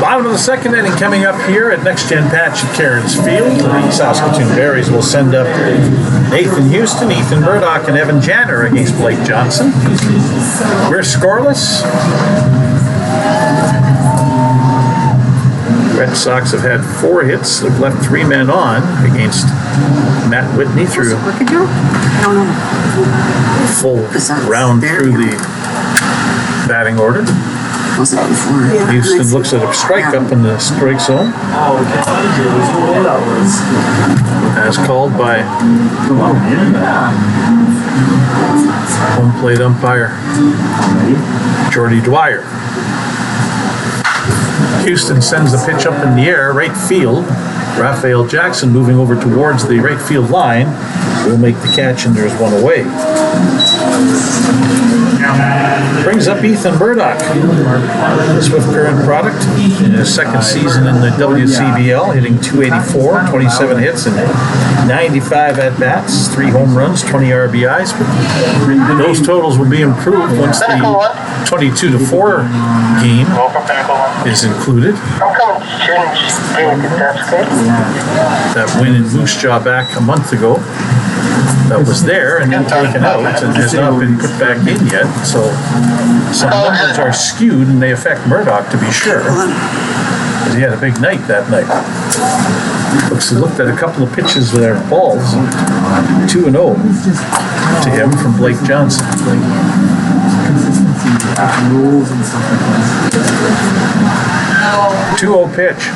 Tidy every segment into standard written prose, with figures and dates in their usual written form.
Bottom of the second inning coming up here at Next Gen Patch at Cairns Field. The Saskatoon Berries will send up Nathan Houston, Ethan Murdoch, and Evan Janner against Blake Johnson. We're scoreless. Red Sox have had 4 hits. They've left 3 men on against Matt Whitney through full round through the batting order. Houston looks at a strike up in the strike zone. As called by home plate umpire Jordy Dwyer. Houston sends the pitch up in the air, right field. Raphael Jackson moving over towards the right field line will make the catch, and there's one away. Brings up Ethan Murdoch, the Swift Current product, in his second season in the WCBL, hitting .284, 27 hits and 95 at-bats, 3 home runs, 20 RBIs. But those totals will be improved once the 22-4 game is included. That win in Moose Jaw back a month ago, that was there and then taken out and has not been put back in yet. So some numbers are skewed and they affect Murdoch, to be sure. Because he had a big night that night. He looked at a couple of pitches with their balls, 2-0 to him from Blake Johnson. 2-0 pitch.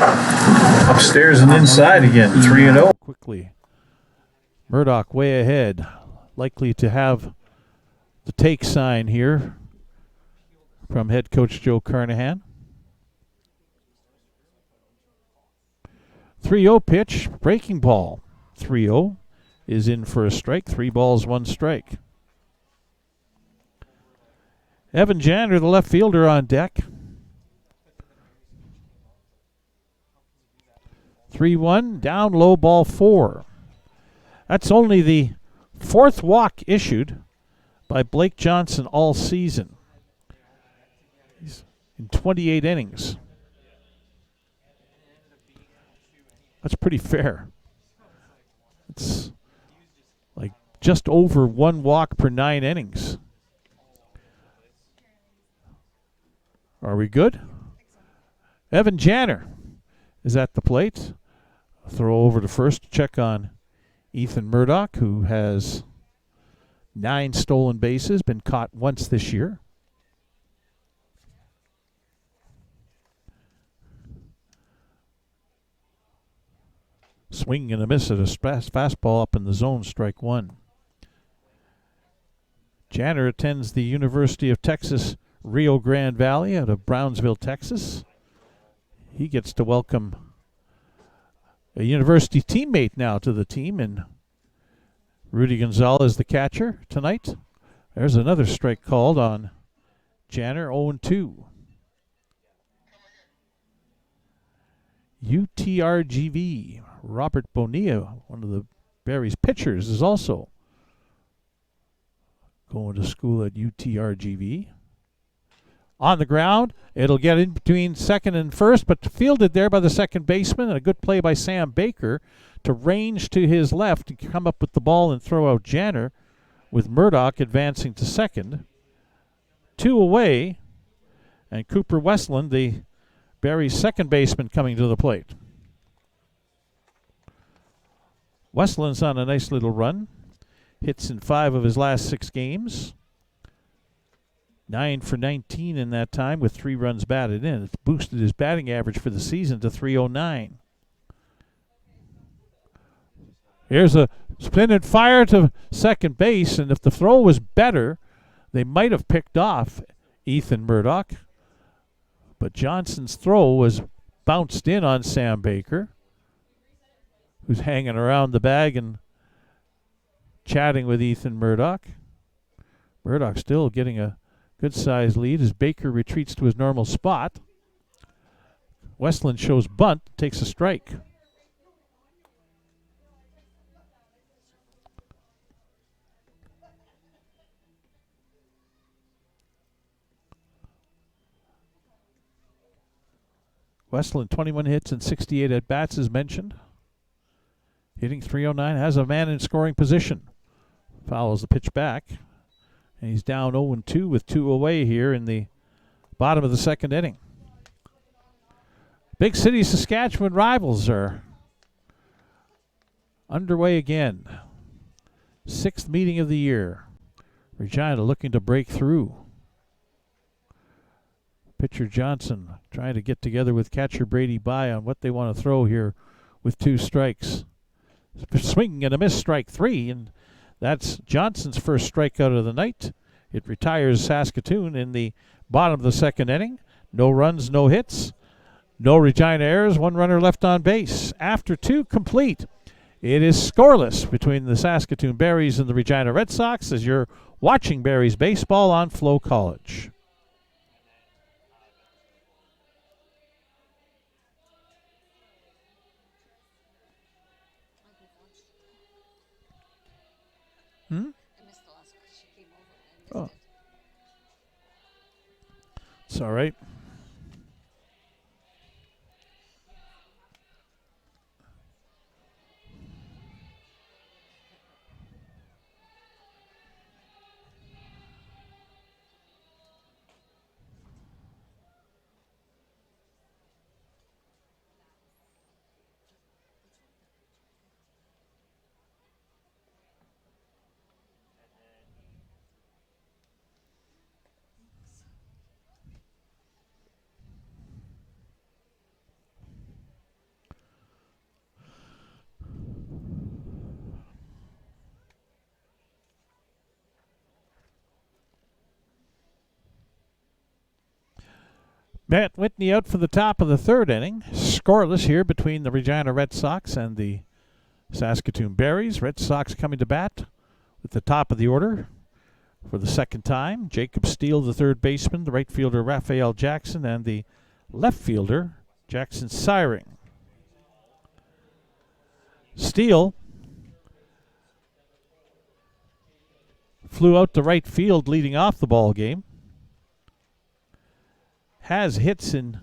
Upstairs and inside again, 3-0. Quickly. Murdoch way ahead. Likely to have the take sign here from head coach Joe Carnahan. 3-0 pitch, breaking ball. 3-0 is in for a strike. 3 balls, 1 strike. Evan Janner, the left fielder, on deck. 3-1, down low, ball 4. That's only the 4th walk issued by Blake Johnson all season. He's in 28 innings. That's pretty fair. It's like just over 1 walk per 9 innings. Are we good? Evan Janner is at the plate. Throw over to first to check on Ethan Murdoch, who has 9 stolen bases, been caught once this year. Swing and a miss at a fastball up in the zone, strike 1. Janner attends the University of Texas Rio Grande Valley out of Brownsville, Texas. He gets to welcome a university teammate now to the team, and Rudy Gonzalez, the catcher, tonight. There's another strike called on Janner, 0-2. UTRGV, Robert Bonilla, one of the Berries pitchers, is also going to school at UTRGV. On the ground, it'll get in between second and first, but fielded there by the second baseman, and a good play by Sam Baker to range to his left and come up with the ball and throw out Janner, with Murdoch advancing to second. 2 away, and Cooper Westland, the Berries second baseman, coming to the plate. Westland's on a nice little run. Hits in 5 of his last 6 games. 9 for 19 in that time with 3 runs batted in. It's boosted his batting average for the season to .309. Here's a spin and fire to second base, and if the throw was better, they might have picked off Ethan Murdoch. But Johnson's throw was bounced in on Sam Baker, who's hanging around the bag and chatting with Ethan Murdoch. Murdoch still getting a good-sized lead as Baker retreats to his normal spot. Westland shows bunt, takes a strike. Westland, 21 hits and 68 at-bats as mentioned. Hitting .309, has a man in scoring position. Fouls the pitch back. And he's down 0-2 with 2 away here in the bottom of the second inning. Big City Saskatchewan rivals are underway again. 6th meeting of the year. Regina looking to break through. Pitcher Johnson trying to get together with catcher Brady By on what they want to throw here with 2 strikes. Swing and a miss, strike 3, and that's Johnson's first strikeout of the night. It retires Saskatoon in the bottom of the second inning. No runs, no hits, no Regina errors, 1 runner left on base. After 2 complete, it is scoreless between the Saskatoon Berries and the Regina Red Sox as you're watching Berries baseball on FloCollege. Oh. It's all right. Matt Whitney out for the top of the third inning. Scoreless here between the Regina Red Sox and the Saskatoon Berries. Red Sox coming to bat with the top of the order for the second time. Jacob Steele, the third baseman, the right fielder Raphael Jackson, and the left fielder Jackson Syring. Steele flew out to right field leading off the ball game. Has hits in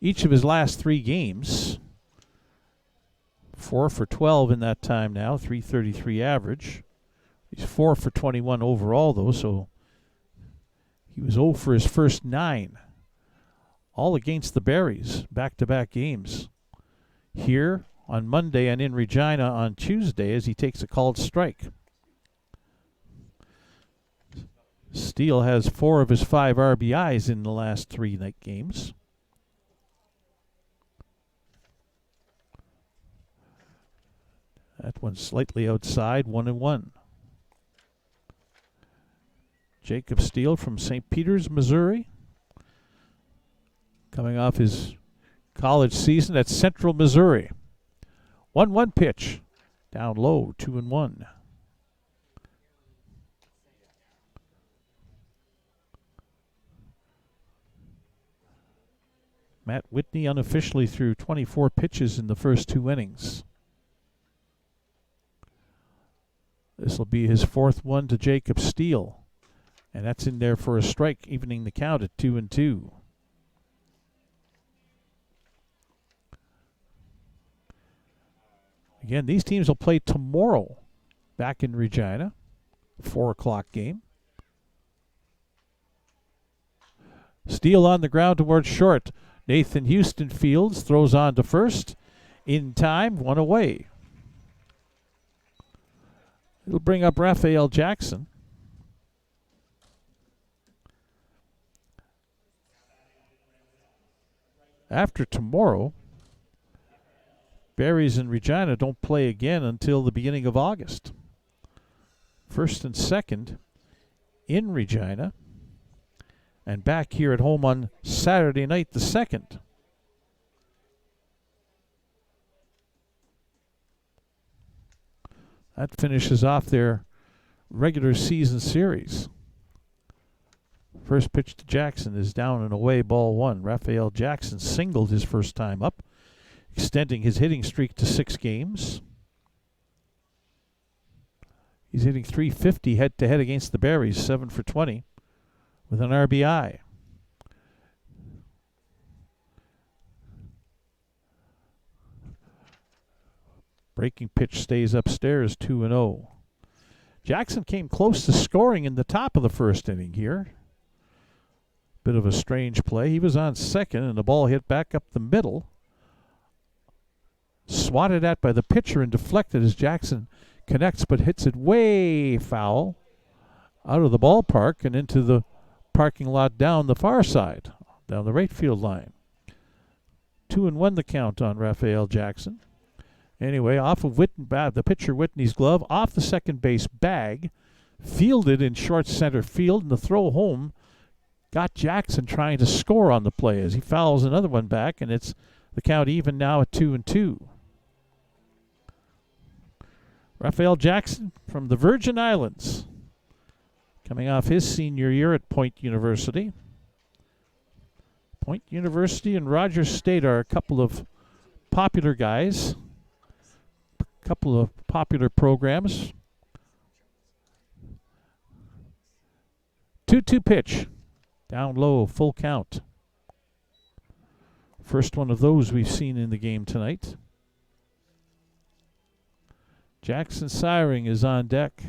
each of his last 3 games. 4 for 12 in that time now, .333 average. He's 4 for 21 overall, though, so he was 0 for his first 9. All against the Berries, back-to-back games. Here on Monday and in Regina on Tuesday as he takes a called strike. Steele has 4 of his 5 RBIs in the last 3 night games. That one's slightly outside, 1-1. Jacob Steele from St. Peters, Missouri. Coming off his college season at Central Missouri. 1-1 pitch. Down low, 2-1. Matt Whitney unofficially threw 24 pitches in the first 2 innings. This will be his 4th one to Jacob Steele. And that's in there for a strike, evening the count at 2-2. Again, these teams will play tomorrow back in Regina. 4 o'clock game. Steele on the ground towards short. Nathan Houston fields, throws on to first. In time, 1 away. It'll bring up Raphael Jackson. After tomorrow, Berries and Regina don't play again until the beginning of August. 1st and 2nd in Regina. And back here at home on Saturday night, the 2nd. That finishes off their regular season series. First pitch to Jackson is down and away, ball 1. Raphael Jackson singled his first time up, extending his hitting streak to 6 games. He's hitting .350 head-to-head against the Berries, 7 for 20. With an RBI. Breaking pitch stays upstairs, 2-0. Jackson came close to scoring in the top of the first inning here. Bit of a strange play. He was on second, and the ball hit back up the middle. Swatted at by the pitcher and deflected as Jackson connects, but hits it way foul out of the ballpark and into the parking lot down the far side, down the right field line. 2-1 the count on Raphael Jackson. Anyway, off of the pitcher Whitney's glove, off the second base bag, fielded in short center field, and the throw home got Jackson trying to score on the play as he fouls another one back, and it's the count even now at 2-2. Raphael Jackson from the Virgin Islands, coming off his senior year at Point University. Point University and Rogers State are a couple of popular guys, a couple of popular programs. 2-2 pitch, down low, full count. First one of those we've seen in the game tonight. Jackson Syring is on deck.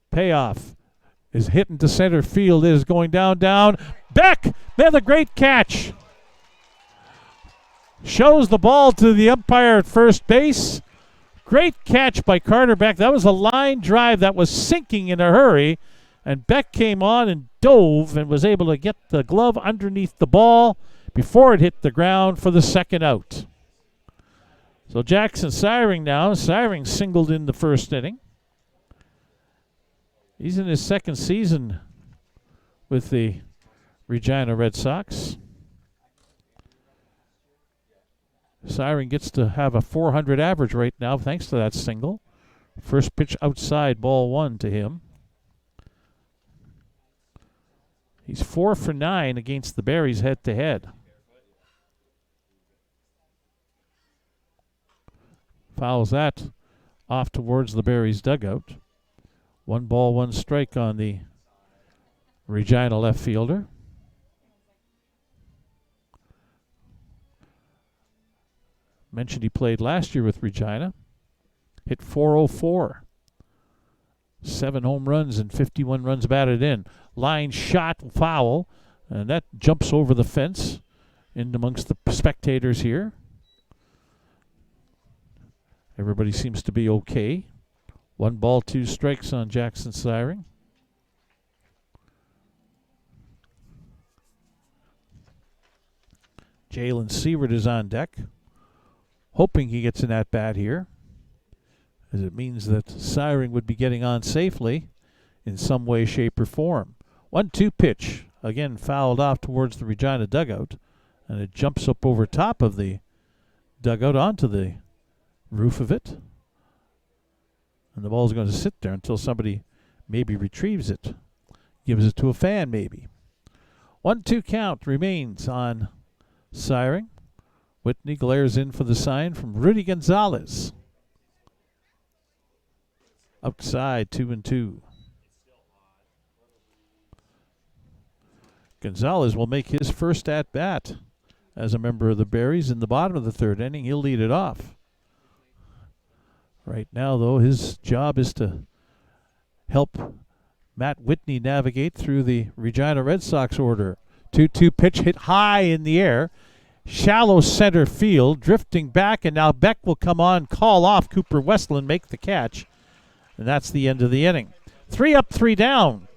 Payoff is hit into center field. It is going down. Beck, man, a great catch. Shows the ball to the umpire at first base. Great catch by Carter Beck. That was a line drive that was sinking in a hurry. And Beck came on and dove and was able to get the glove underneath the ball before it hit the ground for the second out. So Jackson Syring now. Syring singled in the first inning. He's in his second season with the Regina Red Sox. Syring gets to have a .400 average right now thanks to that single. First pitch outside, ball one to him. He's 4 for 9 against the Berries head-to-head. Fouls that off towards the Berries dugout. 1 ball, 1 strike on the Regina left fielder. Mentioned he played last year with Regina. Hit .404. 7 home runs and 51 runs batted in. Line shot foul, and that jumps over the fence in amongst the spectators here. Everybody seems to be okay. 1 ball, 2 strikes on Jackson Syring. Jalen Seward is on deck, hoping he gets an at-bat here, as it means that Syring would be getting on safely in some way, shape, or form. 1-2 pitch, again fouled off towards the Regina dugout, and it jumps up over top of the dugout onto the roof of it. And the ball's going to sit there until somebody maybe retrieves it, gives it to a fan maybe. 1-2 count remains on Syring. Whitney glares in for the sign from Rudy Gonzalez. Outside, 2-2. Gonzalez will make his first at-bat as a member of the Berries in the bottom of the third inning. He'll lead it off. Right now, though, his job is to help Matt Whitney navigate through the Regina Red Sox order. 2-2 pitch hit high in the air. Shallow center field, drifting back, and now Beck will come on, call off Cooper Westland, make the catch. And that's the end of the inning. 3 up, 3 down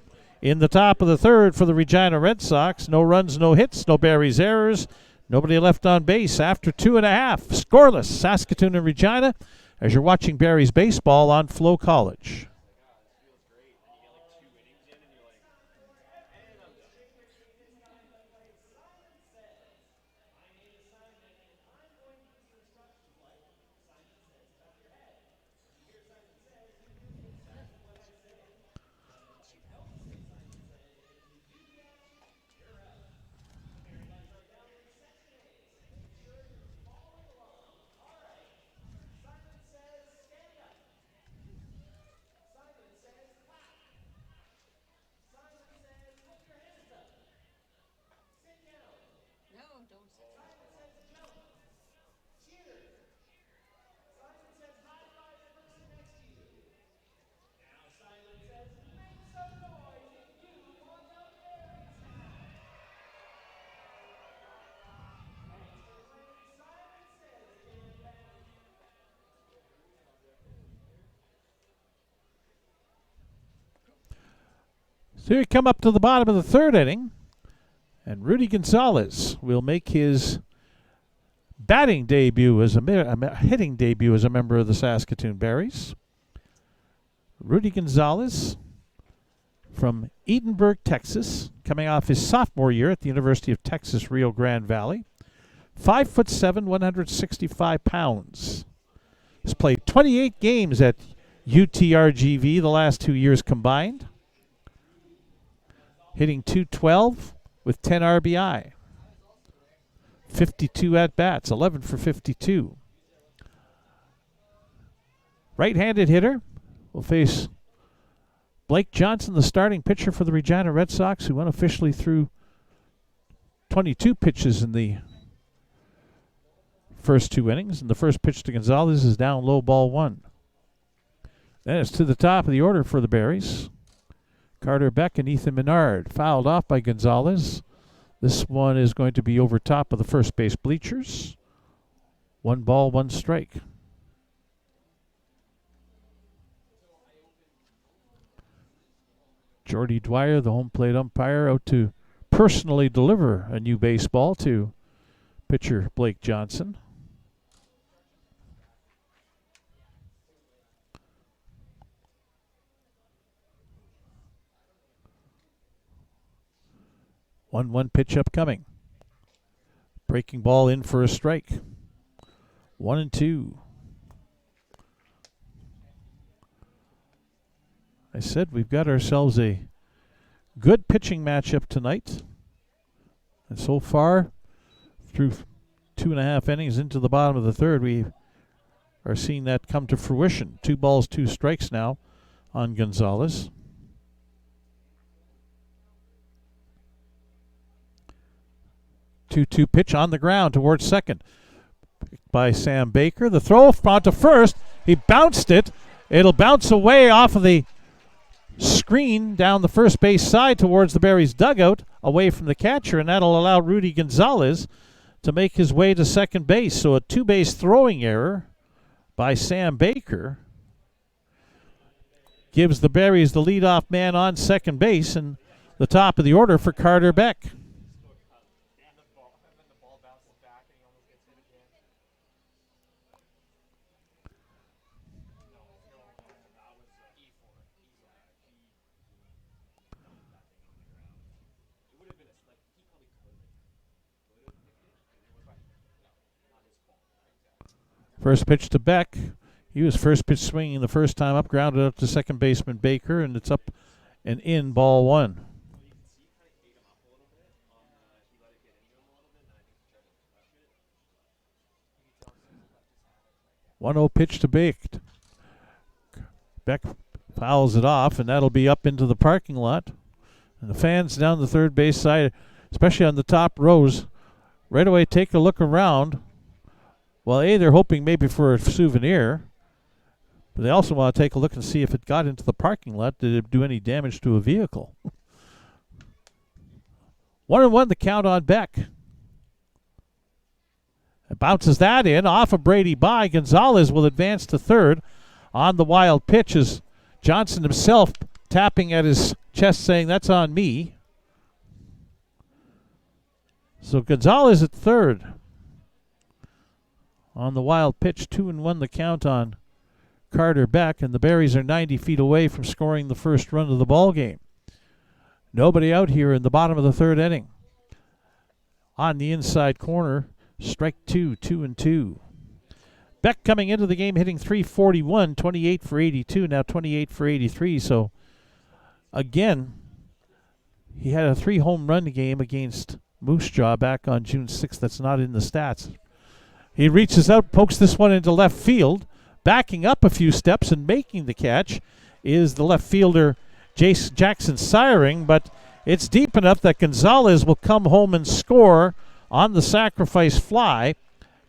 in the top of the third for the Regina Red Sox. No runs, no hits, no Berries errors. Nobody left on base after 2.5. Scoreless, Saskatoon and Regina, as you're watching Berries baseball on FloCollege. So we come up to the bottom of the third inning, and Rudy Gonzalez will make his batting debut as hitting debut as a member of the Saskatoon Berries. Rudy Gonzalez from Edinburgh, Texas, coming off his sophomore year at the University of Texas, Rio Grande Valley. 5'7", 165 pounds. He's played 28 games at UTRGV the last 2 years combined. Hitting .212 with 10 RBI. 52 at-bats, 11 for 52. Right-handed hitter will face Blake Johnson, the starting pitcher for the Regina Red Sox, who unofficially threw 22 pitches in the first 2 innings. And the first pitch to Gonzalez is down low, ball 1. Then it's to the top of the order for the Berries. Carter Beck and Ethan Menard fouled off by Gonzalez. This one is going to be over top of the first base bleachers. 1 ball, 1 strike. Jordy Dwyer, the home plate umpire, out to personally deliver a new baseball to pitcher Blake Johnson. One pitch upcoming. Breaking ball in for a strike. 1-2. I said we've got ourselves a good pitching matchup tonight. And so far, through 2.5 innings into the bottom of the third, we are seeing that come to fruition. 2 balls, 2 strikes now on Gonzalez. Two pitch on the ground towards second. Picked by Sam Baker. The throw onto first. He bounced it. It'll bounce away off of the screen down the first base side towards the Berries dugout, away from the catcher, and that'll allow Rudy Gonzalez to make his way to second base. So a 2-base throwing error by Sam Baker gives the Berries the leadoff man on second base and the top of the order for Carter Beck. First pitch to Beck. He was first pitch swinging the first time up, grounded up to second baseman Baker, and it's up and in, ball 1. One 1-0 pitch to Beck. Beck fouls it off, and that'll be up into the parking lot. And the fans down the third base side, especially on the top rows, right away take a look around. Well, they're hoping maybe for a souvenir, but they also want to take a look and see if it got into the parking lot. Did it do any damage to a vehicle? 1-1 the count on Beck. It bounces that in off of Brady by. Gonzalez will advance to third on the wild pitch as Johnson himself tapping at his chest saying, "That's on me." So Gonzalez at third. On the wild pitch, 2-1 the count on Carter Beck, and the Berries are 90 feet away from scoring the first run of the ball game. Nobody out here in the bottom of the third inning. On the inside corner, strike 2, 2-2. Beck coming into the game hitting .341, 28 for 82, now 28 for 83. So again, he had a 3-home run game against Moose Jaw back on June 6th. That's not in the stats. He reaches out, pokes this one into left field. Backing up a few steps and making the catch is the left fielder Jackson Siring, but it's deep enough that Gonzalez will come home and score on the sacrifice fly.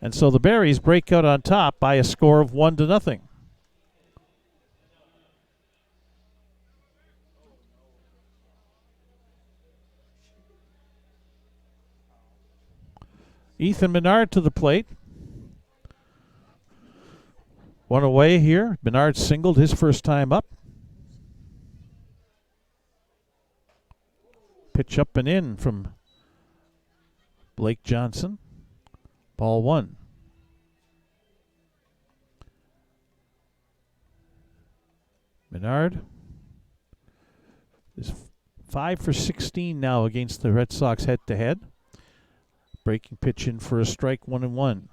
And so the Berries break out on top by a score of 1-0. Ethan Menard to the plate. One away here. Menard singled his first time up. Pitch up and in from Blake Johnson. Ball 1. Menard is 5 for 16 now against the Red Sox head-to-head. Breaking pitch in for a strike, 1-1.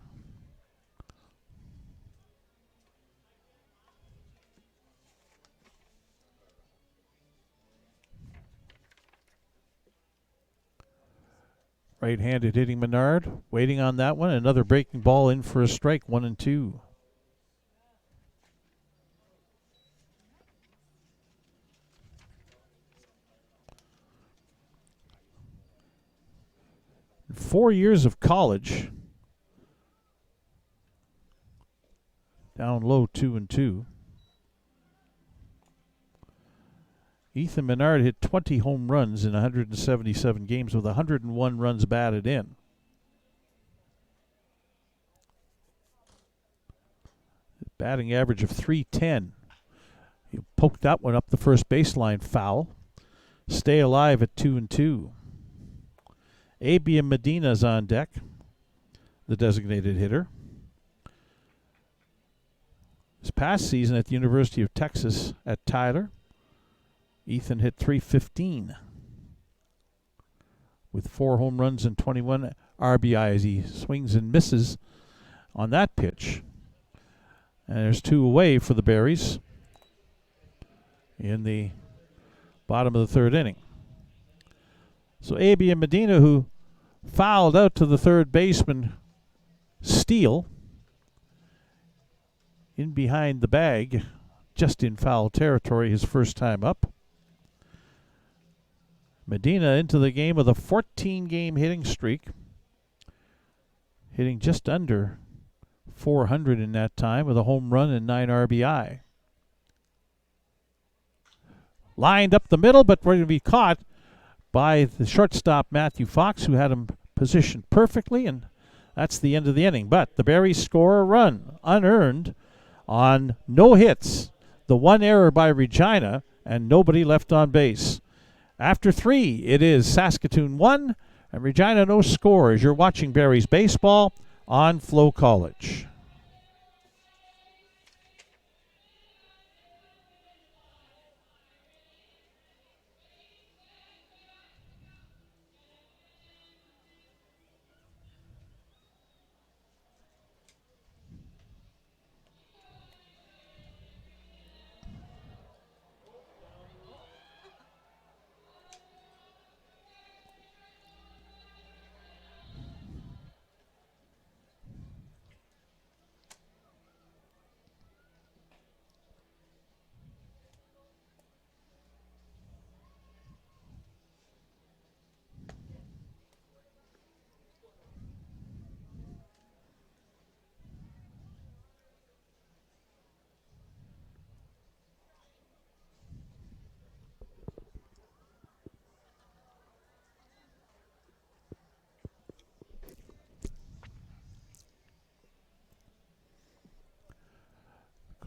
Right-handed hitting Menard. Waiting on that one. Another breaking ball in for a strike, 1-2. In 4 years of college, down low, 2-2. Ethan Menard hit 20 home runs in 177 games with 101 runs batted in. Batting average of .310. He poked that one up the first baseline foul. Stay alive at 2-2. Abiam Medina's on deck, the designated hitter. This past season at the University of Texas at Tyler, Ethan hit .315 with 4 home runs and 21 RBI as he swings and misses on that pitch. And there's 2 away for the Berries in the bottom of the 3rd inning. So Abiam Medina, who fouled out to the third baseman, Steele, in behind the bag, just in foul territory his first time up. Medina into the game with a 14-game hitting streak, hitting just under 400 in that time with a home run and 9 RBI. Lined up the middle, but going to be caught by the shortstop Matthew Fox, who had him positioned perfectly, and that's the end of the inning. But the Berries score a run, unearned, on no hits, the 1 error by Regina, and nobody left on base. After 3, it is Saskatoon 1 and Regina no score as you're watching Berries baseball on FloCollege.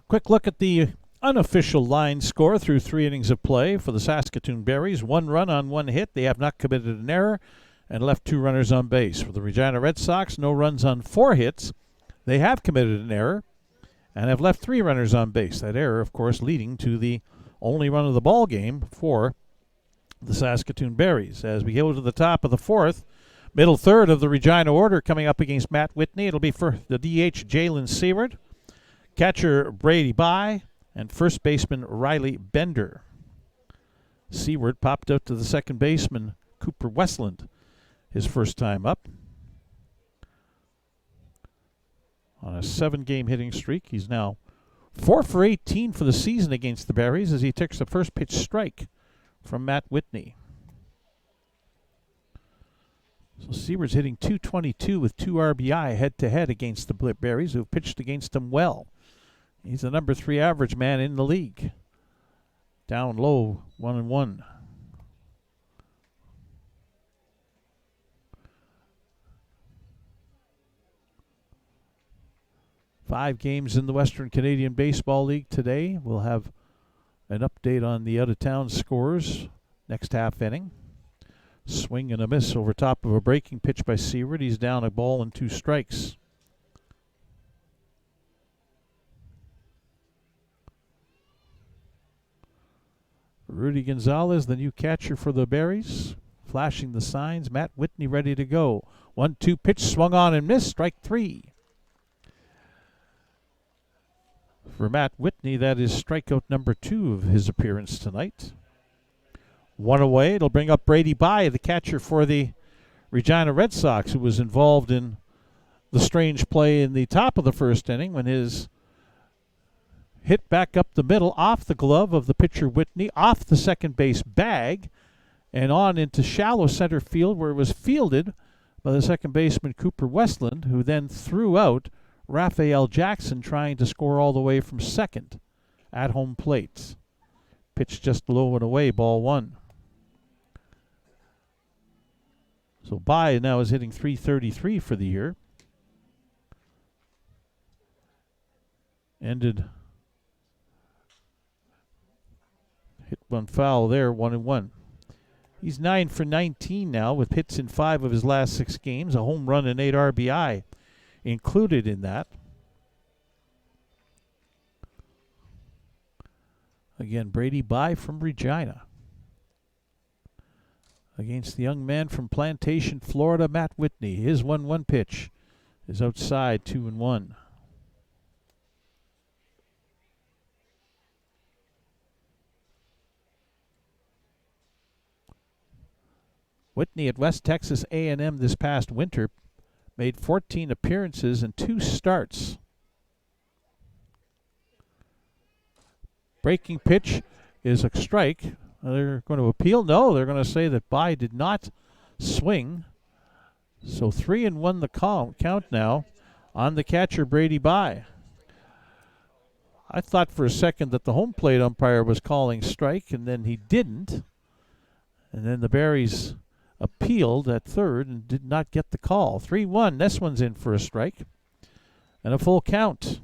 Quick look at the unofficial line score through 3 innings of play for the Saskatoon Berries. 1 run on 1 hit. They have not committed an error and left 2 runners on base. For the Regina Red Sox, no runs on 4 hits. They have committed an error and have left 3 runners on base. That error, of course, leading to the only run of the ball game for the Saskatoon Berries. As we go to the top of the 4th, middle 3rd of the Regina order coming up against Matt Whitney. It'll be for the DH Jalen Seward, catcher Brady Bye, and first baseman Riley Bender. Seward popped out to the second baseman Cooper Westland his first time up. On a 7-game hitting streak, he's now 4 for 18 for the season against the Berries as he takes the first pitch strike from Matt Whitney. So Seward's hitting .222 with 2 RBI head-to-head against the Berries, who have pitched against him well. He's the number 3 average man in the league. Down low, 1-1. Five games in the Western Canadian Baseball League today. We'll have an update on the out-of-town scores next half inning. Swing and a miss over top of a breaking pitch by Seward. He's down a ball and 2 strikes. Rudy Gonzalez, the new catcher for the Berries, flashing the signs. Matt Whitney ready to go. 1-2 pitch swung on and missed. Strike 3. For Matt Whitney, that is strikeout number 2 of his appearance tonight. 1 away. It'll bring up Brady Bye, the catcher for the Regina Red Sox, who was involved in the strange play in the top of the first inning when his hit back up the middle off the glove of the pitcher Whitney, off the second base bag, and on into shallow center field, where it was fielded by the second baseman Cooper Westland, who then threw out Raphael Jackson, trying to score all the way from second at home plate. Pitch just low and away, ball 1. So Bye now is hitting .333 for the year. Hit one foul there, 1-1. He's 9 for 19 now, with hits in 5 of his last 6 games, a home run and 8 RBI included in that. Again, Brady Bye from Regina against the young man from Plantation, Florida, Matt Whitney. His 1-1 pitch is outside, 2-1. Whitney at West Texas A&M this past winter made 14 appearances and 2 starts. Breaking pitch is a strike. They're going to appeal? No, they're going to say that Bye did not swing. So 3-1 the count now on the catcher Brady Bye. I thought for a second that the home plate umpire was calling strike, and then he didn't. And then the Berries appealed at third and did not get the call. 3-1. This one's in for a strike. And a full count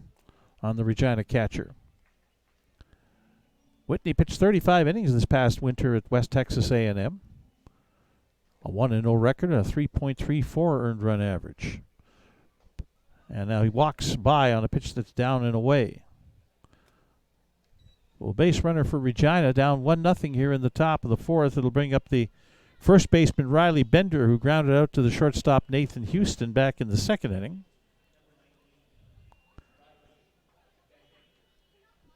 on the Regina catcher. Whitney pitched 35 innings this past winter at West Texas A&M. A 1-0 record and a 3.34 earned run average. And now he walks by on a pitch that's down and away. Well, base runner for Regina, down 1-0 here in the top of the 4th. It'll bring up the first baseman Riley Bender, who grounded out to the shortstop Nathan Houston back in the 2nd inning.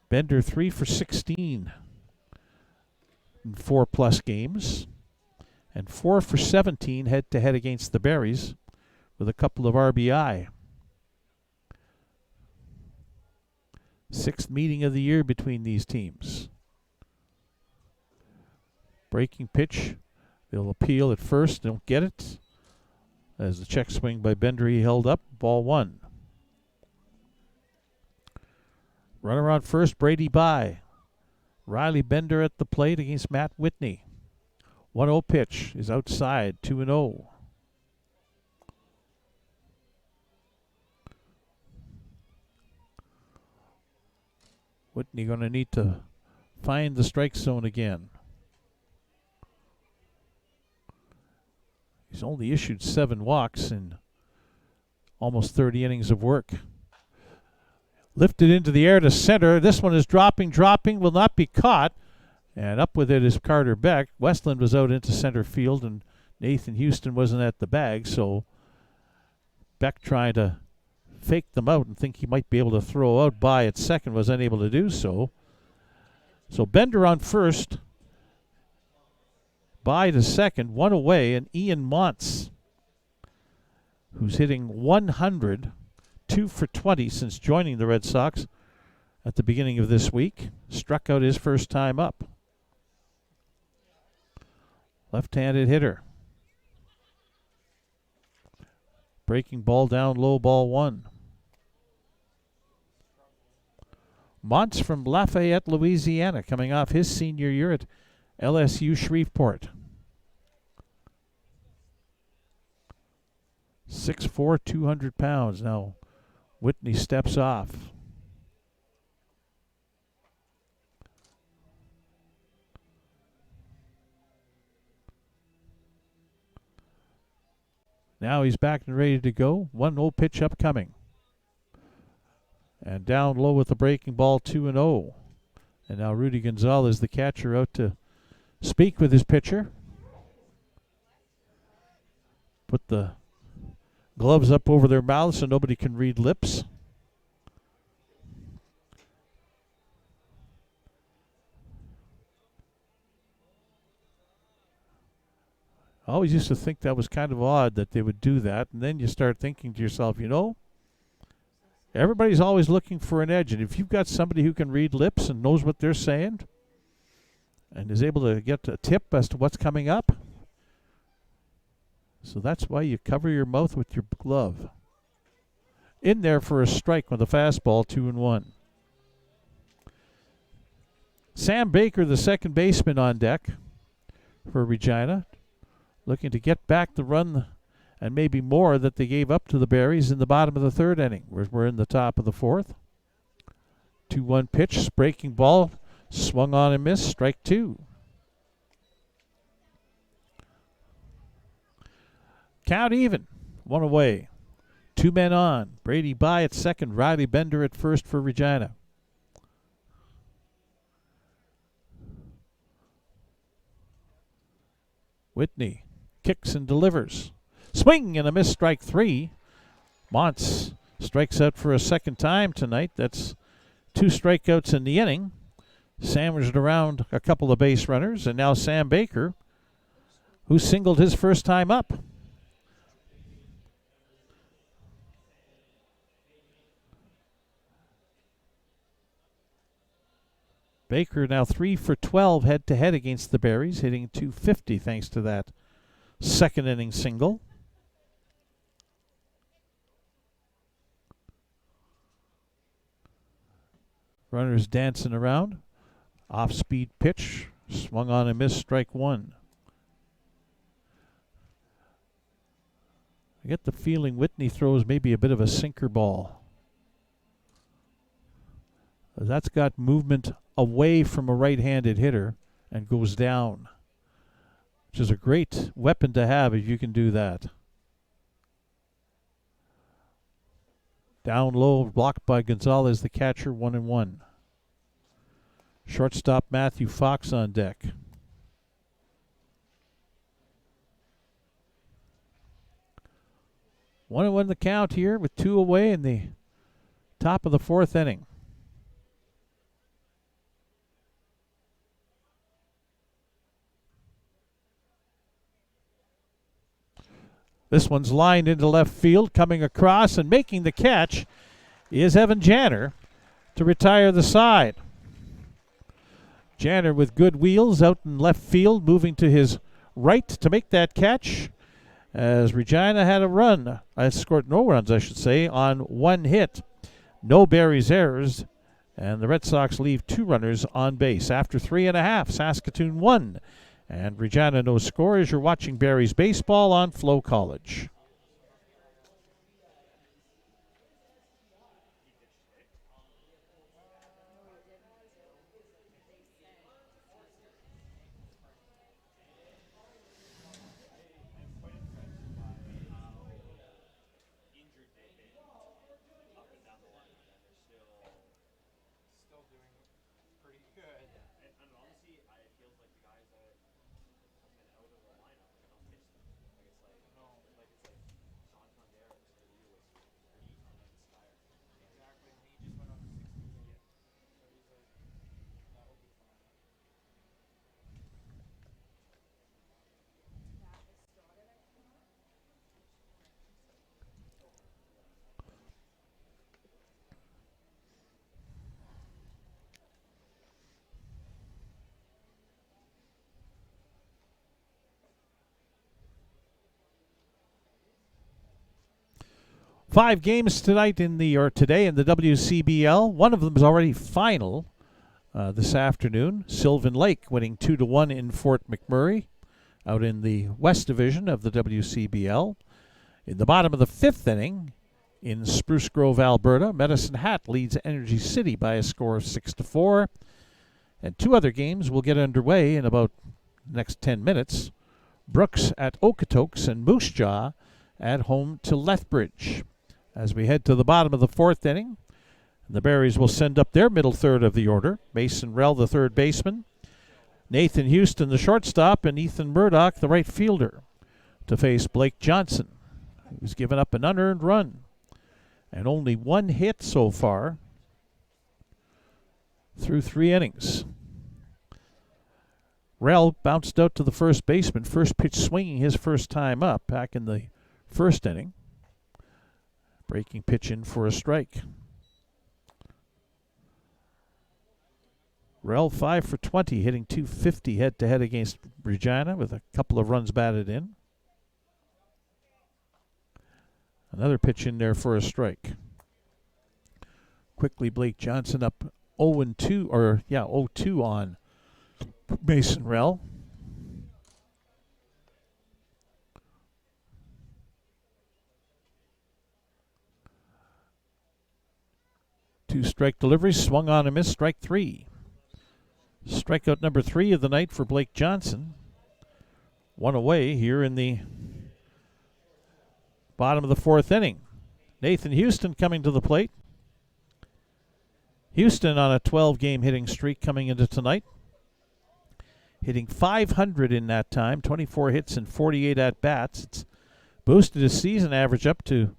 Bender 3 for 16 in 4+ games, and 4 for 17 head-to-head against the Berries, with a couple of RBI. 6th meeting of the year between these teams. Breaking pitch. They'll appeal at first. Don't get it. As the check swing by Bender, he held up. Ball 1. Runner on first, Brady Bye. Riley Bender at the plate against Matt Whitney. 1-0 pitch is outside, 2-0. Whitney going to need to find the strike zone again. He's only issued 7 walks in almost 30 innings of work. Lifted into the air to center. This one is dropping, will not be caught. And up with it is Carter Beck. Westland was out into center field, and Nathan Houston wasn't at the bag, so Beck trying to fake them out and think he might be able to throw out Bye at second, was unable to do so. So Bender on first, Bye to second, 1 away, and Ian Montz, who's hitting 100, 2 for 20 since joining the Red Sox at the beginning of this week, struck out his first time up. Left-handed hitter. Breaking ball down low, ball 1. Montz from Lafayette, Louisiana, coming off his senior year at LSU Shreveport. 6'4", 200 pounds. Now Whitney steps off. Now he's back and ready to go. 1-0 pitch upcoming. And down low with the breaking ball, 2-0. And now Rudy Gonzalez, the catcher, out to speak with his pitcher. Put the gloves up over their mouths so nobody can read lips. I always used to think that was kind of odd that they would do that. And then you start thinking to yourself, you know, everybody's always looking for an edge. And if you've got somebody who can read lips and knows what they're saying and is able to get a tip as to what's coming up, so that's why you cover your mouth with your glove. In there for a strike with a fastball, 2-1. Sam Baker, the second baseman, on deck for Regina, looking to get back the run and maybe more that they gave up to the Berries in the bottom of the third inning. We're in the top of the fourth. 2-1 pitch, breaking ball, swung on and missed, strike 2. Count even, 1 away. 2 men on. Brady By at second, Riley Bender at first for Regina. Whitney kicks and delivers. Swing and a miss, strike 3. Montz strikes out for a second time tonight. That's 2 strikeouts in the inning. Sandwiched around a couple of base runners. And now Sam Baker, who singled his first time up. Baker now 3 for 12 head-to-head against the Berries, hitting .250 thanks to that second inning single. Runners dancing around. Off-speed pitch, swung on and missed, strike 1. I get the feeling Whitney throws maybe a bit of a sinker ball. That's got movement away from a right-handed hitter and goes down, which is a great weapon to have if you can do that. Down low, blocked by Gonzalez, the catcher, 1-1. Shortstop Matthew Fox on deck. 1-1 the count here with 2 away in the top of the fourth inning. This one's lined into left field, coming across and making the catch is Evan Janner to retire the side. Janner with good wheels out in left field, moving to his right to make that catch as Regina had a run. Scored no runs, I should say, on 1 hit. No Berries errors, and the Red Sox leave 2 runners on base. After 3.5, Saskatoon 1. And Regina no score as you're watching Berries baseball on FloCollege. Five games today in the WCBL. One of them is already final this afternoon. Sylvan Lake winning 2-1 in Fort McMurray out in the West Division of the WCBL. In the bottom of the 5th inning in Spruce Grove, Alberta, Medicine Hat leads Energy City by a score of 6-4. And 2 other games will get underway in about the next 10 minutes. Brooks at Okotoks and Moose Jaw at home to Lethbridge. As we head to the bottom of the fourth inning, the Berries will send up their middle third of the order. Mason Rell, the third baseman, Nathan Houston, the shortstop, and Ethan Murdoch, the right fielder, to face Blake Johnson, who's given up an unearned run and only one hit so far through 3 innings. Rell bounced out to the first baseman, first pitch swinging his first time up back in the first inning. Breaking pitch in for a strike. Rell 5 for 20, hitting .250 head-to-head against Regina with a couple of runs batted in. Another pitch in there for a strike. Quickly, Blake Johnson up 0-2 on Mason Rell. Two strike deliveries, swung on and missed, strike 3. Strikeout number 3 of the night for Blake Johnson. One away here in the bottom of the fourth inning. Nathan Houston coming to the plate. Houston on a 12-game hitting streak coming into tonight. Hitting .500 in that time, 24 hits and 48 at-bats. It's boosted his season average up to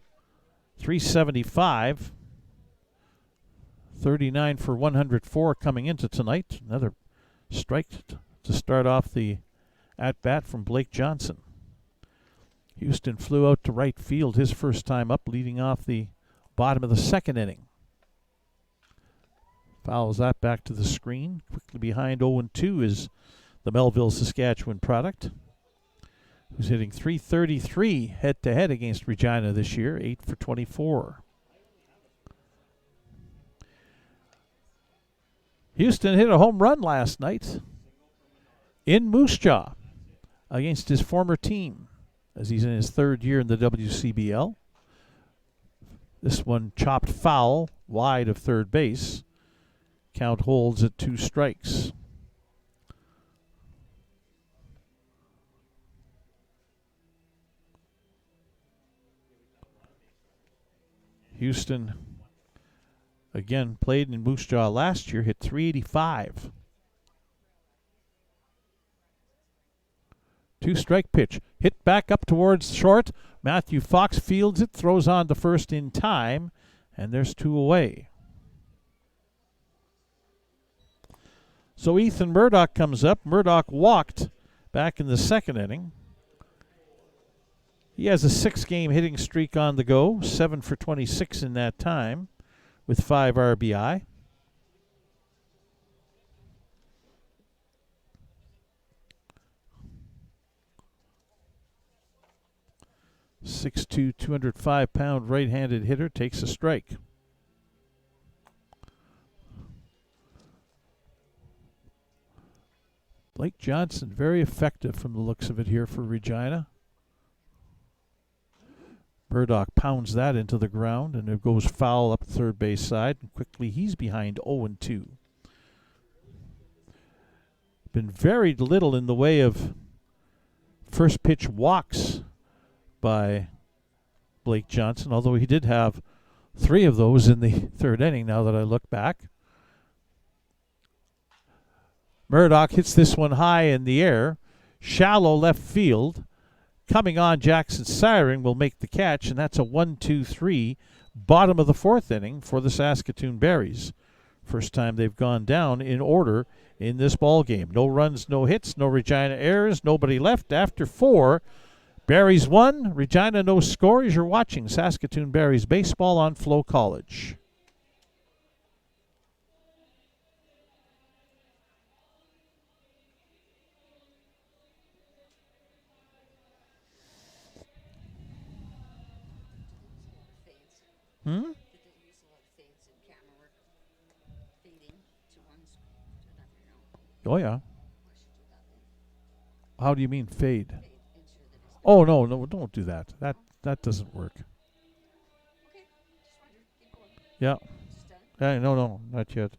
.375. 39 for 104 coming into tonight. Another strike to start off the at-bat from Blake Johnson. Houston flew out to right field his first time up, leading off the bottom of the second inning. Fouls that back to the screen. Quickly behind 0-2 is the Melville, Saskatchewan product, who's hitting .333 head-to-head against Regina this year, 8 for 24. Houston hit a home run last night in Moose Jaw against his former team as he's in his third year in the WCBL. This one chopped foul wide of third base. Count holds at 2 strikes. Houston again played in Moose Jaw last year, hit .385. 2-strike pitch. Hit back up towards short. Matthew Fox fields it, throws on to first in time, and there's 2 away. So Ethan Murdoch comes up. Murdoch walked back in the second inning. He has a 6-game hitting streak on the go, 7 for 26 in that time, with 5 RBI. .62", 205-pound right-handed hitter takes a strike. Blake Johnson, very effective from the looks of it here for Regina. Murdoch pounds that into the ground, and it goes foul up the third base side. And quickly, he's behind 0-2. Been very little in the way of first pitch walks by Blake Johnson, although he did have 3 of those in the third inning now that I look back. Murdoch hits this one high in the air, shallow left field. Coming on, Jackson Siren will make the catch, and that's a 1-2-3 bottom of the fourth inning for the Saskatoon Berries. First time they've gone down in order in this ball game. No runs, no hits, no Regina errors, nobody left after 4. Berries 1, Regina no scores. You're watching Saskatoon Berries baseball on FloCollege. Hmm? Oh, yeah. How do you mean fade? Oh, no, don't do that. That doesn't work. Yeah. No, not yet.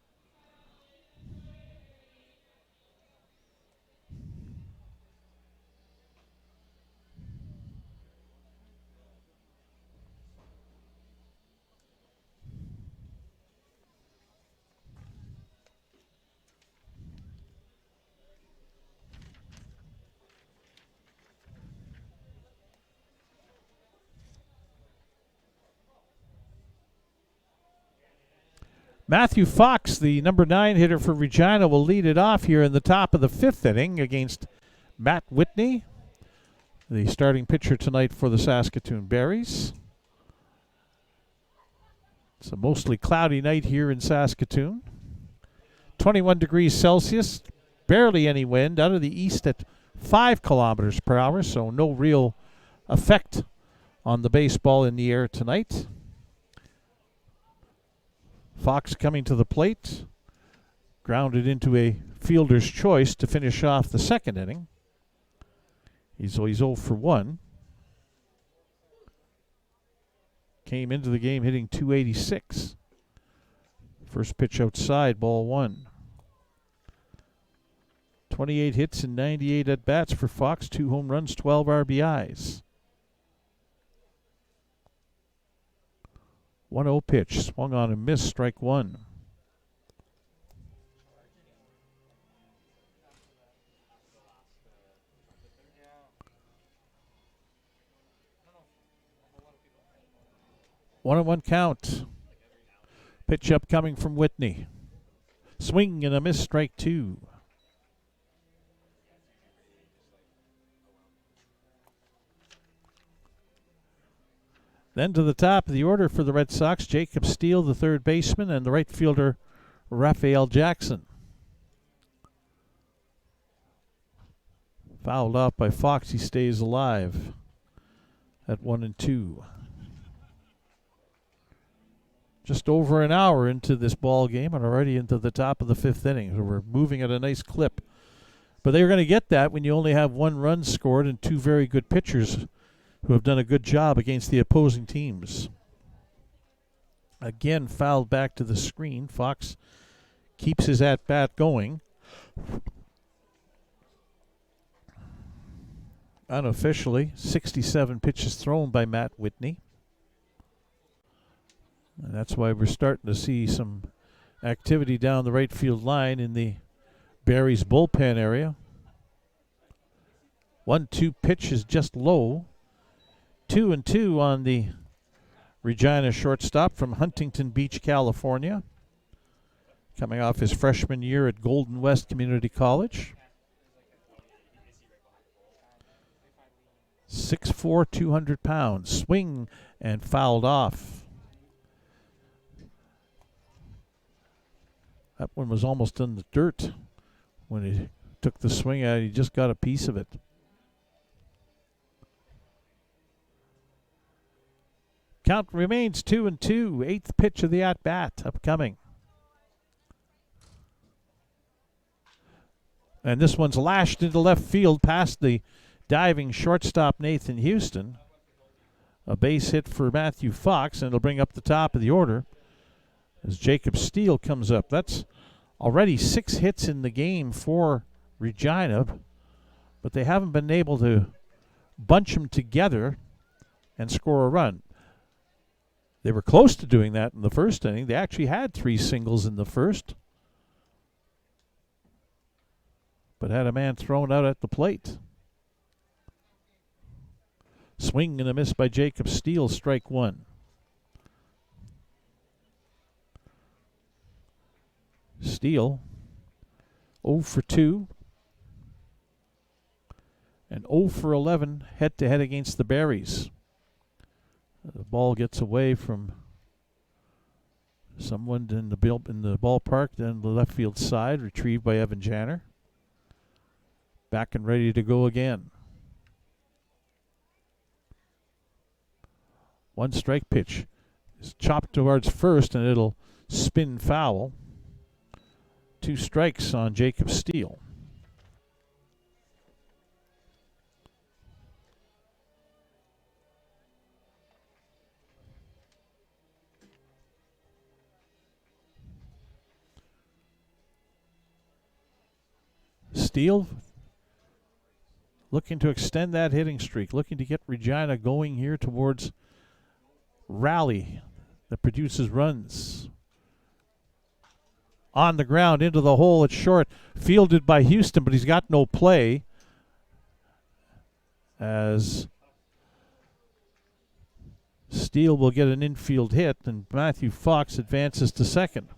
Matthew Fox, the number 9 hitter for Regina, will lead it off here in the top of the 5th inning against Matt Whitney, the starting pitcher tonight for the Saskatoon Berries. It's a mostly cloudy night here in Saskatoon. 21 degrees Celsius, barely any wind, out of the east at 5 kilometers per hour, so no real effect on the baseball in the air tonight. Fox coming to the plate, grounded into a fielder's choice to finish off the 2nd inning. He's 0 for 1. Came into the game hitting .286. First pitch outside, ball 1. 28 hits and 98 at-bats for Fox, 2 home runs, 12 RBIs. 1-0 pitch, swung on and missed, strike 1. One and one count. Pitch upcoming from Whitney. Swing and a miss, strike 2. Then to the top of the order for the Red Sox, Jacob Steele, the third baseman, and the right fielder, Raphael Jackson. Fouled off by Fox, he stays alive at 1-2. Just over an hour into this ball game and already into the top of the 5th inning. So we're moving at a nice clip. But they're going to get that when you only have 1 run scored and 2 very good pitchers who have done a good job against the opposing teams. Again, fouled back to the screen. Fox keeps his at-bat going. Unofficially, 67 pitches thrown by Matt Whitney. And that's why we're starting to see some activity down the right field line in the Berries bullpen area. 1-2 pitch is just low. 2-2 on the Regina shortstop from Huntington Beach, California. Coming off his freshman year at Golden West Community College. 6'4", 200 pounds. Swing and fouled off. That one was almost in the dirt when he took the swing at it. He just got a piece of it. Count remains 2-2. 8th pitch of the at-bat upcoming. And this one's lashed into left field past the diving shortstop Nathan Houston. A base hit for Matthew Fox, and it'll bring up the top of the order as Jacob Steele comes up. That's already 6 hits in the game for Regina, but they haven't been able to bunch them together and score a run. They were close to doing that in the first inning. They actually had 3 singles in the first, but had a man thrown out at the plate. Swing and a miss by Jacob Steele, strike 1. Steele 0 for 2 and 0 for 11 head-to-head against the Berries. The ball gets away from someone in the ballpark, then the left field side, retrieved by Evan Janner. Back and ready to go again. 1 strike pitch is chopped towards first, and it'll spin foul. 2 strikes on Jacob Steele. Steele looking to extend that hitting streak, looking to get Regina going here towards rally that produces runs. On the ground, into the hole, it's short, fielded by Houston, but he's got no play as Steele will get an infield hit, and Matthew Fox advances to second.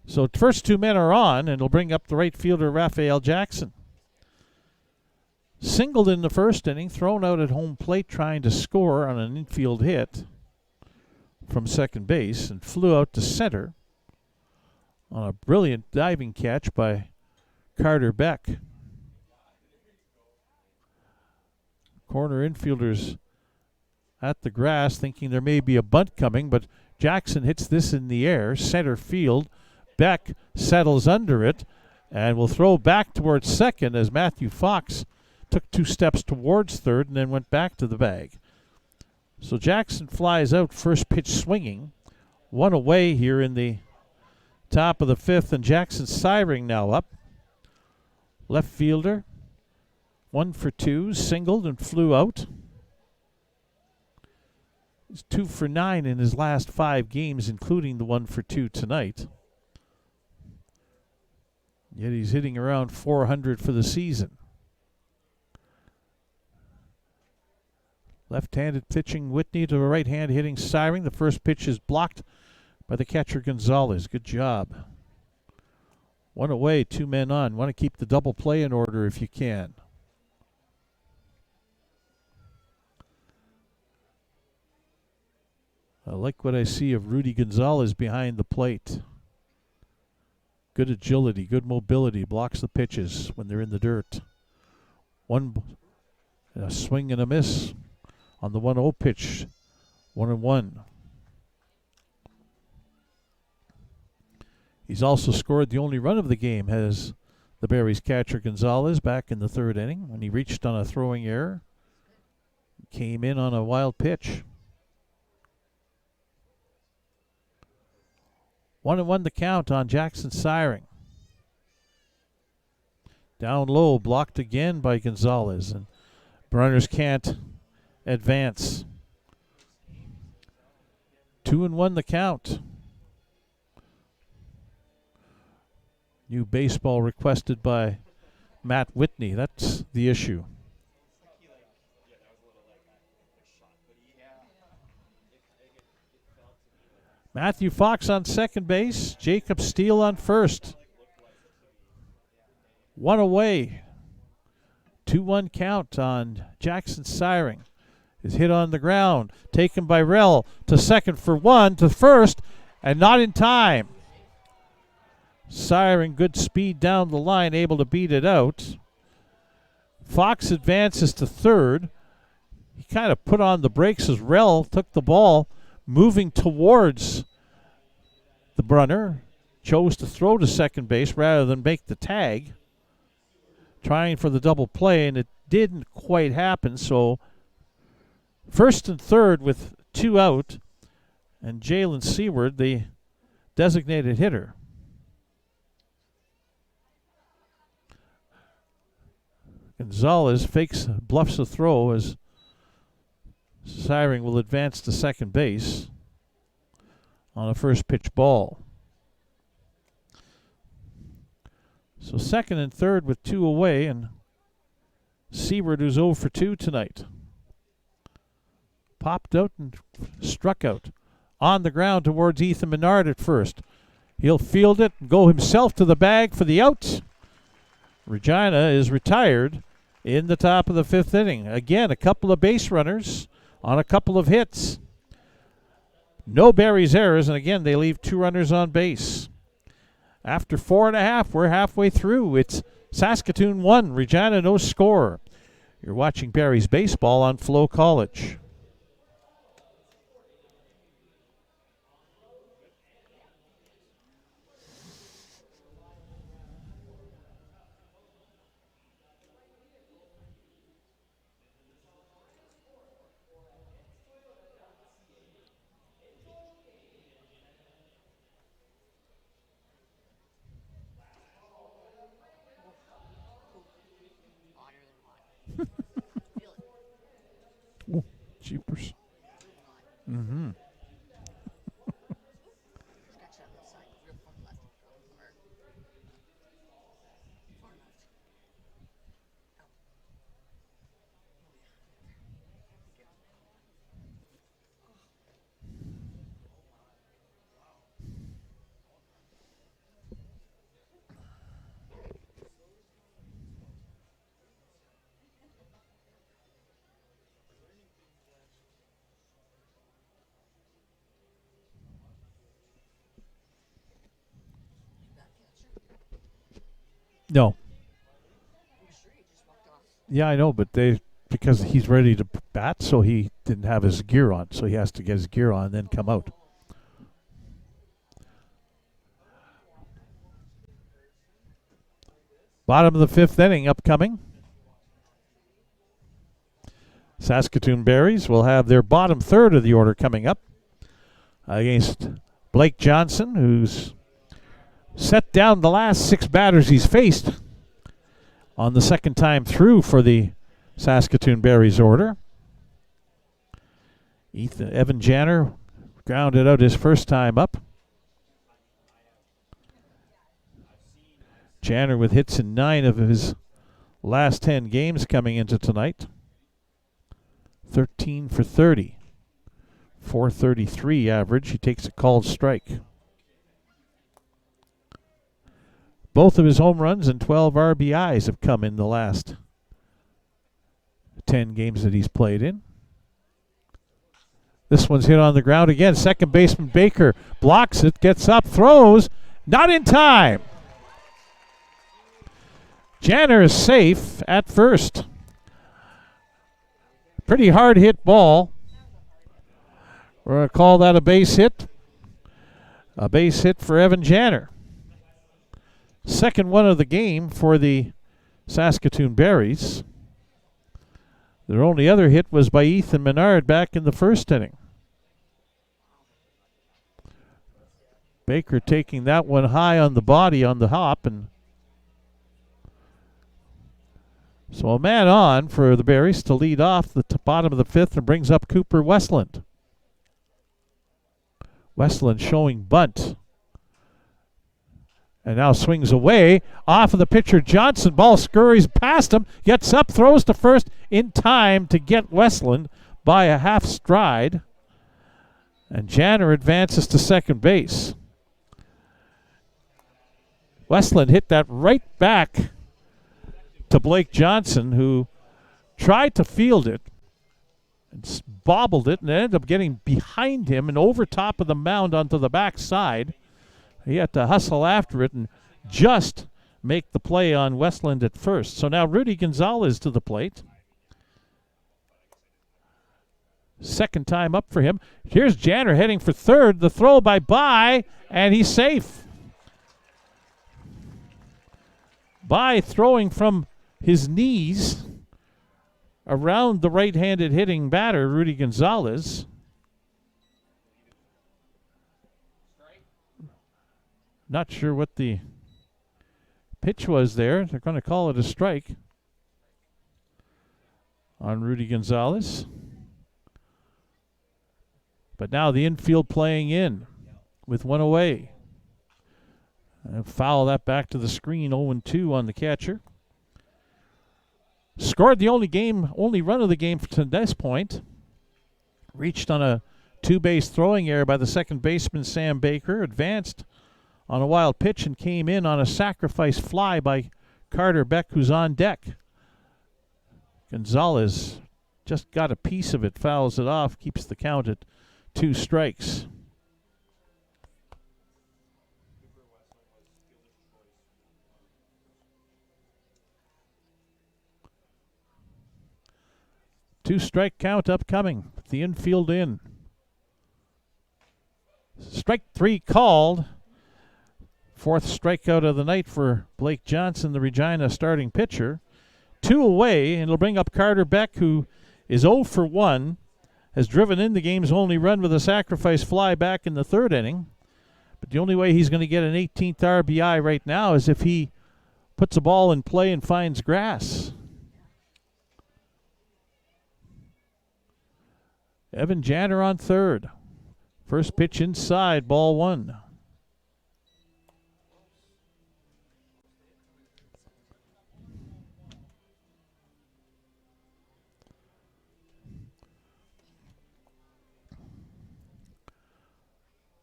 So first two men are on, and it'll bring up the right fielder, Raphael Jackson. Singled in the first inning, thrown out at home plate trying to score on an infield hit from second base, and flew out to center on a brilliant diving catch by Carter Beck. Corner infielders at the grass thinking there may be a bunt coming, but Jackson hits this in the air, center field. Beck settles under it and will throw back towards second as Matthew Fox took 2 steps towards third and then went back to the bag. So Jackson flies out, first pitch swinging. 1 away here in the top of the 5th, and Jackson Syring now up. Left fielder, 1 for 2, singled and flew out. He's 2 for 9 in his last 5 games, including the 1 for 2 tonight. Yet he's hitting around 400 for the season. Left-handed pitching Whitney to a right-hand hitting Syring. The first pitch is blocked by the catcher Gonzalez. Good job. 1 away, 2 men on. Want to keep the double play in order if you can. I like what I see of Rudy Gonzalez behind the plate. Good agility, good mobility, blocks the pitches when they're in the dirt. A swing and a miss on the 1-0 pitch. 1-1. He's also scored the only run of the game, has the Berries catcher Gonzalez back in the 3rd inning when he reached on a throwing error. Came in on a wild pitch. 1-1 the count on Jackson Syring. Down low, blocked again by Gonzalez, and runners can't advance. 2-1 the count. New baseball requested by Matt Whitney. That's the issue. Matthew Fox on second base. Jacob Steele on first. 1 away. 2-1 count on Jackson Syring. Is hit on the ground. Taken by Rell to second for 1, to first, and not in time. Syring, good speed down the line, able to beat it out. Fox advances to third. He kind of put on the brakes as Rell took the ball, moving towards the runner. Chose to throw to second base rather than make the tag. Trying for the double play, and it didn't quite happen, so first and third with 2 out, and Jalen Seward, the designated hitter. Gonzalez bluffs a throw as Syring will advance to second base on a first pitch ball. So second and third with 2 away, and Seward, who's 0 for 2 tonight. Popped out and struck out. On the ground towards Ethan Menard at first. He'll field it and go himself to the bag for the out. Regina is retired in the top of the 5th inning. Again, a couple of base runners on a couple of hits. No Berries errors, and again, they leave 2 runners on base. After 4.5, we're halfway through. It's Saskatoon 1, Regina no score. You're watching Berries baseball on FloCollege. No. Yeah, I know, but because he's ready to bat, so he didn't have his gear on, so he has to get his gear on and then come out. Bottom of the fifth inning upcoming. Saskatoon Berries will have their bottom third of the order coming up against Blake Johnson, who's set down the last 6 batters he's faced on the second time through for the Saskatoon Berries order. Evan Janner grounded out his first time up. Janner with hits in 9 of his last 10 games coming into tonight. 13 for 30. 433 average. He takes a called strike. Both of his home runs and 12 RBIs have come in the last 10 games that he's played in. This one's hit on the ground again. Second baseman Baker blocks it, gets up, throws. Not in time. Janner is safe at first. Pretty hard hit ball. We're going to call that a base hit. A base hit for Evan Janner. Second one of the game for the Saskatoon Berries. Their only other hit was by Ethan Menard back in the first inning. Baker taking that one high on the body on the hop, and so a man on for the Berries to lead off the bottom of the fifth, and brings up Cooper Westland. Westland showing bunt. And now swings away off of the pitcher Johnson. Ball scurries past him, gets up, throws to first in time to get Westland by a half stride. And Janner advances to second base. Westland hit that right back to Blake Johnson, who tried to field it and bobbled it and ended up getting behind him and over top of the mound onto the back side. He had to hustle after it and just make the play on Westland at first. So now Rudy Gonzalez to the plate. Second time up for him. Here's Janner heading for third. The throw by, and he's safe. By throwing from his knees around the right-handed hitting batter, Rudy Gonzalez. Not sure what the pitch was there. They're going to call it a strike on Rudy Gonzalez. But now the infield playing in with one away. And foul that back to the screen, 0-2 on the catcher. Scored the only run of the game to this point. Reached on a two-base throwing error by the second baseman, Sam Baker. Advanced on a wild pitch and came in on a sacrifice fly by Carter Beck, who's on deck. Gonzalez just got a piece of it, fouls it off, keeps the count at 2 strikes. Two-strike count upcoming. The infield in. Strike 3 called. 4th strikeout of the night for Blake Johnson, the Regina starting pitcher. 2 away, and it'll bring up Carter Beck, who is 0 for 1, has driven in the game's only run with a sacrifice fly back in the 3rd inning. But the only way he's going to get an 18th RBI right now is if he puts a ball in play and finds grass. Evan Janner on third. First pitch inside, ball 1.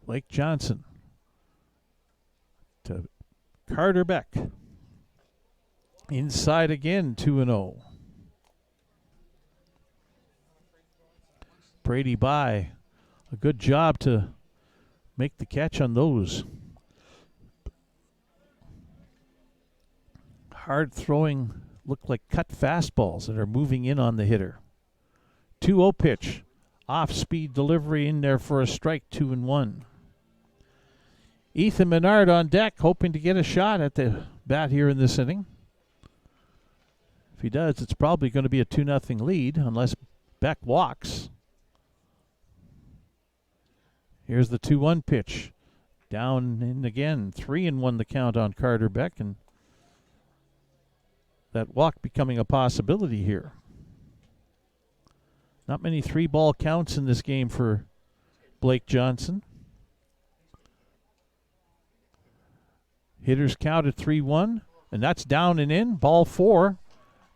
Blake Johnson to Carter Beck. Inside again, 2-0. Brady by. A good job to make the catch on those. hard throwing, look like cut fastballs that are moving in on the hitter. 2-0 pitch. Off-speed delivery in there for a strike, 2-1. Ethan Menard on deck, hoping to get a shot at the bat here in this inning. If he does, it's probably going to be a 2-0 lead, unless Beck walks. Here's the 2-1 pitch. Down in again. 3-1 the count on Carter Beck, and that walk becoming a possibility here. Not many 3-ball counts in this game for Blake Johnson. Hitters count at 3-1, and that's down and in. Ball 4.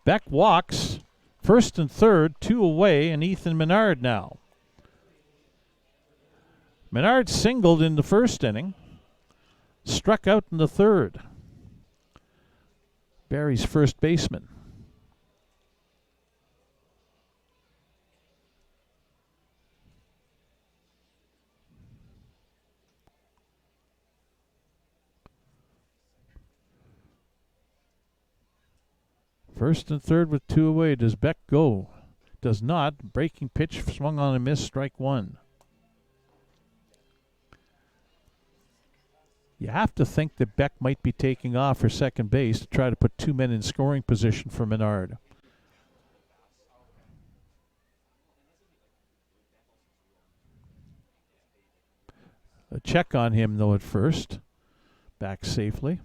Beck walks. First and third, 2 away, and Ethan Menard now. Menard singled in the first inning. Struck out in the third. Barrie's first baseman. First and third with 2 away. Does Beck go? Does not. Breaking pitch swung on a miss, strike 1. You have to think that Beck might be taking off for second base to try to put 2 men in scoring position for Menard. A check on him, though, at first. Back safely.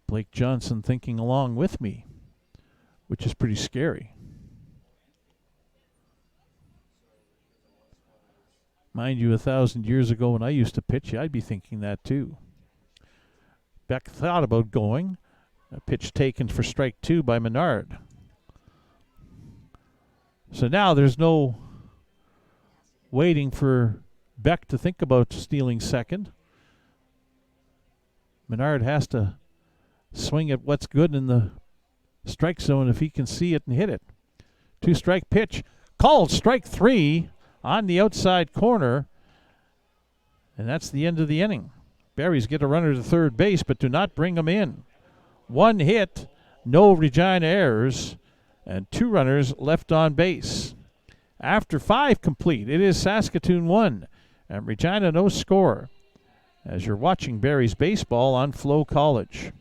Blake Johnson thinking along with me, which is pretty scary. Mind you, 1,000 years ago when I used to pitch, I'd be thinking that too. Beck thought about going. A pitch taken for strike 2 by Menard. So now there's no waiting for Beck to think about stealing second. Menard has to swing at what's good in the strike zone if he can see it and hit it. 2-strike pitch. Called strike 3 on the outside corner. And that's the end of the inning. Berries get a runner to third base, but do not bring him in. 1 hit, no Regina errors, and 2 runners left on base. After 5 complete, it is Saskatoon 1 and Regina no score, as you're watching Berries baseball on FloCollege.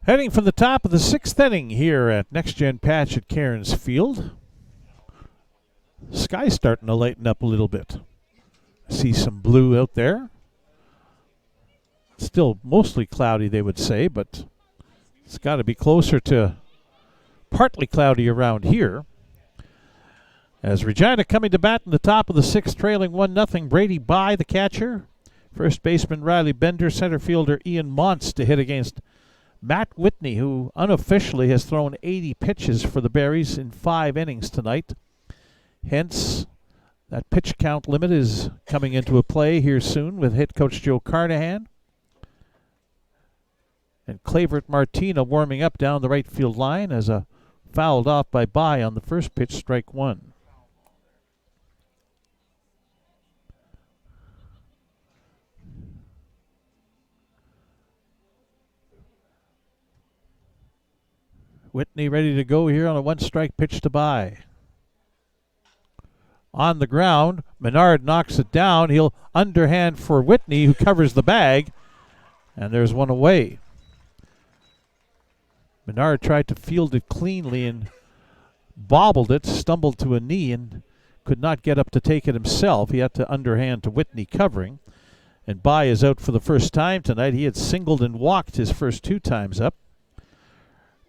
Heading from the top of the 6th inning here at Next Gen Patch at Cairns Field. Sky's starting to lighten up a little bit. I see some blue out there. Still mostly cloudy, they would say, but it's got to be closer to partly cloudy around here. As Regina coming to bat in the top of the 6th, trailing 1-0. Brady By, the catcher. First baseman Riley Bender, center fielder Ian Montz to hit against Matt Whitney, who unofficially has thrown 80 pitches for the Berries in 5 innings tonight. Hence, that pitch count limit is coming into a play here soon with head coach Joe Carnahan. And Clavert Martina warming up down the right field line as a fouled off by By on the first pitch, strike 1. Whitney ready to go here on a 1-strike pitch to By. On the ground, Menard knocks it down. He'll underhand for Whitney, who covers the bag. And there's one away. Menard tried to field it cleanly and bobbled it, stumbled to a knee, and could not get up to take it himself. He had to underhand to Whitney covering. And Bai is out for the first time tonight. He had singled and walked his first 2 times up.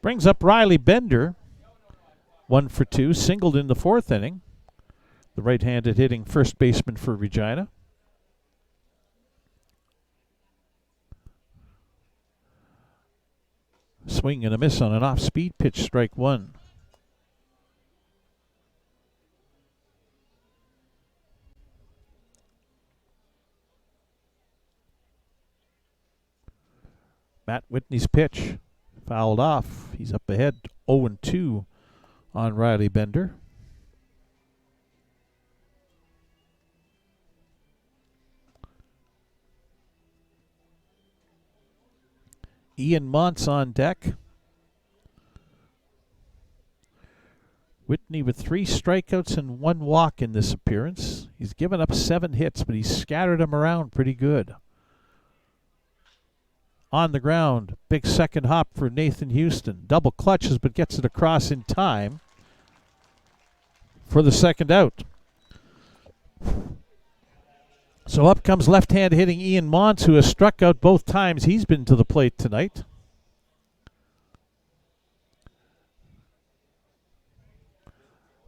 Brings up Riley Bender, 1 for 2, singled in the 4th inning. The right-handed hitting first baseman for Regina. Swing and a miss on an off-speed pitch, strike 1. Matt Whitney's pitch fouled off. He's up ahead 0-2 on Riley Bender. Ian Montz on deck. Whitney with 3 strikeouts and 1 walk in this appearance. He's given up 7 hits, but he's scattered them around pretty good. On the ground, big second hop for Nathan Houston. Double clutches, but gets it across in time for the second out. So up comes left-hand hitting Ian Montz, who has struck out both times he's been to the plate tonight.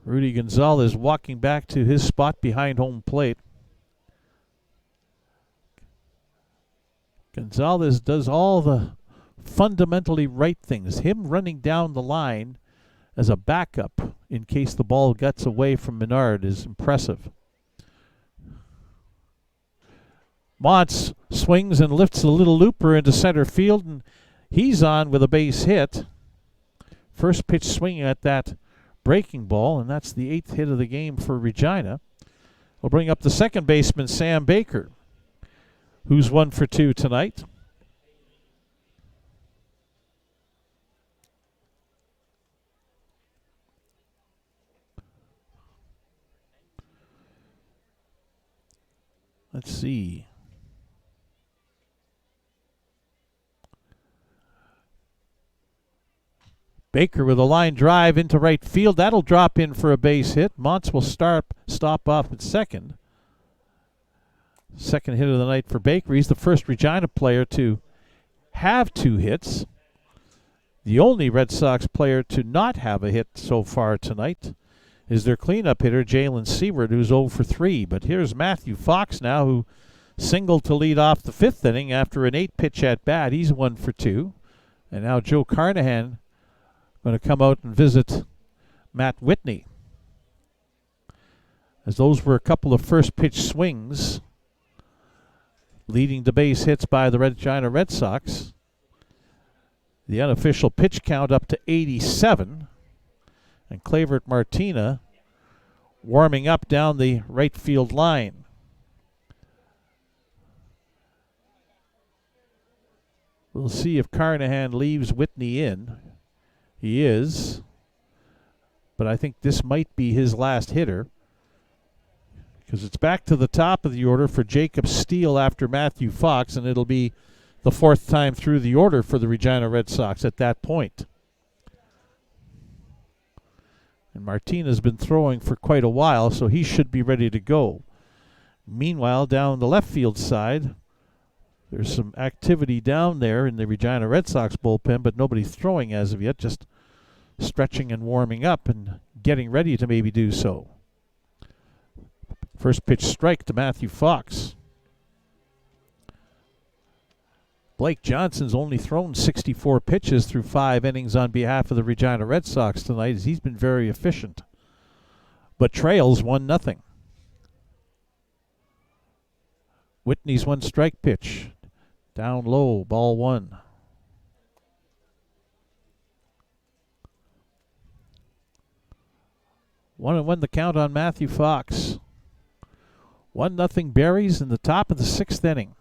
Rudy Gonzalez walking back to his spot behind home plate. Gonzalez does all the fundamentally right things. Him running down the line as a backup in case the ball gets away from Menard is impressive. Montz swings and lifts a little looper into center field, and he's on with a base hit. First pitch swinging at that breaking ball, and that's the 8th hit of the game for Regina. We'll bring up the second baseman, Sam Baker, who's 1 for 2 tonight. Let's see. Baker with a line drive into right field. That'll drop in for a base hit. Montz will stop off at second. Second hit of the night for Baker. He's the first Regina player to have 2 hits. The only Red Sox player to not have a hit so far tonight is their cleanup hitter, Jalen Seward, who's 0 for 3. But here's Matthew Fox now, who singled to lead off the 5th inning after an 8-pitch at-bat. He's 1 for 2. And now Joe Carnahan going to come out and visit Matt Whitney, as those were a couple of first pitch swings leading to base hits by the Regina Red Sox. The unofficial pitch count up to 87, and Clavert Martina warming up down the right field line. We'll see if Carnahan leaves Whitney in. He is, but I think this might be his last hitter, because it's back to the top of the order for Jacob Steele after Matthew Fox, and it'll be the 4th time through the order for the Regina Red Sox at that point. And Martina's been throwing for quite a while, so he should be ready to go. Meanwhile, down the left field side, there's some activity down there in the Regina Red Sox bullpen, but nobody throwing as of yet, just stretching and warming up and getting ready to maybe do so. First pitch strike to Matthew Fox. Blake Johnson's only thrown 64 pitches through 5 innings on behalf of the Regina Red Sox tonight, as he's been very efficient, but trails 1-0. Whitney's 1-strike pitch. Down low, ball 1. One and one the count on Matthew Fox. 1-0 Berries in the top of the 6th inning.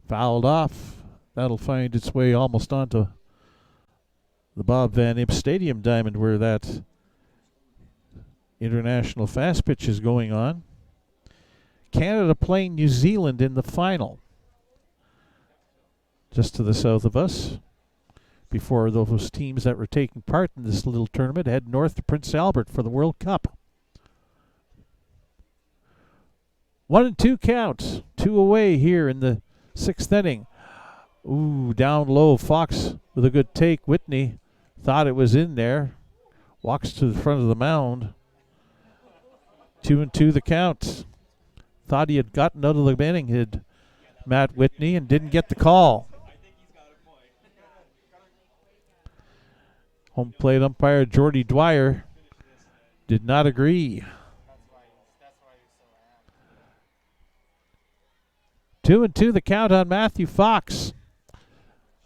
Fouled off. That'll find its way almost onto the Bob Van Impe Stadium diamond, where that international fast pitch is going on. Canada playing New Zealand in the final. Just to the south of us. Before those teams that were taking part in this little tournament head north to Prince Albert for the World Cup. 1-2 counts. 2 away here in the 6th inning. Ooh, down low. Fox with a good take. Whitney thought it was in there. Walks to the front of the mound. 2-2 the count. Thought he had gotten out of the inning, hit Matt Whitney, and didn't get the call. Home plate umpire Jordy Dwyer did not agree. 2-2 the count on Matthew Fox.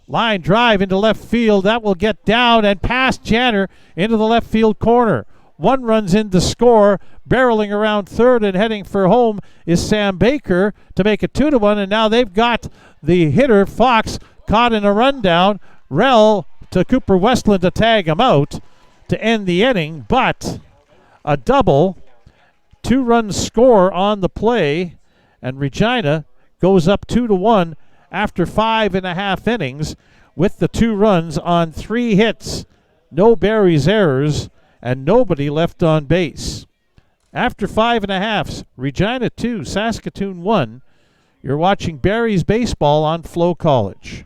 Line drive into left field. That will get down and past Janner into the left field corner. 1 runs in to score. Barreling around third and heading for home is Sam Baker to make it 2-1. And now they've got the hitter, Fox, caught in a rundown. Rell to Cooper Westland to tag him out to end the inning. But a double, 2-run score on the play. And Regina goes up 2-1 after 5.5 innings with the 2 runs on 3 hits. No Barry's errors and nobody left on base. After 5.5, Regina 2, Saskatoon 1. You're watching Barry's baseball on FloCollege.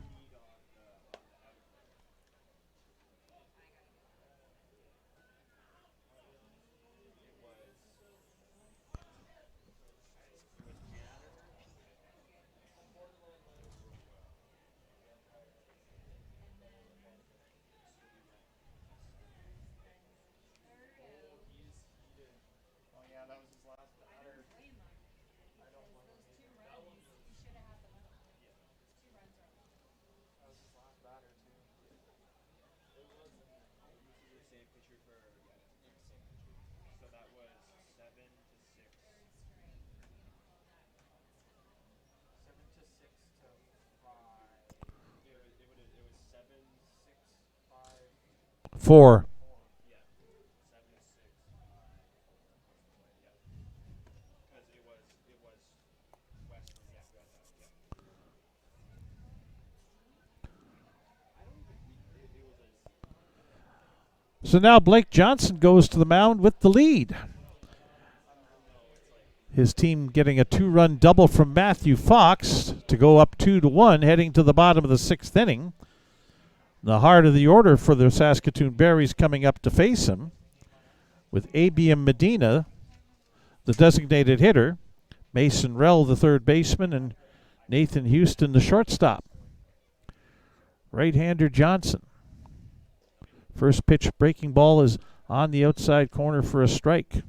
Four. So now Blake Johnson goes to the mound with the lead. His team getting a 2-run double from Matthew Fox to go up 2-1, heading to the bottom of the 6th inning. The heart of the order for the Saskatoon Berries coming up to face him, with Abiam Medina, the designated hitter, Mason Rell, the third baseman, and Nathan Houston, the shortstop. Right-hander Johnson. First pitch breaking ball is on the outside corner for a strike.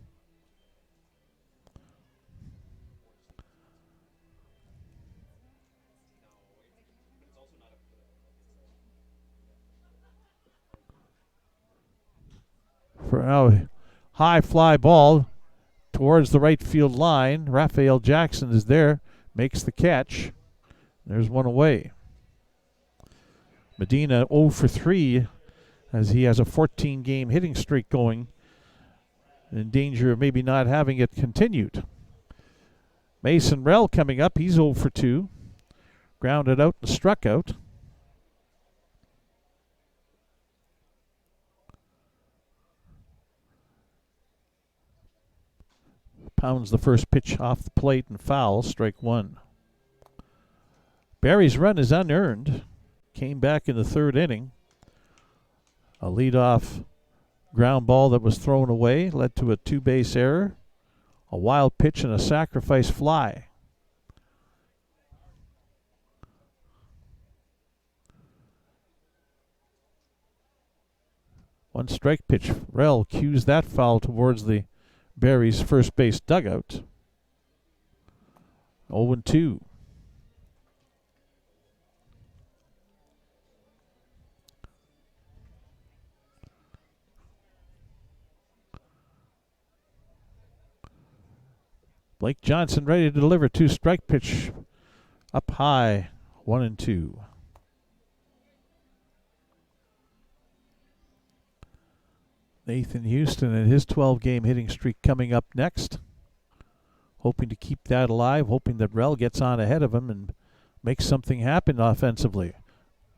For now, high fly ball towards the right field line. Raphael Jackson is there, makes the catch. There's 1 away. Medina 0 for 3 as he has a 14-game hitting streak going, in danger of maybe not having it continued. Mason Rell coming up, he's 0 for 2. Grounded out and struck out. Pounds the first pitch off the plate and foul, strike 1. Barry's run is unearned. Came back in the 3rd inning. A leadoff ground ball that was thrown away led to a 2-base error, a wild pitch, and a sacrifice fly. One strike pitch. Rell cues that foul towards the Barry's first base dugout. 0-2. Blake Johnson ready to deliver 2-strike pitch up high, 1-2. Nathan Houston and his 12-game hitting streak coming up next. hoping to keep that alive, hoping that Rel gets on ahead of him and makes something happen offensively.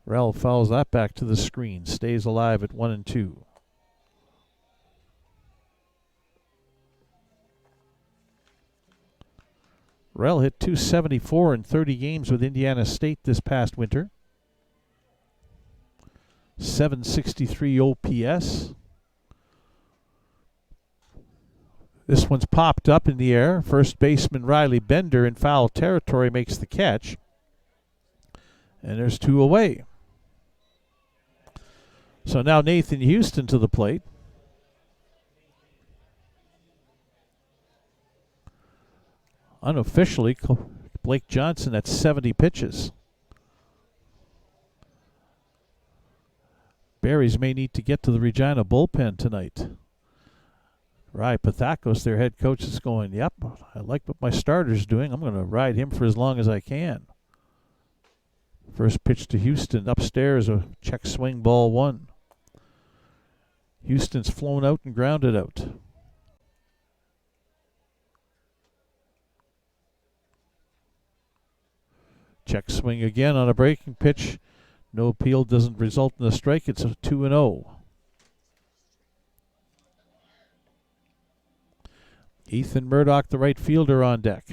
Rel fouls that back to the screen, stays alive at 1-2. Rel hit .274 in 30 games with Indiana State this past winter. .763 OPS. This one's popped up in the air. First baseman Riley Bender in foul territory makes the catch. And there's 2 away. So now Nathan Houston to the plate. Unofficially, Blake Johnson at 70 pitches. Berries may need to get to the Regina bullpen tonight. Rai Pathakos, their head coach, is going, yep, I like what my starter's doing. I'm going to ride him for as long as I can. First pitch to Houston, upstairs, a check swing, ball 1. Houston's flown out and grounded out. Check swing again on a breaking pitch. No appeal, doesn't result in a strike. It's a 2-0. Ethan Murdoch, the right fielder, on deck.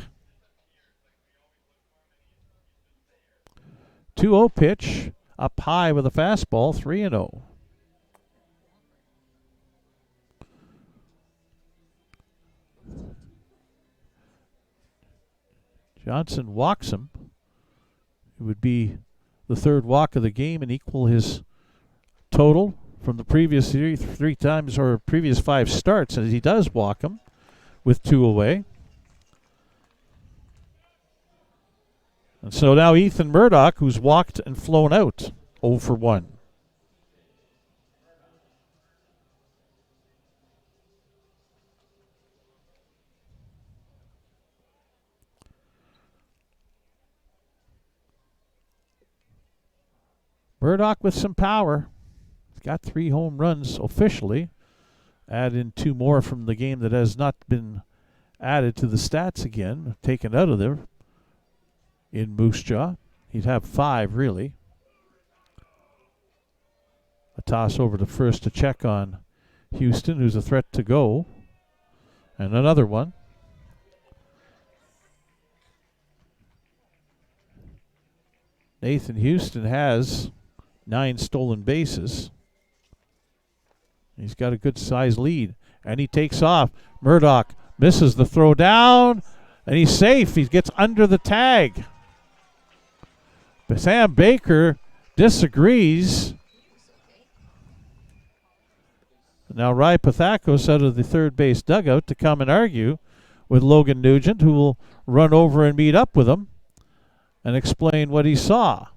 2-0 pitch, up high with a fastball, 3-0. Johnson walks him. It would be the 3rd walk of the game and equal his total from the previous 3 times or previous 5 starts, as he does walk him with 2 away. And so now Ethan Murdoch, who's walked and flown out, 0 for 1. Murdoch with some power. He's got 3 home runs officially. Add in 2 more from the game that has not been added to the stats again, taken out of there in Moose Jaw. He'd have 5 really. A toss over to first to check on Houston, who's a threat to go. And another one. Nathan Houston has 9 stolen bases. He's got a good size lead. And he takes off. Murdoch misses the throw down. And he's safe. He gets under the tag. But Sam Baker disagrees. Now Rai Pathakos out of the third base dugout to come and argue with Logan Nugent, who will run over and meet up with him and explain what he saw.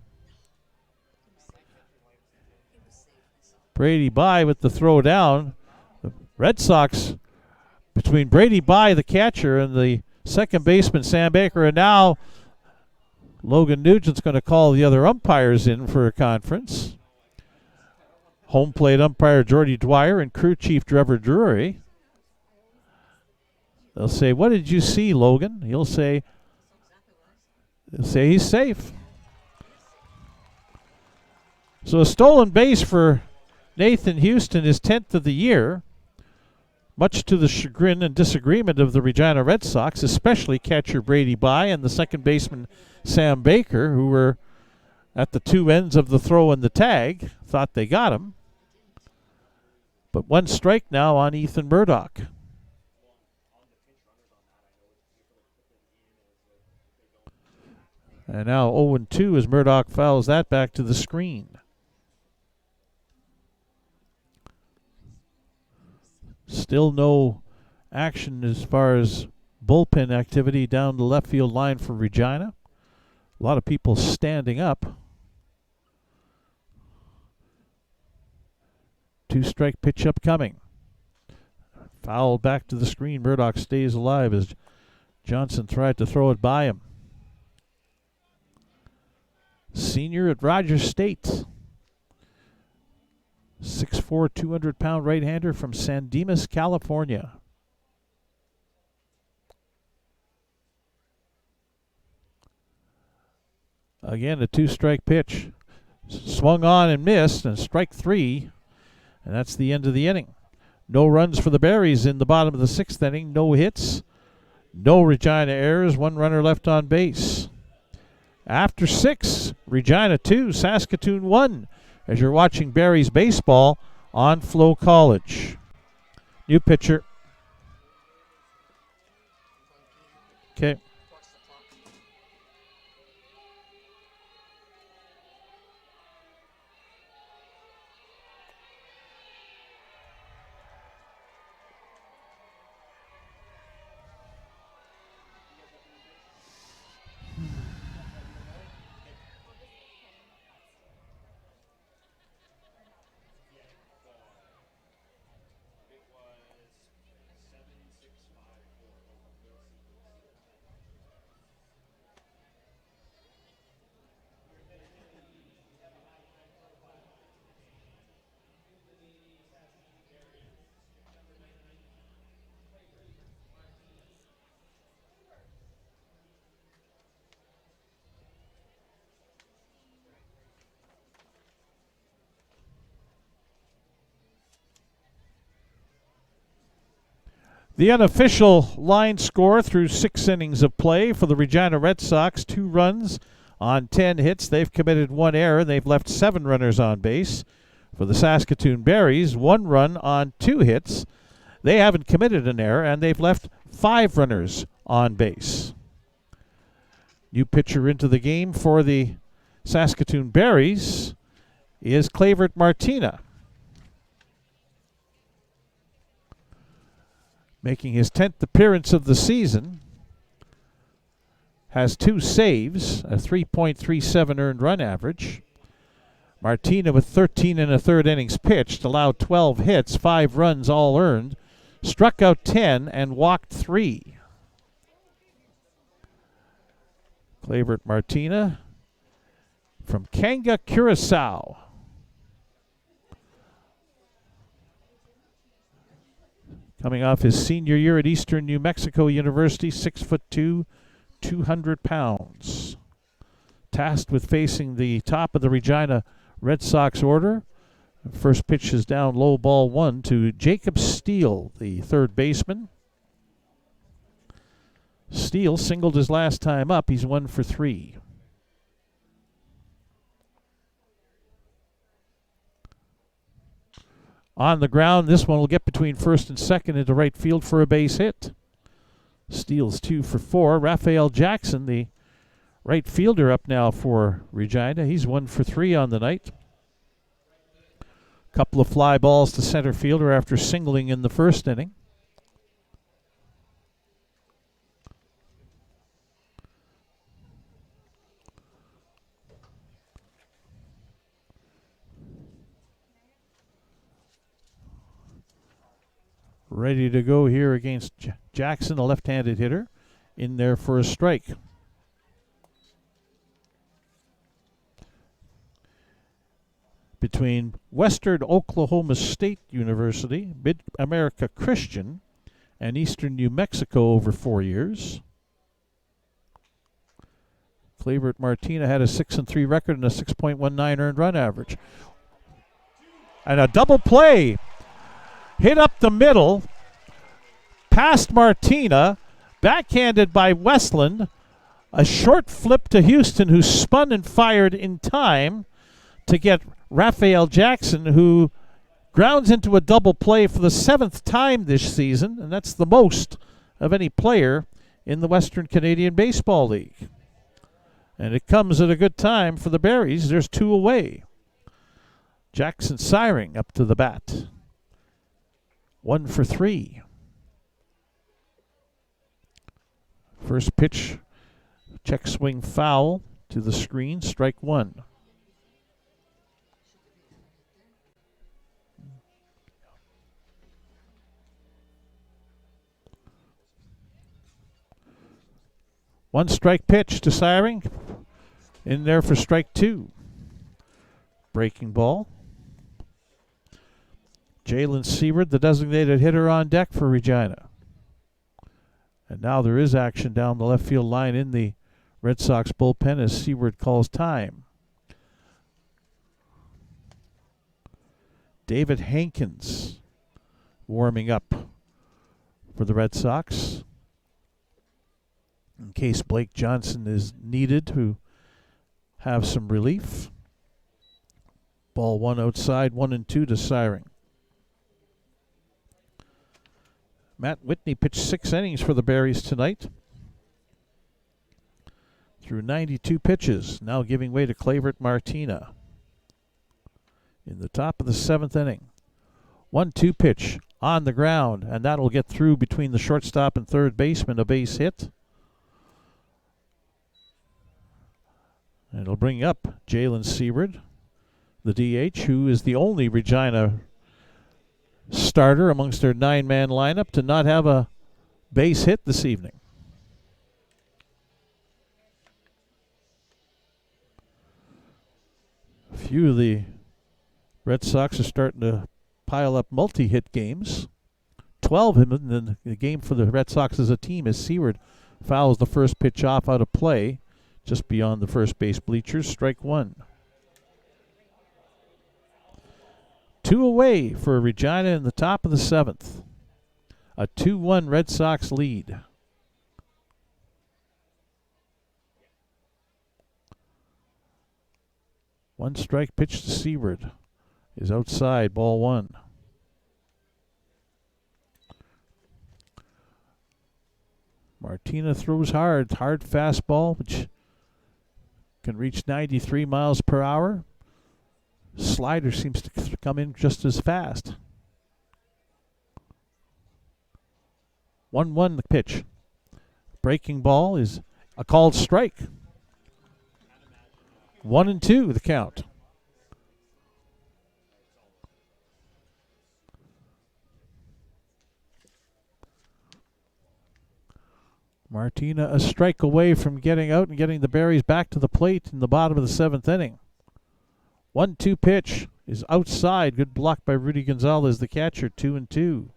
Brady Bye with the throw down. The Red Sox, between Brady Bye, the catcher, and the second baseman, Sam Baker, and now Logan Nugent's going to call the other umpires in for a conference. Home plate umpire Jordy Dwyer and crew chief Trevor Drury. They'll say, "What did you see, Logan?" They'll say he's safe. So a stolen base for Nathan Houston is 10th of the year, much to the chagrin and disagreement of the Regina Red Sox, especially catcher Brady Bye and the second baseman Sam Baker, who were at the 2 ends of the throw and the tag, thought they got him. But 1 strike now on Ethan Murdoch. And now 0-2 as Murdoch fouls that back to the screen. Still no action as far as bullpen activity down the left field line for Regina. A lot of people standing up. 2-strike pitch upcoming. Foul back to the screen. Murdoch stays alive as Johnson tried to throw it by him. Senior at Rogers State. 6'4", 200-pound right-hander from San Dimas, California. Again, a 2-strike pitch. Swung on and missed, and strike 3. And that's the end of the inning. No runs for the Berries in the bottom of the 6th inning. No hits. No Regina errors. 1 runner left on base. After 6, Regina 2, Saskatoon 1. As you're watching Berries baseball on FloCollege. New pitcher. Okay. The unofficial line score through 6 innings of play for the Regina Red Sox, 2 runs on 10 hits. They've committed 1 error. They've left 7 runners on base. For the Saskatoon Berries, 1 run on 2 hits. They haven't committed an error, and they've left 5 runners on base. New pitcher into the game for the Saskatoon Berries is Clavert Martina, making his 10th appearance of the season. Has 2 saves, a 3.37 earned run average. Martina with 13 1/3 innings pitched, allowed 12 hits, 5 runs all earned, struck out 10 and walked 3. Clavert Martina from Kanga, Curacao. Coming off his senior year at Eastern New Mexico University, 6'2", 200 pounds. Tasked with facing the top of the Regina Red Sox order. First pitch is down low, ball 1 to Jacob Steele, the 3rd baseman. Steele singled his last time up. He's 1 for 3. On the ground, this one will get between first and second into right field for a base hit. Steele's 2 for 4. Raphael Jackson, the right fielder, up now for Regina. He's 1 for 3 on the night. Couple of fly balls to center fielder after singling in the 1st inning. Ready to go here against Jackson, a left-handed hitter, in there for a strike. Between Western Oklahoma State University, Mid-America Christian, and Eastern New Mexico over 4 years. Clavert Martina had a 6-3 record and a 6.19 earned run average. And a double play. Hit up the middle, past Martina, backhanded by Westland. A short flip to Houston, who spun and fired in time to get Raphael Jackson, who grounds into a double play for the 7th time this season, and that's the most of any player in the Western Canadian Baseball League. And it comes at a good time for the Berries. There's 2 away. Jackson siring up to the bat. 1 for 3. First pitch, check swing foul to the screen, strike 1. One strike pitch to Siring, in there for strike 2. Breaking ball. Jalen Seward, the designated hitter, on deck for Regina. And now there is action down the left field line in the Red Sox bullpen as Seward calls time. David Hankins warming up for the Red Sox in case Blake Johnson is needed to have some relief. Ball one outside, 1-2 to Syring. Matt Whitney pitched 6 innings for the Berries tonight. Through 92 pitches, now giving way to Clavert Martina. In the top of the 7th inning. 1-2 pitch on the ground, and that'll get through between the shortstop and third baseman, a base hit. And it'll bring up Jalen Seward, the DH, who is the only Regina starter amongst their 9-man lineup to not have a base hit this evening. A few of the Red Sox are starting to pile up multi-hit games. 12 in the game for the Red Sox as a team as Seward fouls the first pitch off out of play just beyond the first base bleachers. Strike one. 2 away for Regina in the top of the 7th. A 2-1 Red Sox lead. One strike pitch to Seward is outside, ball 1. Martina throws hard fastball, which can reach 93 miles per hour. Slider seems to come in just as fast. 1-1 the pitch. Breaking ball is a called strike. 1-2 the count. Martina a strike away from getting out and getting the Berries back to the plate in the bottom of the 7th inning. 1-2 pitch is outside. Good block by Rudy Gonzalez, the catcher. 2-2.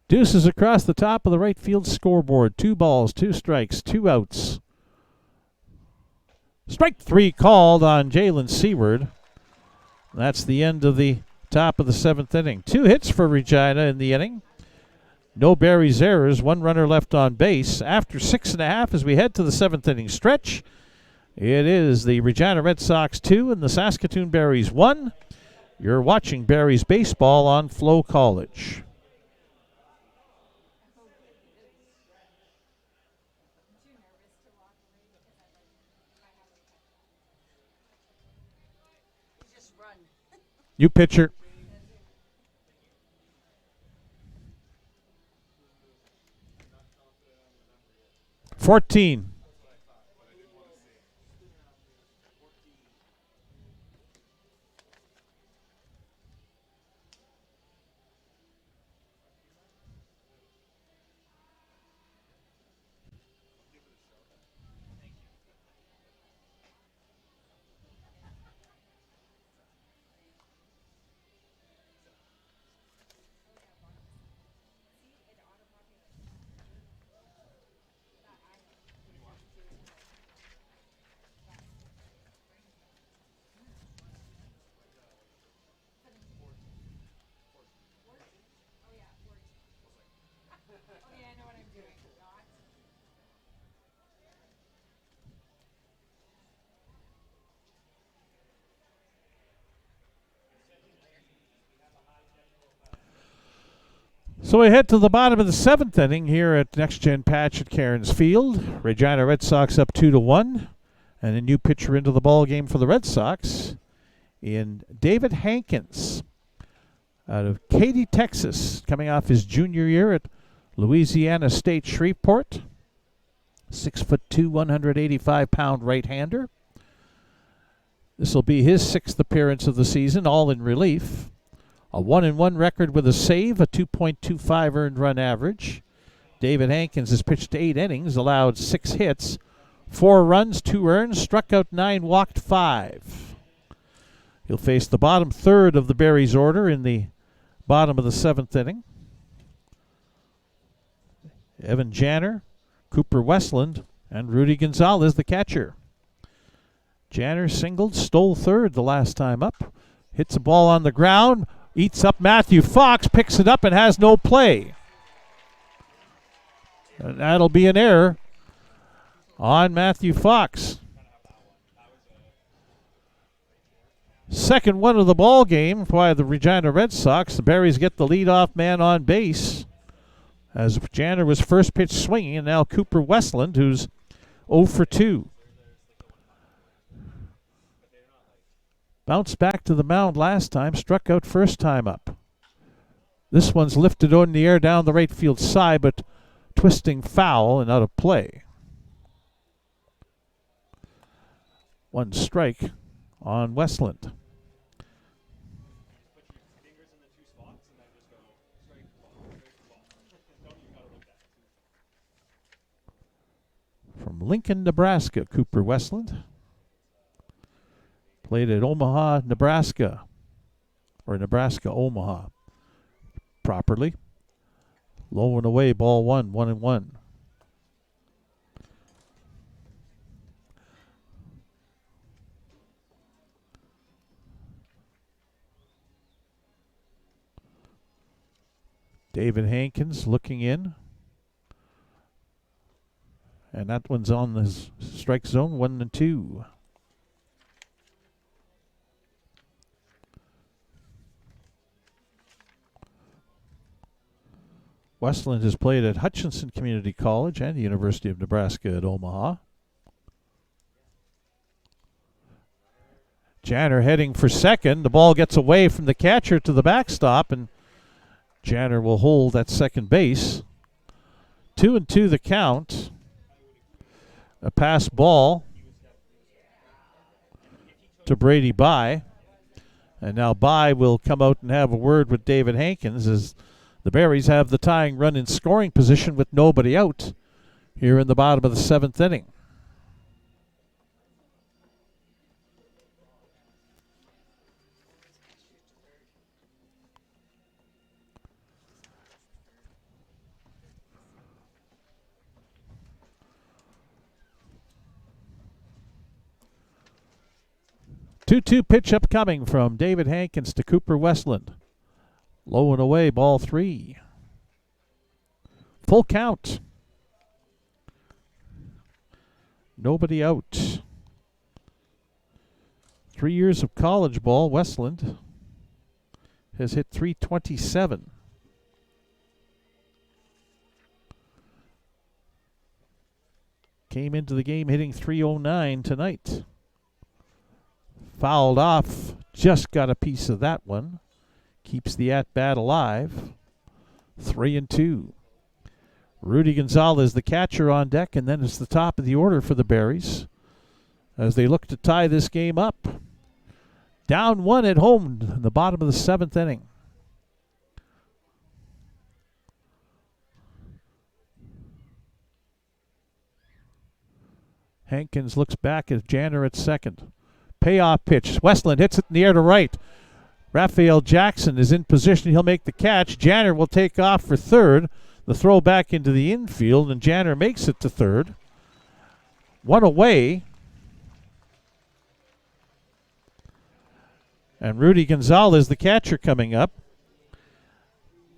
Deuces across the top of the right field scoreboard. 2 balls, 2 strikes, 2 outs. Strike 3 called on Jalen Seward. That's the end of the top of the 7th inning. 2 hits for Regina in the inning. No Berries errors. 1 runner left on base. After 6.5 as we head to the 7th inning stretch, it is the Regina Red Sox 2 and the Saskatoon Berries 1. You're watching Berries baseball on FloCollege. You pitcher. $14. So we head to the bottom of the 7th inning here at Next Gen Patch at Cairns Field. Regina Red Sox up 2-1, and a new pitcher into the ball game for the Red Sox in David Hankins out of Katy, Texas, coming off his junior year at Louisiana State Shreveport. 6'2", 185-pound right-hander. This will be his 6th appearance of the season, all in relief. A 1-1 record with a save, a 2.25 earned run average. David Hankins has pitched 8 innings, allowed 6 hits, 4 runs, 2 earned, struck out 9, walked 5. He'll face the bottom third of the Berries order in the bottom of the 7th inning. Evan Janner, Cooper Westland, and Rudy Gonzalez, the catcher. Janner singled, stole third the last time up. Hits a ball on the ground, eats up Matthew Fox, picks it up and has no play. And that'll be an error on Matthew Fox. Second one of the ball game by the Regina Red Sox. The Berries get the leadoff man on base as Janner was first pitch swinging, and now Cooper Westland, who's 0 for 2. Bounced back to the mound last time, struck out first time up. This one's lifted in the air down the right field side, but twisting foul and out of play. 1 strike on Westland. From Lincoln, Nebraska, Cooper Westland. Played at Omaha, Nebraska, or Nebraska, Omaha, properly. Low and away, ball 1, 1-1. David Hankins looking in. And that one's on the strike zone, 1-2. Westland has played at Hutchinson Community College and the University of Nebraska at Omaha. Janner heading for second. The ball gets away from the catcher to the backstop, and Janner will hold at second base. 2-2 the count. A pass ball to Brady Bye. And now Bye will come out and have a word with David Hankins as the Berries have the tying run in scoring position with nobody out here in the bottom of the 7th inning. Two-two pitch upcoming from David Hankins to Cooper Westland. Low and away, ball 3. Full count. Nobody out. 3 years of college ball, Westland has hit .327. Came into the game hitting .309 tonight. Fouled off, just got a piece of that one. Keeps the at-bat alive. 3-2. Rudy Gonzalez, the catcher, on deck, and then it's the top of the order for the Berries as they look to tie this game up. Down 1 at home in the bottom of the 7th inning. Hankins looks back at Janner at second. Payoff pitch. Westland hits it in the air to right. Raphael Jackson is in position. He'll make the catch. Janner will take off for third. The throw back into the infield, and Janner makes it to third. 1 away. And Rudy Gonzalez, the catcher, coming up.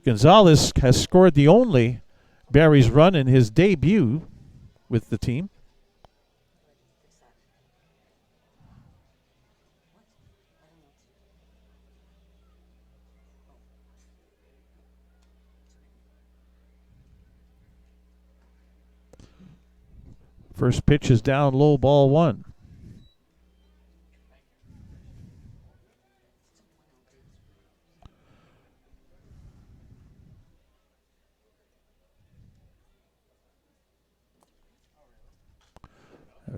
Gonzalez has scored the only Berries run in his debut with the team. First pitch is down low, ball 1.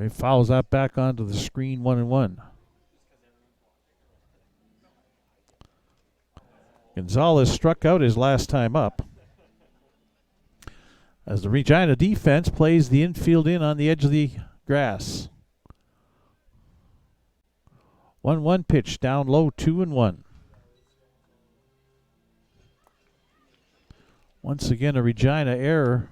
He fouls that back onto the screen, 1-1. Gonzalez struck out his last time up. As the Regina defense plays the infield in on the edge of the grass. 1-1 pitch down low, 2-1. Once again, a Regina error.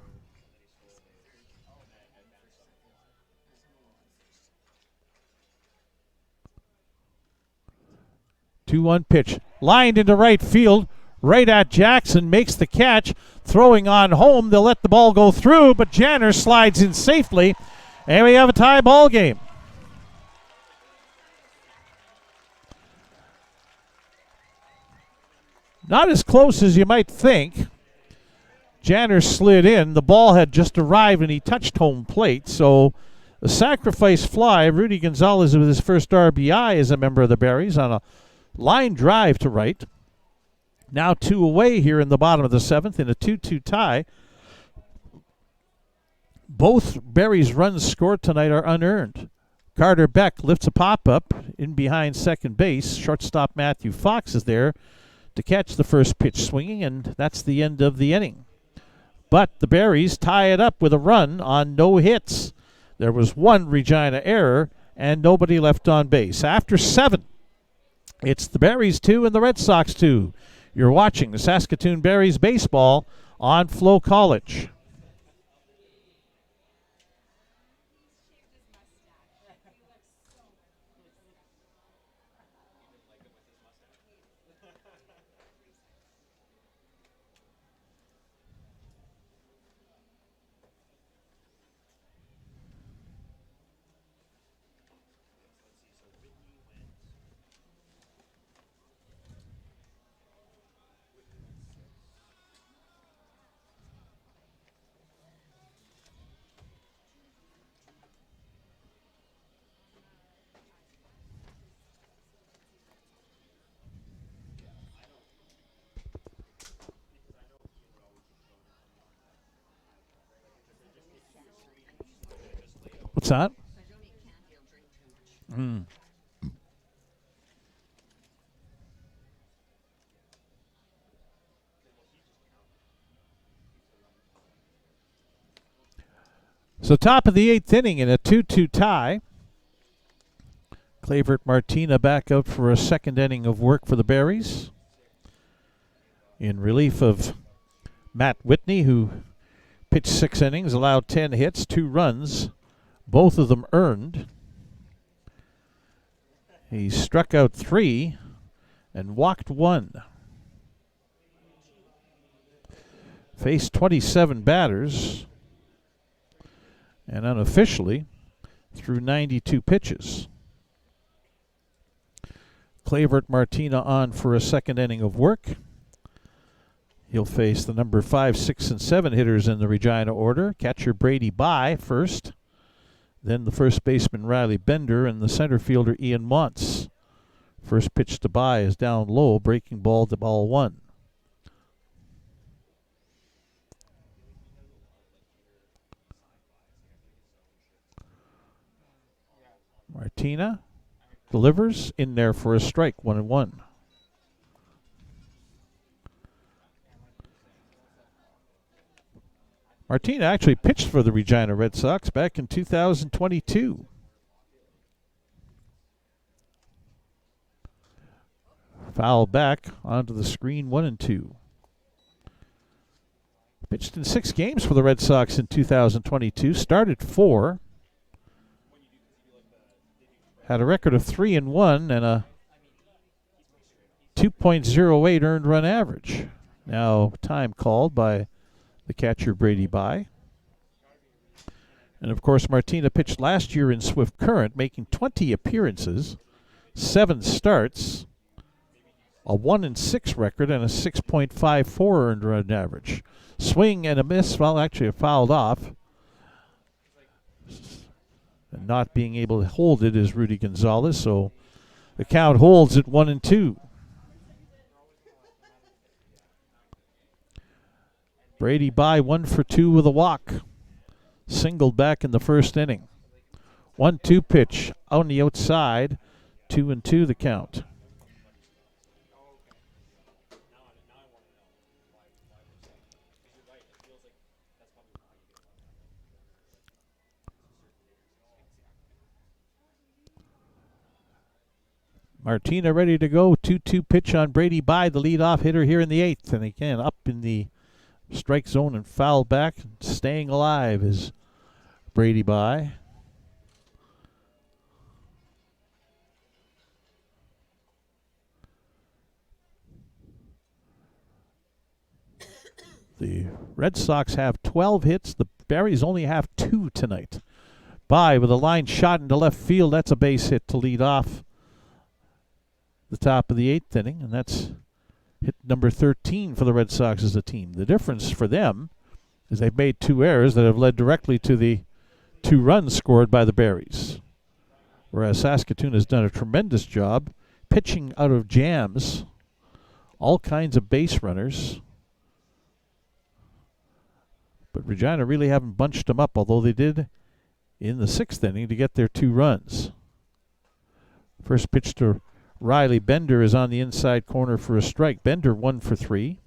Two-one pitch. Lined into right field. Right at Jackson. Makes the catch. Throwing on home. They'll let the ball go through, but Janner slides in safely. And we have a tie ball game. Not as close as you might think. Janner slid in. The ball had just arrived and he touched home plate. So the sacrifice fly, Rudy Gonzalez with his first RBI as a member of the Berries on a line drive to right. Now 2 away here in the bottom of the 7th in a 2-2 tie. Both Berries runs scored tonight are unearned. Carter Beck lifts a pop-up in behind second base. Shortstop Matthew Fox is there to catch the first pitch swinging, and that's the end of the inning. But the Berries tie it up with a run on no hits. There was one Regina error and nobody left on base. After 7, it's the Berries 2 and the Red Sox 2. You're watching the Saskatoon Berries baseball on FloCollege. What's that? So top of the 8th inning in a 2-2 tie. Clavert Martina back out for a second inning of work for the Berries. In relief of Matt Whitney, who pitched 6 innings, allowed 10 hits, 2 runs, both of them earned. He struck out 3 and walked 1. Faced 27 batters and unofficially threw 92 pitches. Clavert Martina on for a second inning of work. He'll face the number 5, 6, and 7 hitters in the Regina order. Catcher Brady Bye first. Then the first baseman Riley Bender and the center fielder Ian Montz. First pitch to Bye is down low, breaking ball to ball 1. Martina delivers in there for a strike, 1-1. Martina actually pitched for the Regina Red Sox back in 2022. Foul back onto the screen, 1-2. Pitched in 6 games for the Red Sox in 2022. Started 4. Had a record of 3-1 and a 2.08 earned run average. Now time called by the catcher Brady Bye. And of course Martina pitched last year in Swift Current, making 20 appearances, 7 starts, a 1-6 record, and a 6.54 earned run average. Swing and a miss, well actually it fouled off. And not being able to hold it is Rudy Gonzalez, so the count holds at 1-2. Brady Bye 1 for 2 with a walk. Singled back in the first inning. 1-2 pitch on the outside. 2-2 the count. Martina ready to go. 2-2 pitch on Brady By, the leadoff hitter here in the 8th. And again, up in the strike zone and foul back. Staying alive is Brady By. The Red Sox have 12 hits. The Berries only have 2 tonight. By with a line shot into left field. That's a base hit to lead off the top of the 8th inning, and that's hit number 13 for the Red Sox as a team. The difference for them is they've made 2 errors that have led directly to the 2 runs scored by the Berries, whereas Saskatoon has done a tremendous job pitching out of jams, all kinds of base runners. But Regina really haven't bunched them up, although they did in the 6th inning to get their 2 runs. First pitch to Riley Bender is on the inside corner for a strike. Bender 1 for 3.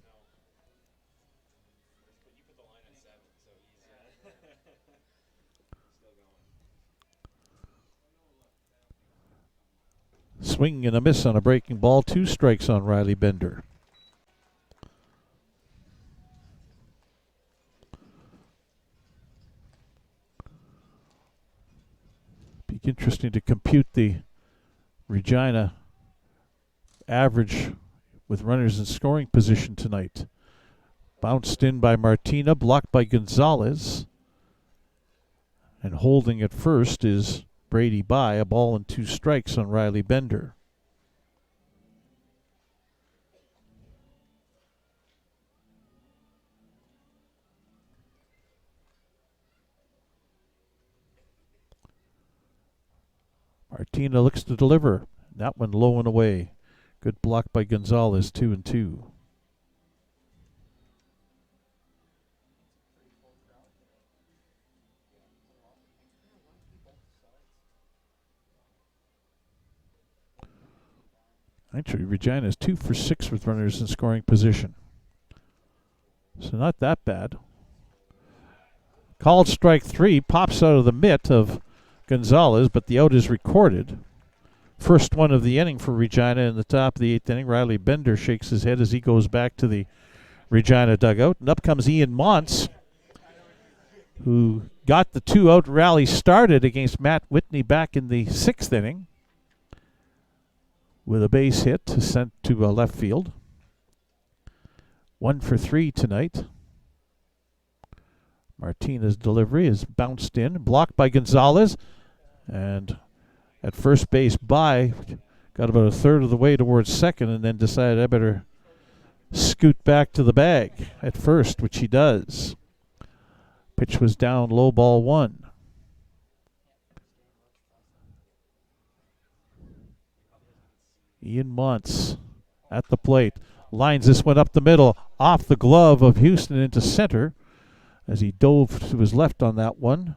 Swing and a miss on a breaking ball. 2 strikes on Riley Bender. Be interesting to compute the Regina average with runners in scoring position tonight. Bounced in by Martina, blocked by Gonzalez. And holding at first is Brady By, a ball and 2 strikes on Riley Bender. Martina looks to deliver. That one low and away. Good block by Gonzalez, 2-2. Actually, Regina is 2 for 6 with runners in scoring position. So not that bad. Called strike 3, pops out of the mitt of Gonzalez, but the out is recorded. First one of the inning for Regina in the top of the 8th inning. Riley Bender shakes his head as he goes back to the Regina dugout. And up comes Ian Montz, who got the 2-out rally started against Matt Whitney back in the 6th inning with a base hit sent to left field. 1 for 3 tonight. Martina's delivery is bounced in, blocked by Gonzalez, and at first base By got about a third of the way towards second and then decided I better scoot back to the bag at first, which he does. Pitch was down low, ball 1. Ian Montz at the plate. Lines this one up the middle, off the glove of Houston into center as he dove to his left on that one.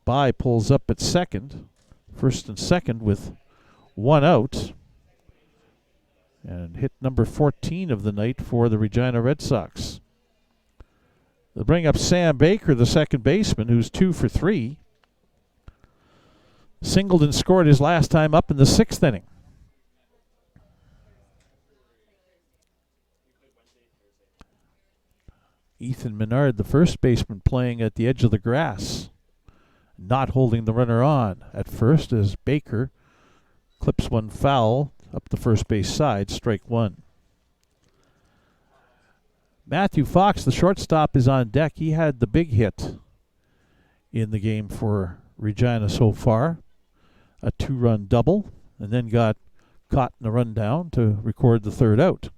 By pulls up at second. First and second with 1 out. And hit number 14 of the night for the Regina Red Sox. They'll bring up Sam Baker, the second baseman, who's 2 for 3. Singled and scored his last time up in the 6th inning. Ethan Menard, the first baseman, playing at the edge of the grass, not holding the runner on at first as Baker clips one foul up the first base side, strike 1. Matthew Fox, the shortstop, is on deck. He had the big hit in the game for Regina so far, a 2-run double, and then got caught in a rundown to record the 3rd out.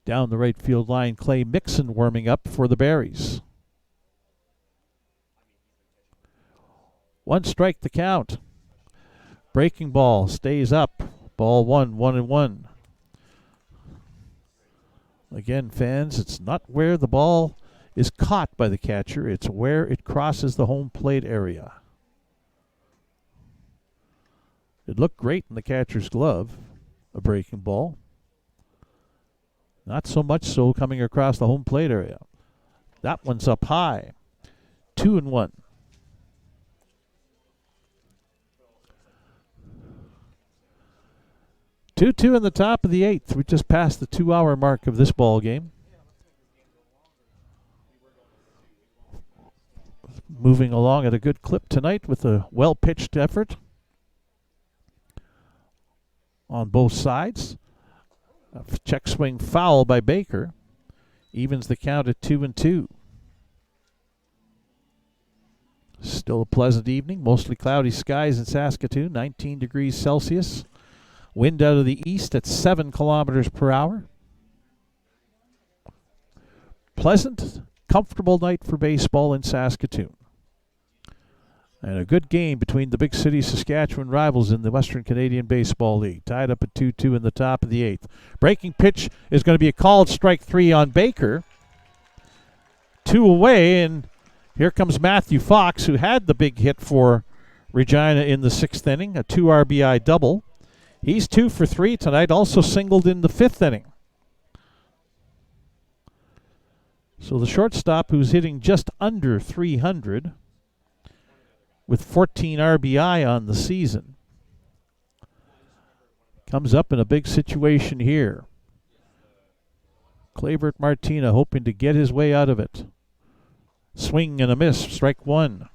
Down the right field line, Clay Mixon warming up for the Berries. 1 strike the count. Breaking ball stays up. Ball 1, 1-1. Again, fans, it's not where the ball is caught by the catcher, it's where it crosses the home plate area. It looked great in the catcher's glove, a breaking ball. Not so much so coming across the home plate area. That one's up high. 2-1. 2-2 in the top of the 8th. We just passed the 2-hour mark of this ball game. Moving along at a good clip tonight with a well-pitched effort on both sides. A check swing foul by Baker evens the count at 2-2. Still a pleasant evening. Mostly cloudy skies in Saskatoon, 19 degrees Celsius. Wind out of the east at 7 kilometers per hour. Pleasant, comfortable night for baseball in Saskatoon. And a good game between the big city Saskatchewan rivals in the Western Canadian Baseball League. Tied up at 2-2 in the top of the 8th. Breaking pitch is going to be a called strike 3 on Baker. 2 away, and here comes Matthew Fox, who had the big hit for Regina in the 6th inning, a 2 RBI double. He's 2 for 3 tonight, also singled in the 5th inning. So the shortstop, who's hitting just under 300, with 14 RBI on the season, comes up in a big situation here. Clavert Martina hoping to get his way out of it. Swing and a miss, strike 1.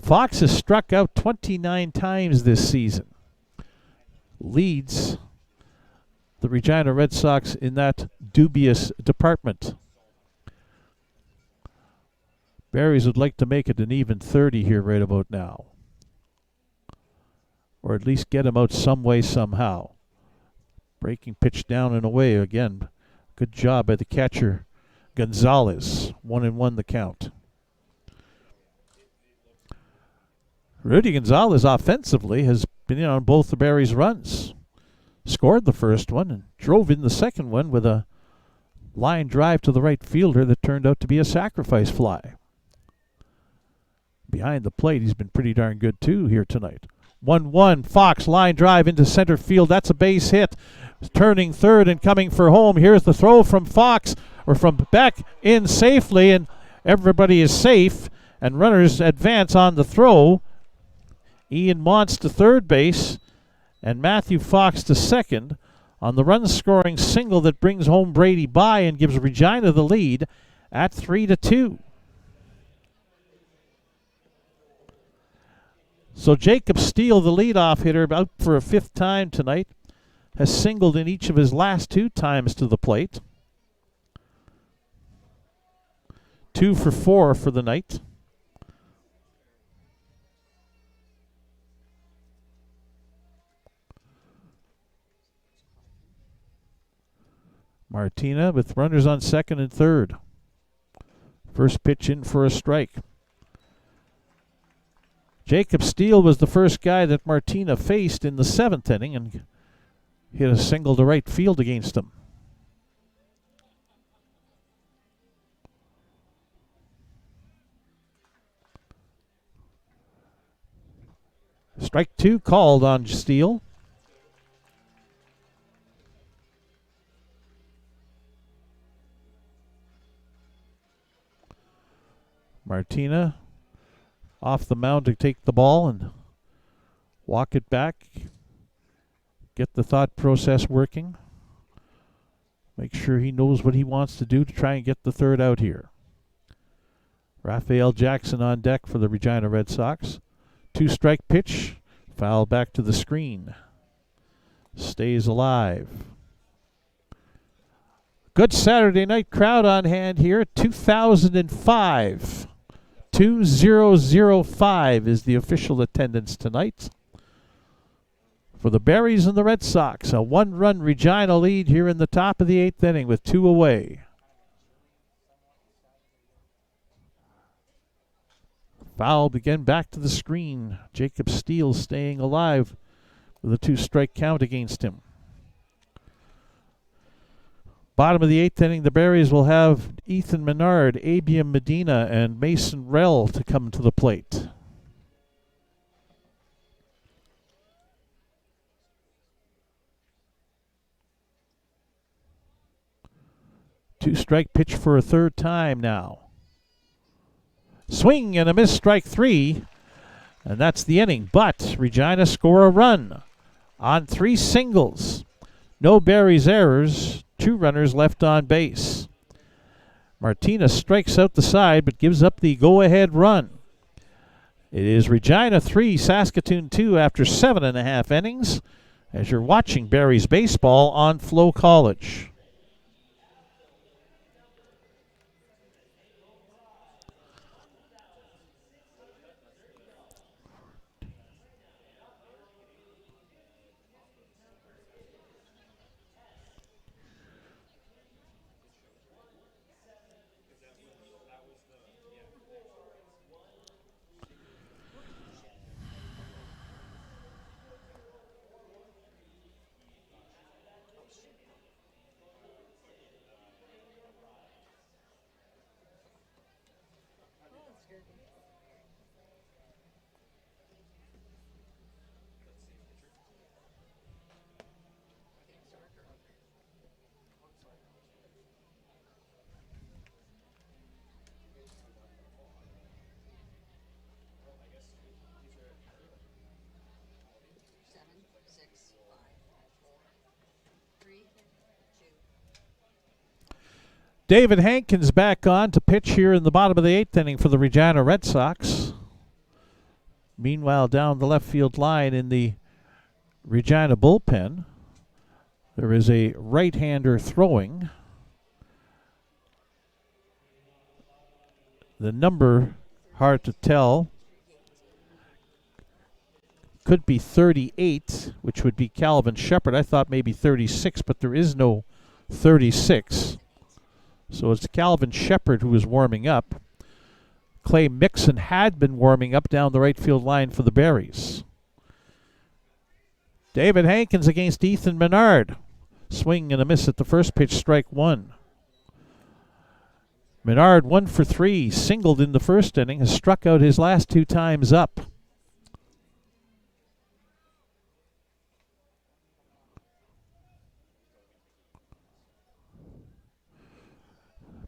Fox has struck out 29 times this season. Leads the Regina Red Sox in that dubious department. Berries would like to make it an even 30 here right about now. Or at least get him out some way, somehow. Breaking pitch down and away again. Good job by the catcher, Gonzalez. 1-1 the count. Rudy Gonzalez offensively has been in on both the Berries' runs. Scored the first one and drove in the second one with a line drive to the right fielder that turned out to be a sacrifice fly. Behind the plate, he's been pretty darn good too here tonight. 1-1, Fox, line drive into center field. That's a base hit. Turning third and coming for home. Here's the throw from Fox, or from Beck, in safely, and everybody is safe, and runners advance on the throw. Ian Montz to third base, and Matthew Fox to second on the run-scoring single that brings home Brady by and gives Regina the lead at 3-2. So Jacob Steele, the leadoff hitter, out for a 5th time tonight, has singled in each of his last 2 times to the plate. 2 for 4 for the night. Martina with runners on second and third. First pitch in for a strike. Jacob Steele was the first guy that Martina faced in the 7th inning and hit a single to right field against him. Strike 2 called on Steele. Martina off the mound to take the ball and walk it back. Get the thought process working. Make sure he knows what he wants to do to try and get the third out here. Raphael Jackson on deck for the Regina Red Sox. 2-strike pitch. Foul back to the screen. Stays alive. Good Saturday night crowd on hand here. 2005. 2005 is the official attendance tonight for the Berries and the Red Sox. A 1-run Regina lead here in the top of the 8th inning with 2 away. Fouled again back to the screen. Jacob Steele staying alive with a 2-strike count against him. Bottom of the 8th inning, the Berries will have Ethan Menard, Abiam Medina, and Mason Rell to come to the plate. Two-strike pitch for a 3rd time now. Swing and a miss, strike 3. And that's the inning. But Regina score a run on 3 singles. No Barry's errors. 2 runners left on base. Martinez strikes out the side but gives up the go-ahead run. It is Regina 3, Saskatoon 2 after 7.5 innings as you're watching Barry's baseball on FloCollege. David Hankins back on to pitch here in the bottom of the 8th inning for the Regina Red Sox. Meanwhile, down the left field line in the Regina bullpen, there is a right-hander throwing. The number, hard to tell, could be 38, which would be Calvin Shepard. I thought maybe 36, but there is no 36. So it's Calvin Shepard who is warming up. Clay Mixon had been warming up down the right field line for the Berries. David Hankins against Ethan Menard. Swing and a miss at the first pitch, strike 1. Menard 1 for 3, singled in the first inning, has struck out his last 2 times up.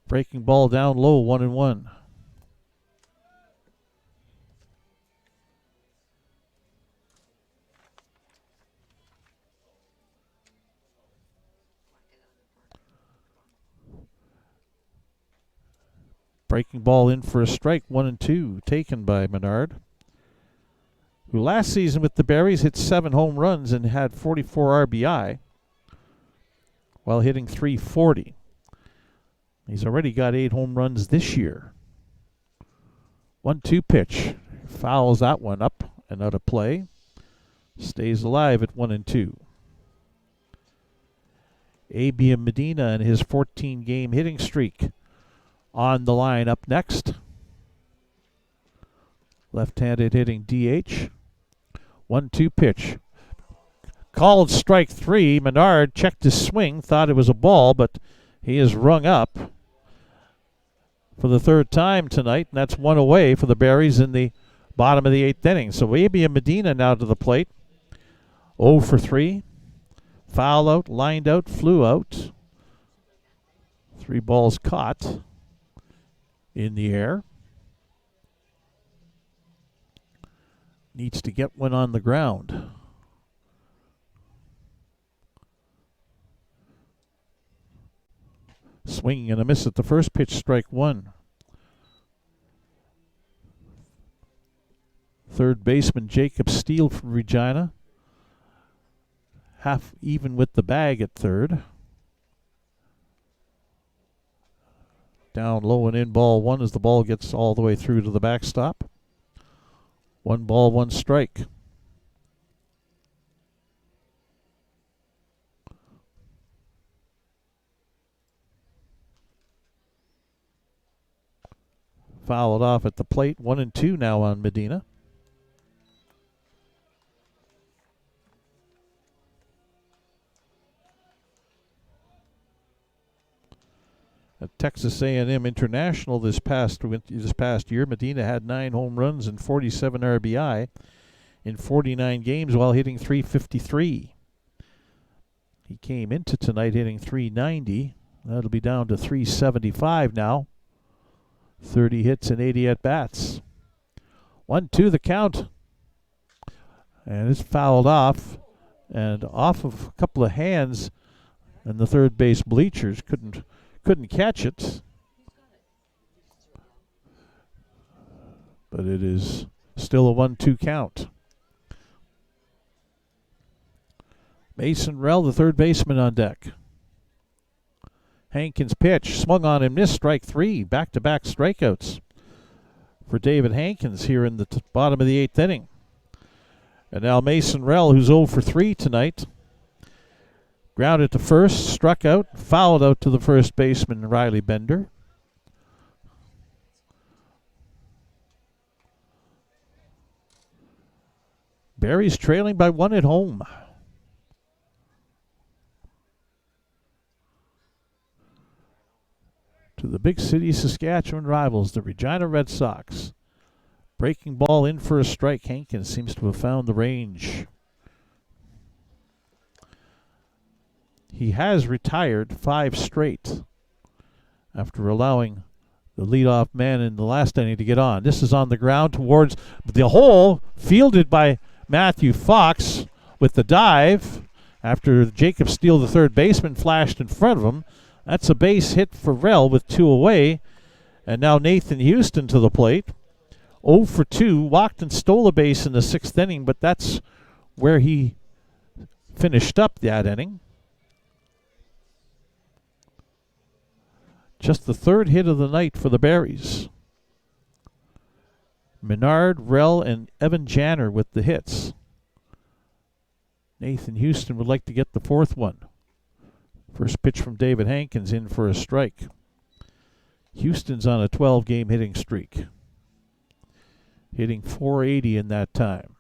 Breaking ball down low, 1-1. Breaking ball in for a strike, 1-2, taken by Menard, who last season with the Berries hit 7 home runs and had 44 RBI while hitting .340. He's already got 8 home runs this year. 1-2 pitch. Fouls that one up and out of play. Stays alive at 1-2. Abia Medina and his 14-game hitting streak on the line up next. Left-handed hitting DH. 1-2 pitch. Called strike 3. Menard checked his swing, thought it was a ball, but he is rung up for the 3rd time tonight, and that's 1 away for the Berries in the bottom of the 8th inning. So Abia Medina now to the plate. 0 for 3. Foul out, lined out, flew out. 3 balls caught in the air. Needs to get one on the ground. Swinging and a miss at the first pitch, strike 1. Third baseman Jacob Steele from Regina. Half even with the bag at third. Down low and in, ball 1 as the ball gets all the way through to the backstop. 1 ball, 1 strike. Fouled off at the plate. 1-2 now on Medina. At Texas A&M International this past year, Medina had 9 home runs and 47 RBI in 49 games while hitting .353. He came into tonight hitting .390. That'll be down to .375 now. 30 hits and 80 at-bats. 1-2 the count And it's fouled off, and off of a couple of hands, and the third base bleachers couldn't catch it. But it is still a 1-2 count. Mason Rell, the third baseman, on deck. Hankins' pitch, swung on and missed, strike 3. Back-to-back strikeouts for David Hankins here in the bottom of the 8th inning. And now Mason Rell, who's 0 for 3 tonight. Grounded to first, struck out, fouled out to the first baseman, Riley Bender. Barry's trailing by 1 at home. To the big city Saskatchewan rivals, the Regina Red Sox. Breaking ball in for a strike. Hankins seems to have found the range. He has retired 5 straight after allowing the leadoff man in the last inning to get on. This is on the ground towards the hole, fielded by Matthew Fox with the dive after Jacob Steele, the third baseman, flashed in front of him. That's a base hit for Rell with 2 away. And now Nathan Houston to the plate. 0 for 2, walked and stole a base in the 6th inning, but that's where he finished up that inning. Just the 3rd hit of the night for the Berries. Menard, Rell, and Evan Janner with the hits. Nathan Houston would like to get the 4th one. First pitch from David Hankins, in for a strike. Houston's on a 12-game hitting streak. Hitting .480 in that time.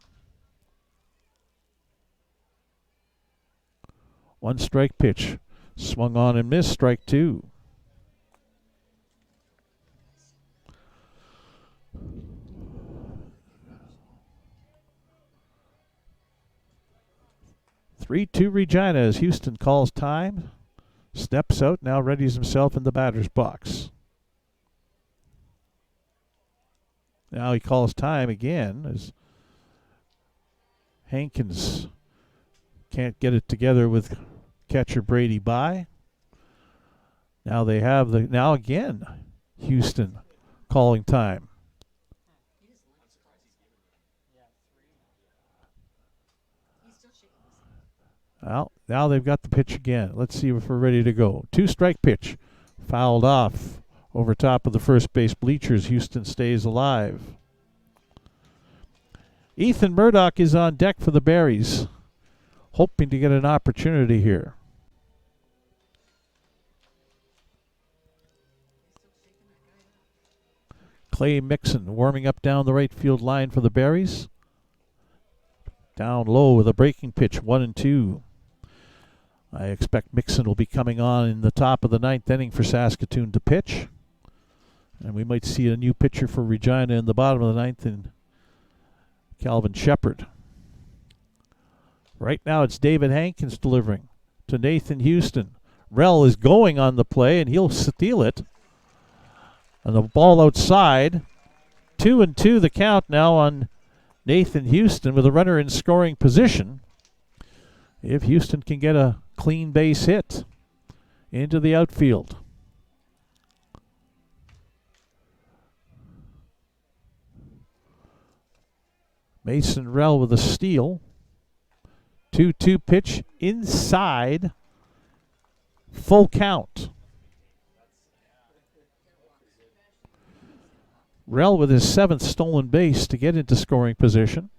1 strike pitch. Swung on and missed, strike 2. (3-2) Regina as Houston calls time. Steps out, now readies himself in the batter's box. Now he calls time again as Hankins can't get it together with catcher Brady by. Now they have now again Houston calling time. Well, now they've got the pitch again. Let's see if we're ready to go. 2-strike pitch. Fouled off over top of the first base bleachers. Houston stays alive. Ethan Murdoch is on deck for the Berries, hoping to get an opportunity here. Clay Mixon warming up down the right field line for the Berries. Down low with a breaking pitch, 1-2. I expect Mixon will be coming on in the top of the 9th inning for Saskatoon to pitch. And we might see a new pitcher for Regina in the bottom of the 9th in Calvin Shepard. Right now it's David Hankins delivering to Nathan Houston. Rell is going on the play, and he'll steal it. And the ball outside. 2-2 the count now on Nathan Houston with a runner in scoring position. If Houston can get a clean base hit into the outfield. Mason Rell with a steal. 2-2 pitch inside. Full count. Rell with his 7th stolen base to get into scoring position.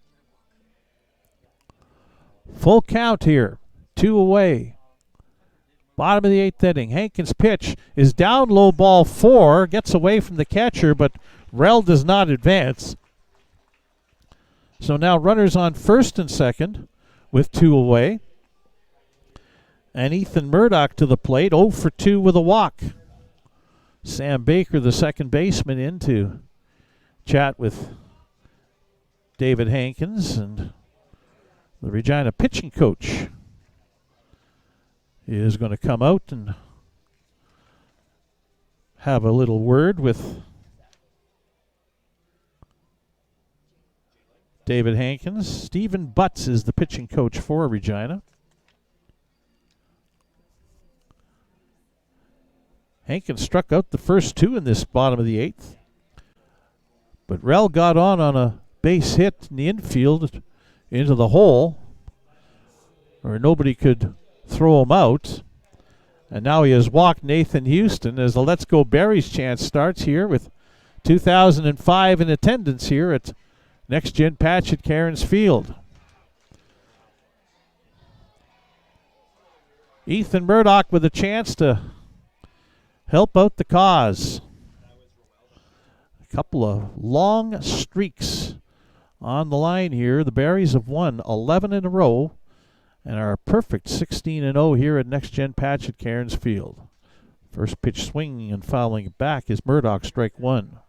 Full count here. 2 away. Bottom of the 8th inning. Hankins' pitch is down low, ball 4. Gets away from the catcher, but Rell does not advance. So now runners on first and second with 2 away. And Ethan Murdoch to the plate, 0 for 2 with a walk. Sam Baker, the second baseman, in to chat with David Hankins, and the Regina pitching coach is going to come out and have a little word with David Hankins. Stephen Butts is the pitching coach for Regina. Hankins struck out the first two in this bottom of the eighth. But Rell got on a base hit in the infield into the hole, where nobody could throw him out. And now he has walked Nathan Houston as the Let's Go Berries chant starts here with 2005 in attendance here at Next Gen Patch at Cairns Field. Ethan Murdoch with a chance to help out the cause. A couple of long streaks on the line here. The Berries have won 11 in a row and are a perfect 16-0 here at Next Gen Patch at Cairns Field. First pitch swinging and fouling it back is Murdoch, strike one.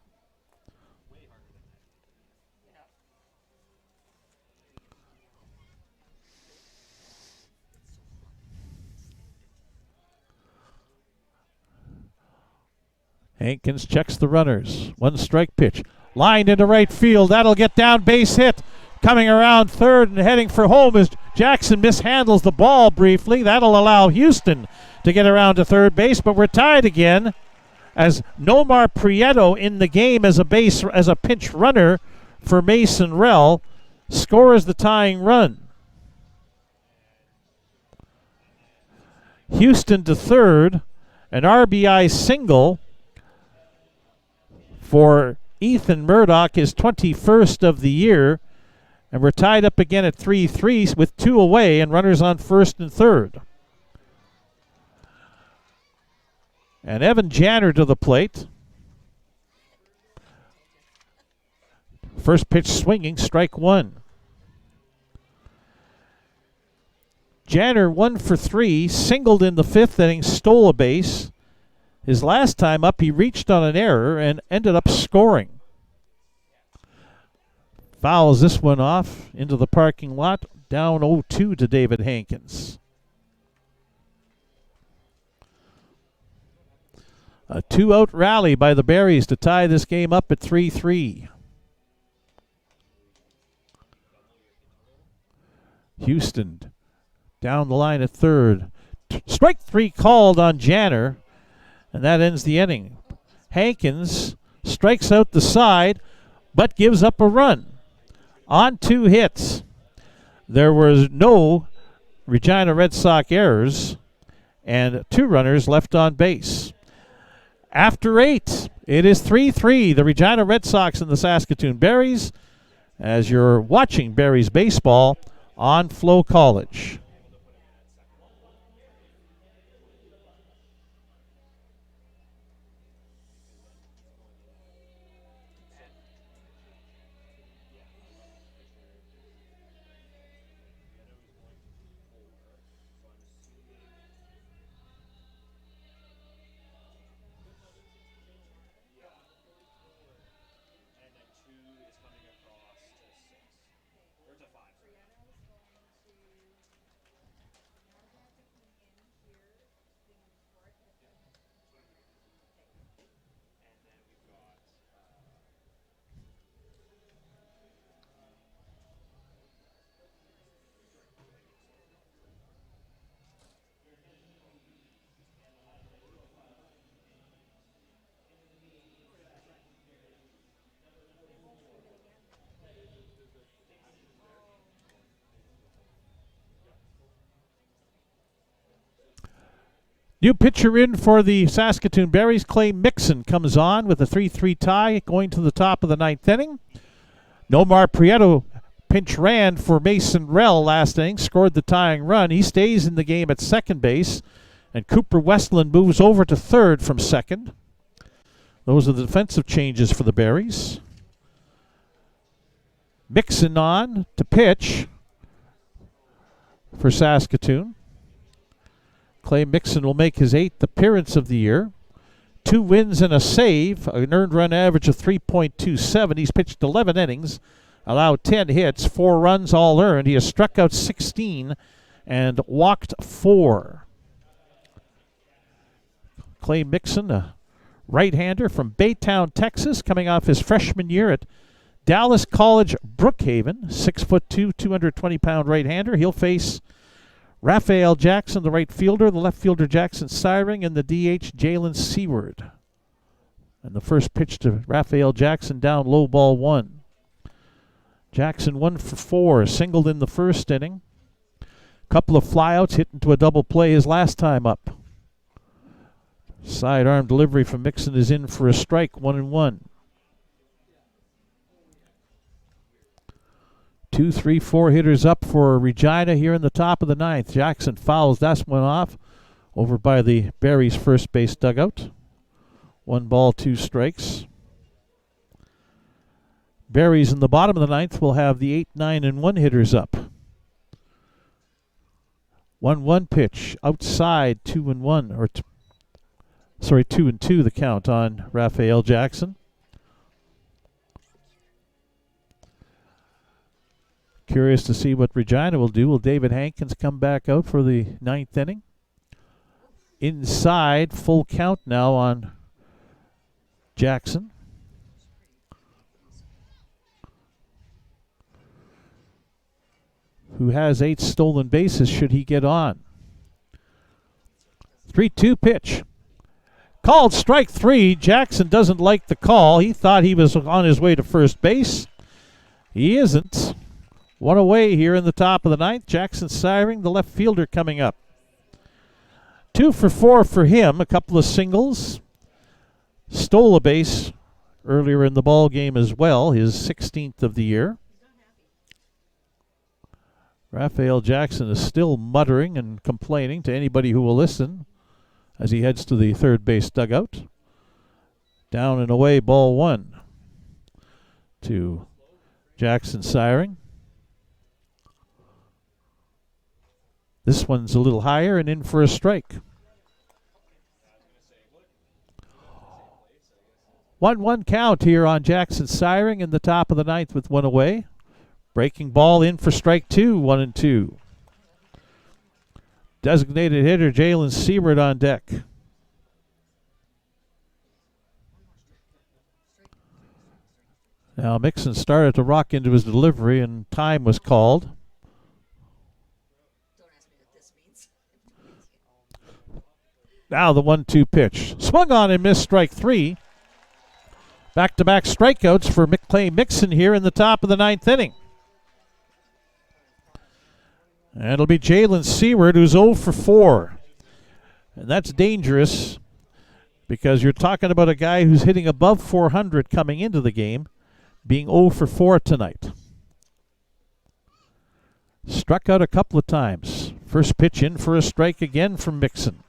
Hankins checks the runners. One strike pitch. Lined into right field. That'll get down, base hit. Coming around third and heading for home as Jackson mishandles the ball briefly. That'll allow Houston to get around to third base, but we're tied again as Nomar Prieto in the game as a pinch runner for Mason Rell scores the tying run. Houston to third, an RBI single for Ethan Murdoch, his 21st of the year, and we're tied up again at 3-3 with two away and runners on first and third. And Evan Janner to the plate. First pitch swinging, strike one. Janner 1 for 3, singled in the fifth inning, stole a base. His last time up, he reached on an error and ended up scoring. Fouls this one off into the parking lot, down 0-2 to David Hankins. A two-out rally by the Berries to tie this game up at 3-3. Houston down the line at third. Strike three called on Janner, and that ends the inning. Hankins strikes out the side, but gives up a run on two hits. There was no Regina Red Sox errors and two runners left on base. After 8, it is 3-3, the Regina Red Sox and the Saskatoon Berries, as you're watching Berries baseball on FloCollege. New pitcher in for the Saskatoon Berries, Clay Mixon, comes on with a 3-3 tie going to the top of the ninth inning. Nomar Prieto pinch ran for Mason Rell last inning, scored the tying run. He stays in the game at second base, and Cooper Westland moves over to third from second. Those are the defensive changes for the Berries. Mixon on to pitch for Saskatoon. Clay Mixon will make his 8th appearance of the year. 2 wins and a save, an earned run average of 3.27. He's pitched 11 innings, allowed 10 hits, 4 runs all earned. He has struck out 16 and walked 4. Clay Mixon, a right-hander from Baytown, Texas, coming off his freshman year at Dallas College Brookhaven, 6'2", 220-pound right-hander. He'll face Raphael Jackson, the right fielder, the left fielder Jackson Syring, and the DH Jalen Seward. And the first pitch to Raphael Jackson down low, ball 1. Jackson 1 for 4, singled in the first inning. Couple of flyouts, hit into a double play his last time up. Sidearm delivery from Mixon is in for a strike, 1-1. 2, 3, 4 hitters up for Regina here in the top of the 9th. Jackson fouls that one off over by the Barry's first base dugout. 1 ball, 2 strikes. Barry's in the bottom of the 9th will have the 8, 9, and 1 hitters up. 1-1 pitch outside, 2-1, or 2-2 the count on Raphael Jackson. Curious to see what Regina will do. Will David Hankins come back out for the 9th inning? Inside, full count now on Jackson. Who has 8 stolen bases should he get on. 3-2 pitch. Called strike 3. Jackson doesn't like the call. He thought he was on his way to first base. He isn't. 1 away here in the top of the 9th. Jackson Syring, the left fielder, coming up. 2 for 4 for him. A couple of singles. Stole a base earlier in the ball game as well. His 16th of the year. Raphael Jackson is still muttering and complaining to anybody who will listen as he heads to the third base dugout. Down and away, ball 1 to Jackson Syring. This one's a little higher and in for a strike. 1-1 count here on Jackson Syring in the top of the 9th with 1 away. Breaking ball in for strike 2, 1-2. Designated hitter Jalen Seward on deck. Now Mixon started to rock into his delivery and time was called. Now the 1-2 pitch. Swung on and missed, strike 3. Back-to-back strikeouts for Clay Mixon here in the top of the 9th inning. And it'll be Jalen Seward, who's 0 for 4. And that's dangerous because you're talking about a guy who's hitting above 400 coming into the game, being 0 for 4 tonight. Struck out a couple of times. First pitch in for a strike again from Mixon.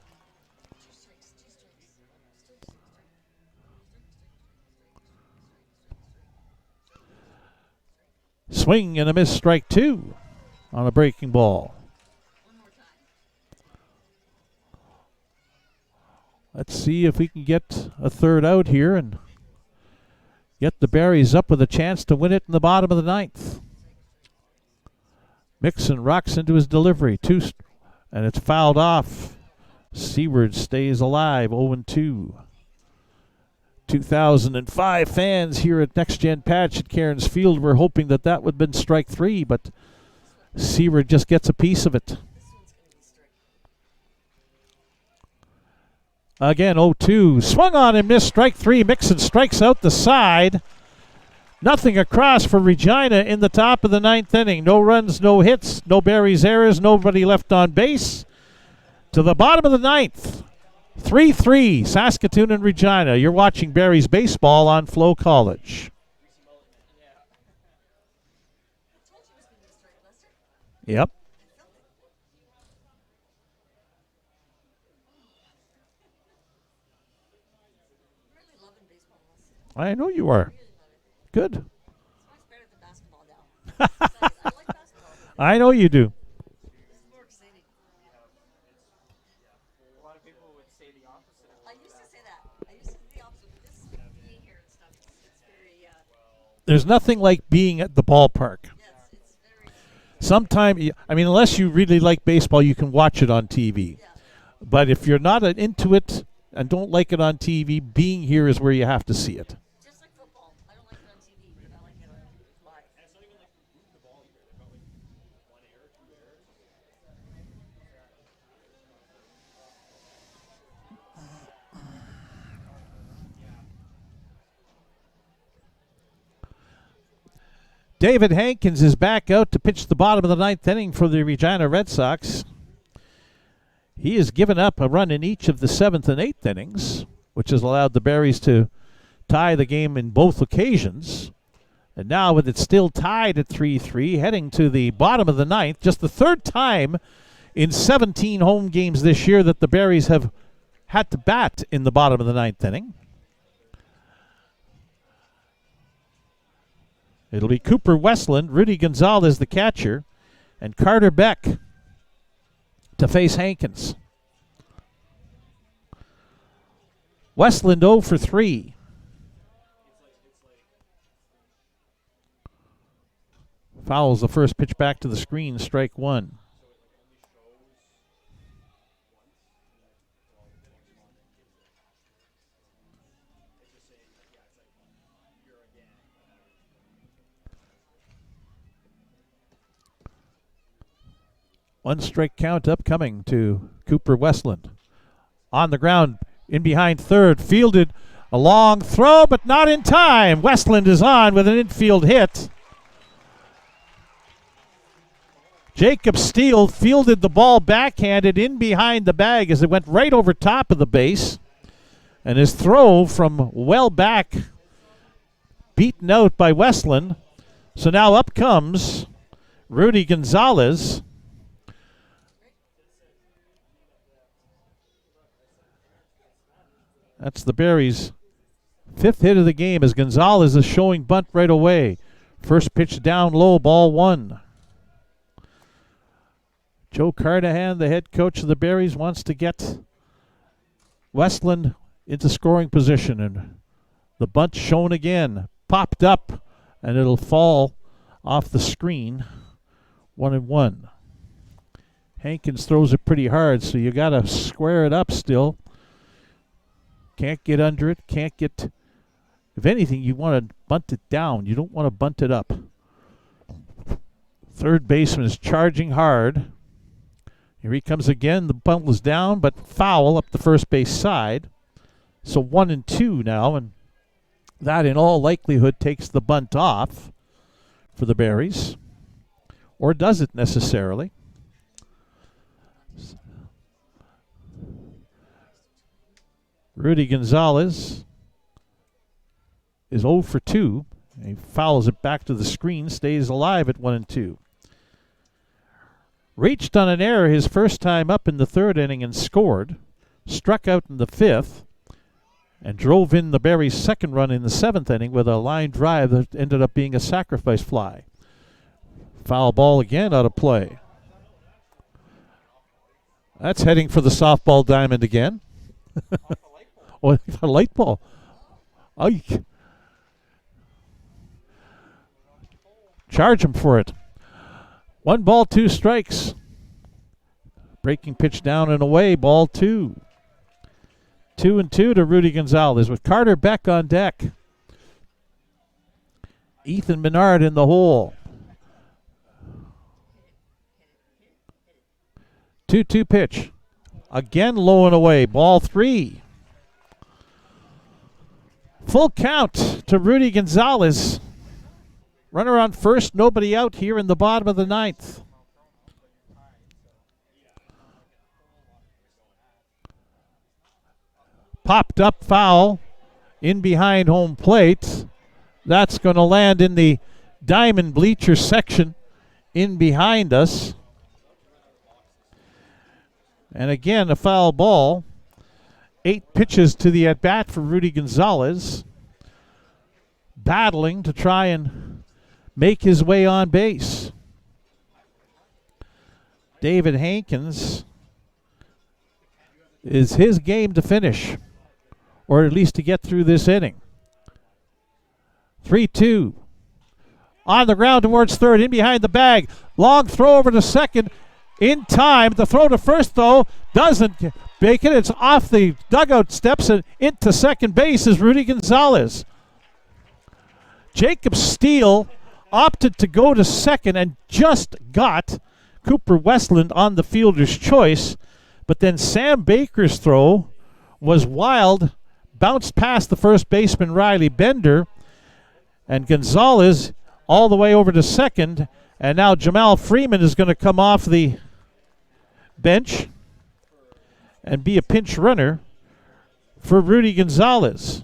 Swing and a miss, strike 2 on a breaking ball. Let's see if we can get a third out here and get the Berries up with a chance to win it in the bottom of the 9th. Mixon rocks into his delivery, and it's fouled off. Seward stays alive, 0-2. 2005 fans here at Next Gen Patch at Cairns Field were hoping that that would have been strike 3, but Seward just gets a piece of it. Again, 0-2. Swung on and missed, strike 3. Mixon strikes out the side. Nothing across for Regina in the top of the 9th inning. No runs, no hits, no Berries errors, nobody left on base. To the bottom of the 9th. 3-3, Saskatoon and Regina. You're watching Berries baseball on FloCollege. Yep. I know you are. Good. I know you do. There's nothing like being at the ballpark. Sometime, I mean, unless you really like baseball, you can watch it on TV. But if you're not into it and don't like it on TV, being here is where you have to see it. Just like football. I don't like it on TV, but I like it David Hankins is back out to pitch the bottom of the ninth inning for the Regina Red Sox. He has given up a run in each of the seventh and eighth innings, which has allowed the Berries to tie the game in both occasions. And now with it still tied at 3-3, heading to the bottom of the ninth, just the third time in 17 home games this year that the Berries have had to bat in the bottom of the ninth inning. It'll be Cooper Westland, Rudy Gonzalez, the catcher, and Carter Beck to face Hankins. Westland 0 for 3. Fouls the first pitch back to the screen, strike one. One strike count upcoming to Cooper Westland. On the ground, in behind third, fielded a long throw, but not in time. Westland is on with an infield hit. Jacob Steele fielded the ball backhanded in behind the bag as it went right over top of the base. And his throw from well back, beaten out by Westland. So now up comes Rudy Gonzalez. That's the Berries' fifth hit of the game as Gonzalez is showing bunt right away. First pitch down low, ball one. Joe Carnahan, the head coach of the Berries, wants to get Westland into scoring position. And the bunt shown again. Popped up, and it'll fall off the screen. 1-1. Hankins throws it pretty hard, so you got to square it up still. Can't get under it, can't get... If anything, you want to bunt it down. You don't want to bunt it up. Third baseman is charging hard. Here he comes again. The bunt was down, but foul up the first base side. So 1-2 now, and that in all likelihood takes the bunt off for the Berries. Or does it necessarily? Rudy Gonzalez is 0 for 2. He fouls it back to the screen, stays alive at 1-2. Reached on an error his first time up in the third inning and scored. Struck out in the fifth and drove in the Berries' second run in the seventh inning with a line drive that ended up being a sacrifice fly. Foul ball again out of play. That's heading for the softball diamond again. Oh, a light ball. Oh, charge him for it. 1 ball, 2 strikes. Breaking pitch down and away, ball 2. 2-2 to Rudy Gonzalez with Carter Beck on deck. Ethan Menard in the hole. 2-2 pitch. Again low and away, ball 3. Full count to Rudy Gonzalez. Runner on first, nobody out here in the bottom of the ninth. Popped up foul in behind home plate. That's going to land in the diamond bleacher section in behind us. And again, a foul ball. 8 pitches to the at-bat for Rudy Gonzalez. Battling to try and make his way on base. David Hankins is his game to finish, or at least to get through this inning. 3-2. On the ground towards third, in behind the bag. Long throw over to second. In time. The throw to first, though, doesn't make it. It's off the dugout steps and into second base is Rudy Gonzalez. Jacob Steele opted to go to second and just got Cooper Westland on the fielder's choice. But then Sam Baker's throw was wild, bounced past the first baseman Riley Bender, and Gonzalez all the way over to second. And now Jamal Freeman is going to come off the bench and be a pinch runner for Rudy Gonzalez.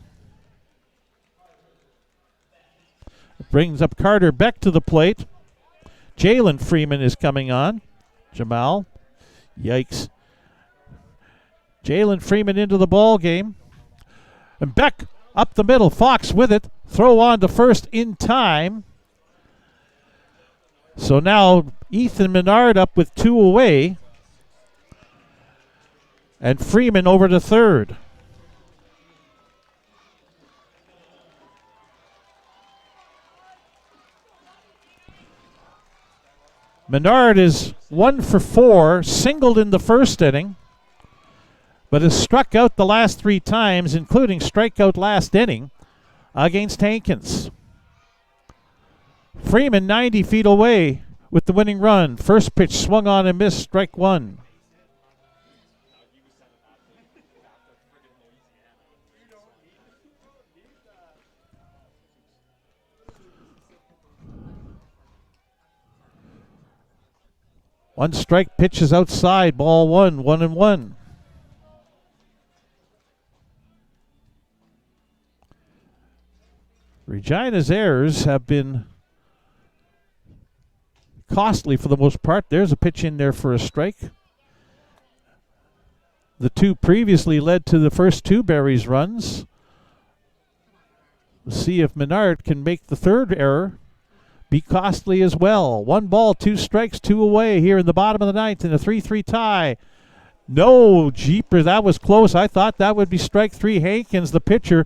Brings up Carter Beck to the plate. Jalen Freeman is coming on. Jamal. Yikes. Jalen Freeman into the ball game. And Beck up the middle. Fox with it. Throw on to first in time. So now Ethan Menard up with 2 away. And Freeman over to third. Menard is 1 for 4, singled in the first inning, but has struck out the last 3 times, including strikeout last inning against Hankins. Freeman 90 feet away with the winning run. First pitch swung on and missed, strike 1. One strike, pitch is outside, ball 1, 1-1. Regina's errors have been costly for the most part. There's a pitch in there for a strike. The 2 previously led to the first 2 Berries runs. We'll see if Menard can make the 3rd error be costly as well. 1 ball, 2 strikes, 2 away here in the bottom of the 9th in a 3-3 tie. No, jeepers, that was close. I thought that would be strike 3. Hankins, the pitcher,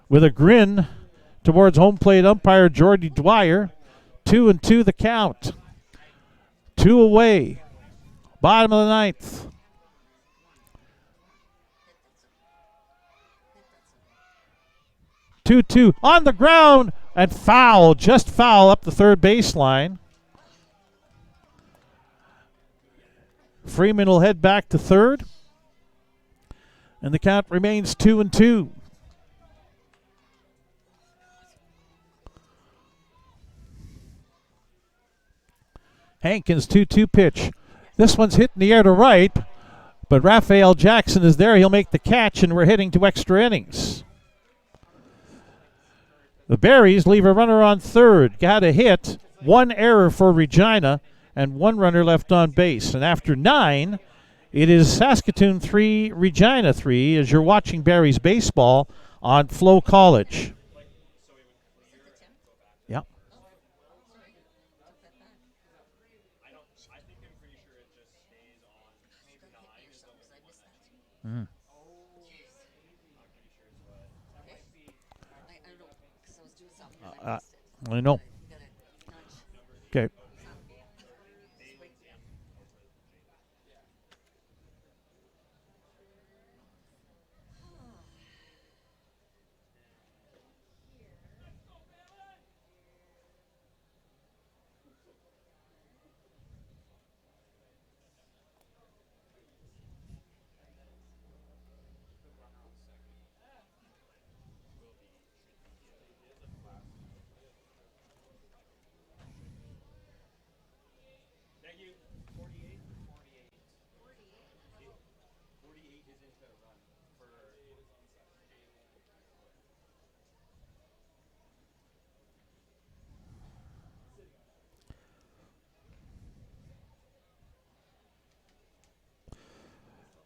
with a grin towards home plate umpire Jordy Dwyer. 2-2 the count. 2 away. Bottom of the 9th. Two on the ground. And foul, just foul up the third baseline. Freeman will head back to third. And the count remains 2-2. Hankins 2-2 pitch. This one's hit in the air to right, but Raphael Jackson is there. He'll make the catch, and we're heading to extra innings. The Berries leave a runner on third. Got a hit, 1 error for Regina, and 1 runner left on base. And after 9, it is Saskatoon 3, Regina 3, as you're watching Berries baseball on FloCollege. Yep. Mm. I know. Okay.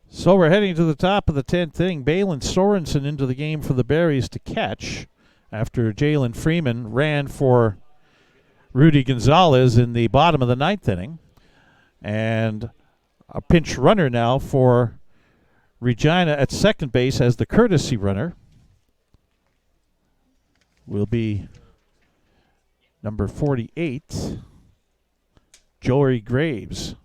So we're heading to the top of the 10th inning. Balin Sorensen into the game for the Berries to catch after Jalen Freeman ran for Rudy Gonzalez in the bottom of the 9th inning. And a pinch runner now for Regina at second base as the courtesy runner will be number 48, Jory Graves.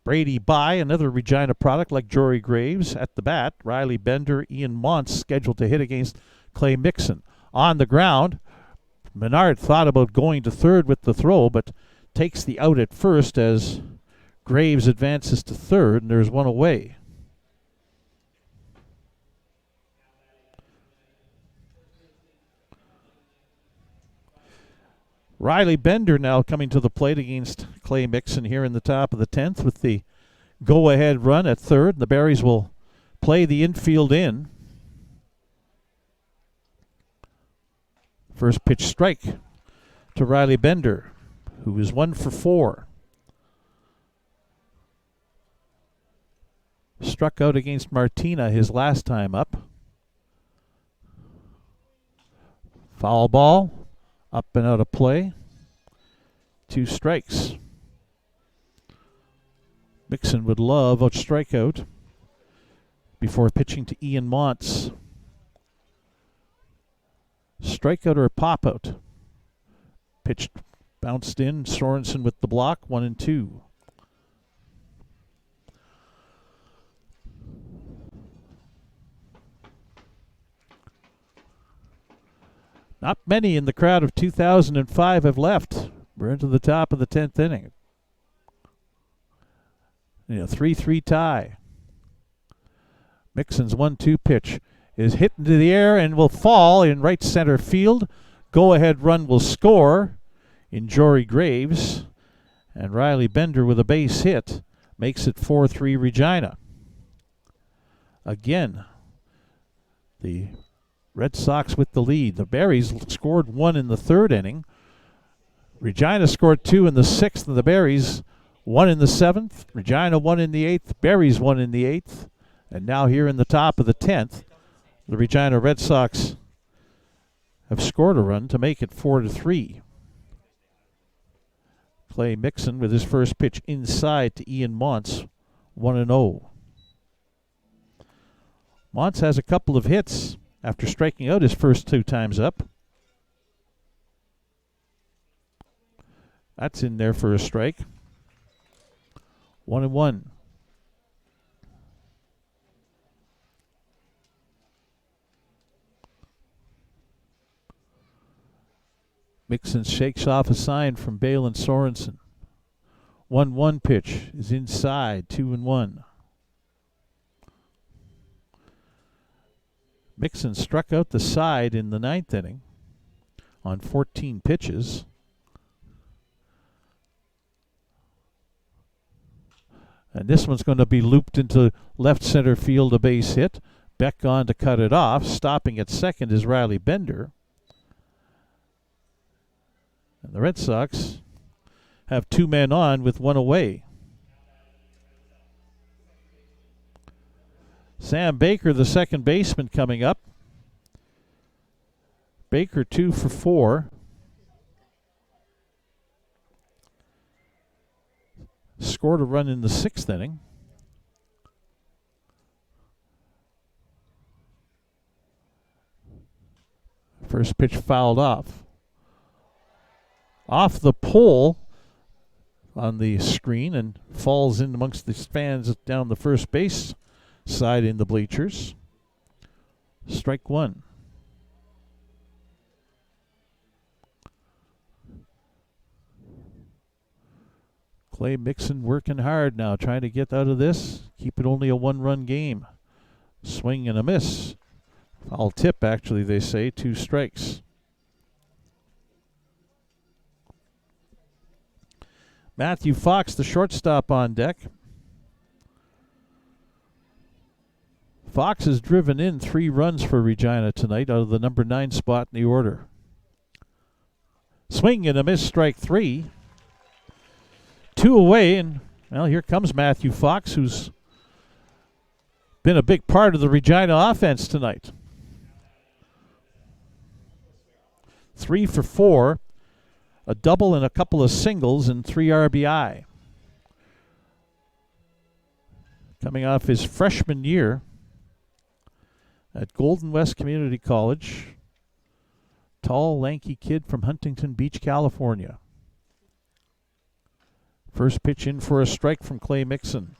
Brady By, another Regina product like Jory Graves at the bat. Riley Bender, Ian Montz scheduled to hit against Clay Mixon. On the ground, Menard thought about going to third with the throw, but takes the out at first as Graves advances to third, and there's one away. Riley Bender now coming to the plate against Clay Mixon here in the top of the 10th with the go-ahead run at third. The Berries will play the infield in. First pitch strike to Riley Bender, who is 1 for 4. Struck out against Martina his last time up. Foul ball, up and out of play. 2 strikes. Mixon would love a strikeout before pitching to Ian Montz. Strikeout or pop out. Pitched, bounced in. Sorensen with the block, 1-2. Not many in the crowd of 2005 have left. We're into the top of the 10th inning. 3-3 tie. Mixon's 1-2 pitch is hit into the air and will fall in right center field. Go-ahead run will score in Jory Graves. And Riley Bender with a base hit makes it 4-3 Regina. Again, the Red Sox with the lead. The Berries scored 1 in the 3rd inning. Regina scored 2 in the 6th, and the Berries 1 in the 7th. Regina 1 in the 8th. Berries 1 in the 8th. And now here in the top of the 10th, the Regina Red Sox have scored a run to make it 4-3. Clay Mixon with his first pitch inside to Ian Montz, 1-0. Montz has a couple of hits after striking out his first 2 times up. That's in there for a strike. 1-1. Mixon shakes off a sign from Balin Sorensen. 1-1 pitch is inside, 2-1. Mixon struck out the side in the 9th inning on 14 pitches. And this one's going to be looped into left center field, a base hit. Beck on to cut it off. Stopping at second is Riley Bender. And the Red Sox have 2 men on with 1 away. Sam Baker, the second baseman, coming up. Baker 2 for 4. Scored a run in the 6th inning. First pitch fouled off. Off the pole on the screen and falls in amongst the fans down the first base side in the bleachers. Strike 1. Clay Mixon working hard now, trying to get out of this. Keep it only a 1-run game. Swing and a miss. Foul tip, actually, they say. 2 strikes. Matthew Fox, the shortstop, on deck. Fox has driven in 3 runs for Regina tonight out of the number 9 spot in the order. Swing and a miss, strike 3. 2 away, and, well, here comes Matthew Fox, who's been a big part of the Regina offense tonight. 3 for 4, a double and a couple of singles, and 3 RBI. Coming off his freshman year at Golden West Community College. Tall, lanky kid from Huntington Beach, California. First pitch in for a strike from Clay Mixon.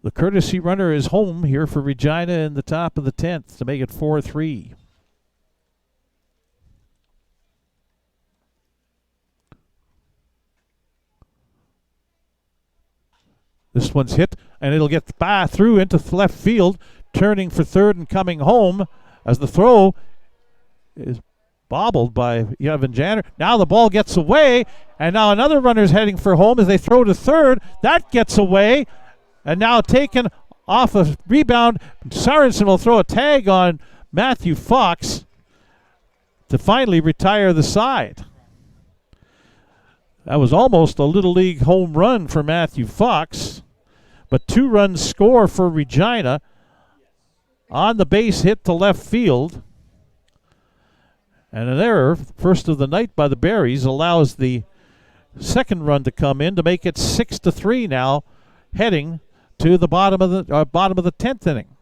The courtesy runner is home here for Regina in the top of the 10th to make it 4-3. This one's hit, and it'll get through into left field, turning for third and coming home as the throw is bobbled by Evan Janner. Now the ball gets away, and now another runner's heading for home as they throw to third. That gets away, and now taken off a rebound. Sorensen will throw a tag on Matthew Fox to finally retire the side. That was almost a Little League home run for Matthew Fox, but 2 runs score for Regina on the base hit to left field. And an error, first of the night by the Berries, allows the second run to come in to make it 6-3 now, heading to the bottom of the 10th inning.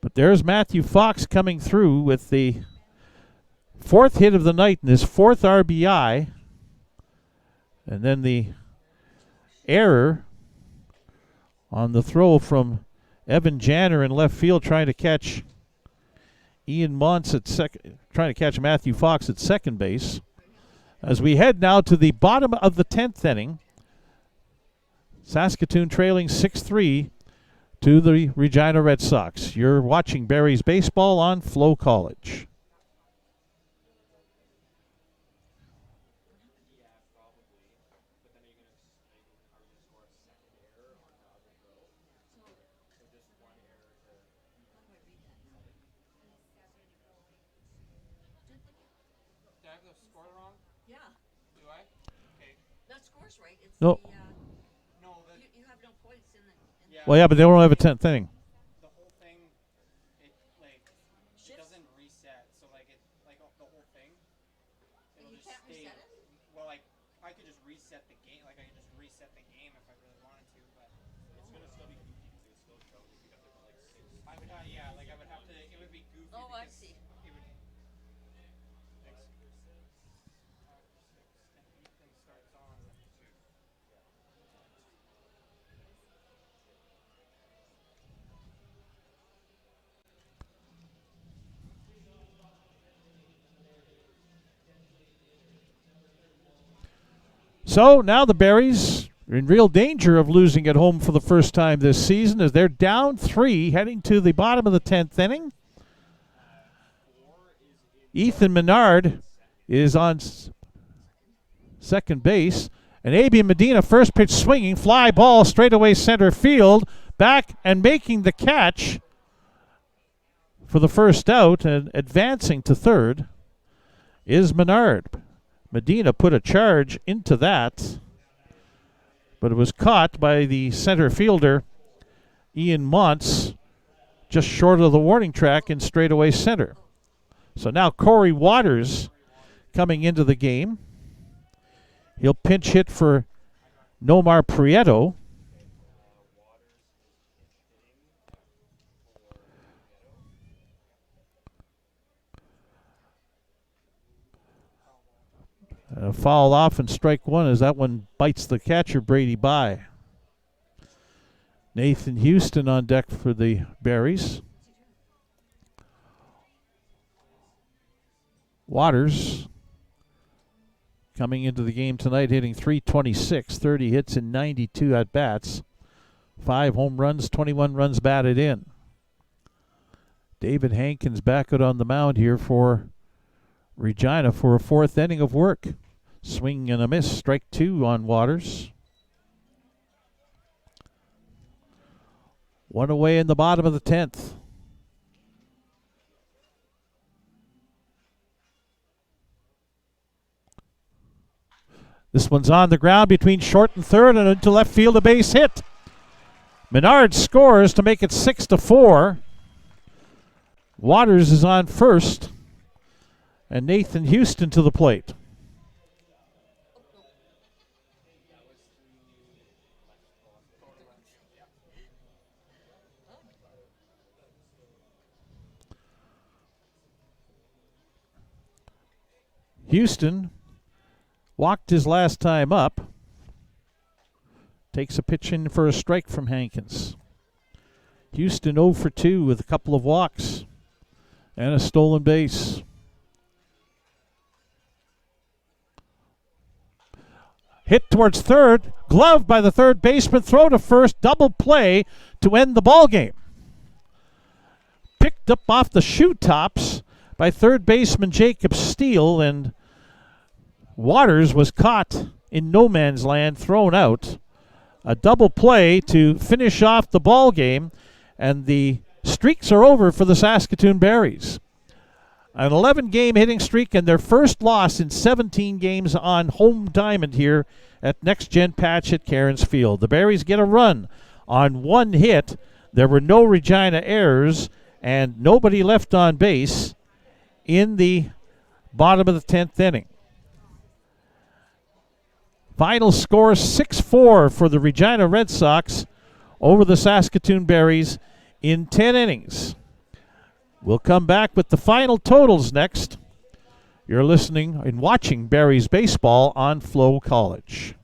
But there's Matthew Fox coming through with the 4th hit of the night and his 4th RBI. And then the error on the throw from Evan Janner in left field, trying to catch Ian Montz at second, trying to catch Matthew Fox at second base. As we head now to the bottom of the 10th inning, Saskatoon trailing 6-3 to the Regina Red Sox. You're watching Berries baseball on FloCollege. No. You have no points in the Well, yeah, but they don't have a 10th inning. The whole thing, it doesn't reset. So the whole thing, it'll you just can't stay. reset it? Well, I could just reset the game. I could just reset the game if I really wanted to, but it's gonna still be goofy because it still shows if you have to put 6. I would, I would have to. It would be goofy. Oh, I because see. It would. Ethan starts on. So now the Berries are in real danger of losing at home for the first time this season as they're down 3 heading to the bottom of the 10th inning. Ethan Menard is on second base. And A.B. Medina, first pitch swinging, fly ball straightaway center field, back and making the catch for the first out and advancing to third is Menard. Medina put a charge into that, but it was caught by the center fielder, Ian Montz, just short of the warning track in straightaway center. So now Corey Waters coming into the game. He'll pinch hit for Nomar Prieto. Foul off and strike one as that one bites the catcher, Brady By. Nathan Houston on deck for the Berries. Waters coming into the game tonight hitting .326, 30 hits in 92 at-bats. 5 home runs, 21 runs batted in. David Hankins back out on the mound here for Regina for a 4th inning of work. Swing and a miss, strike 2 on Waters. 1 away in the bottom of the 10th. This one's on the ground between short and third and into left field, a base hit. Menard scores to make it 6-4. Waters is on first, and Nathan Houston to the plate. Houston walked his last time up. Takes a pitch in for a strike from Hankins. Houston 0 for 2 with a couple of walks and a stolen base. Hit towards third, gloved by the third baseman, throw to first, double play to end the ball game. Picked up off the shoe tops by third baseman Jacob Steele, and Waters was caught in no man's land, thrown out. A double play to finish off the ball game, and the streaks are over for the Saskatoon Berries. An 11-game hitting streak and their first loss in 17 games on home diamond here at Next Gen Patch at Cairns Field. The Berries get a run on one hit. There were no Regina errors and nobody left on base in the bottom of the 10th inning. Final score 6-4 for the Regina Red Sox over the Saskatoon Berries in 10 innings. We'll come back with the final totals next. You're listening and watching Berries baseball on FloCollege.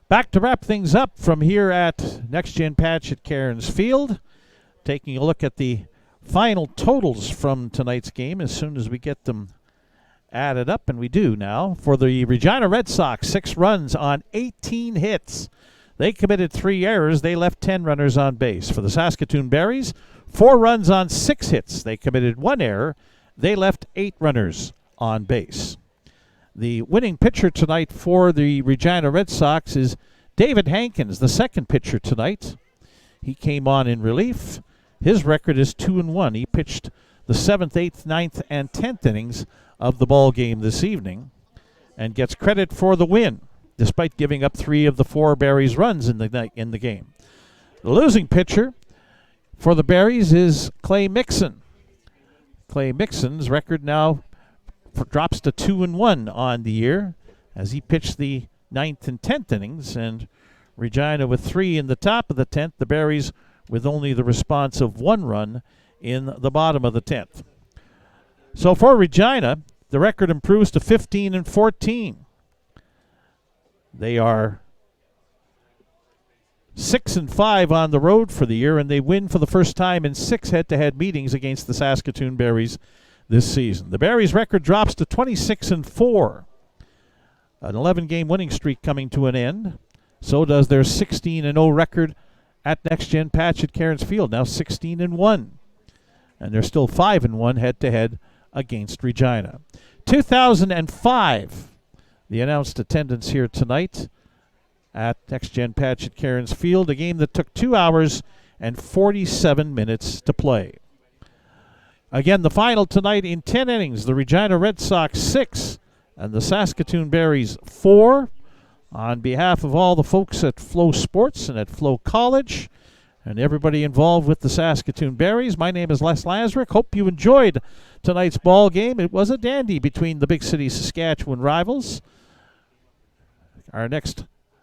Back to wrap things up from here at Next Gen Patch at Cairns Field. Taking a look at the final totals from tonight's game as soon as we get them added up, and we do now. For the Regina Red Sox, 6 runs on 18 hits. They committed 3 errors. They left 10 runners on base. For the Saskatoon Berries, 4 runs on 6 hits. They committed 1 error. They left 8 runners on base. The winning pitcher tonight for the Regina Red Sox is David Hankins, the second pitcher tonight. He came on in relief. His record is 2-1. He pitched the 7th, 8th, 9th, and 10th innings of the ball game this evening and gets credit for the win, despite giving up 3 of the 4 Berries runs in the game. The losing pitcher for the Berries is Clay Mixon. Clay Mixon's record now drops to 2-1 on the year as he pitched the 9th and 10th innings, and Regina with 3 in the top of the 10th, the Berries with only the response of 1 run in the bottom of the 10th. So for Regina, the record improves to 15-14. They are 6-5 on the road for the year, and they win for the first time in 6 head-to-head meetings against the Saskatoon Berries this season. The Berries' record drops to 26-4. An 11-game winning streak coming to an end. So does their 16-0 record at Next Gen Patch at Cairns Field, now 16-1. And they're still 5-1 head-to-head against Regina. 2005, the announced attendance here tonight at Next Gen Patch at Cairns Field, a game that took 2 hours and 47 minutes to play. Again, the final tonight in 10 innings, the Regina Red Sox 6 and the Saskatoon Berries 4. On behalf of all the folks at Flow Sports and at FloCollege and everybody involved with the Saskatoon Berries, my name is Les Lazarick. Hope you enjoyed tonight's ball game. It was a dandy between the big city Saskatchewan rivals. Our next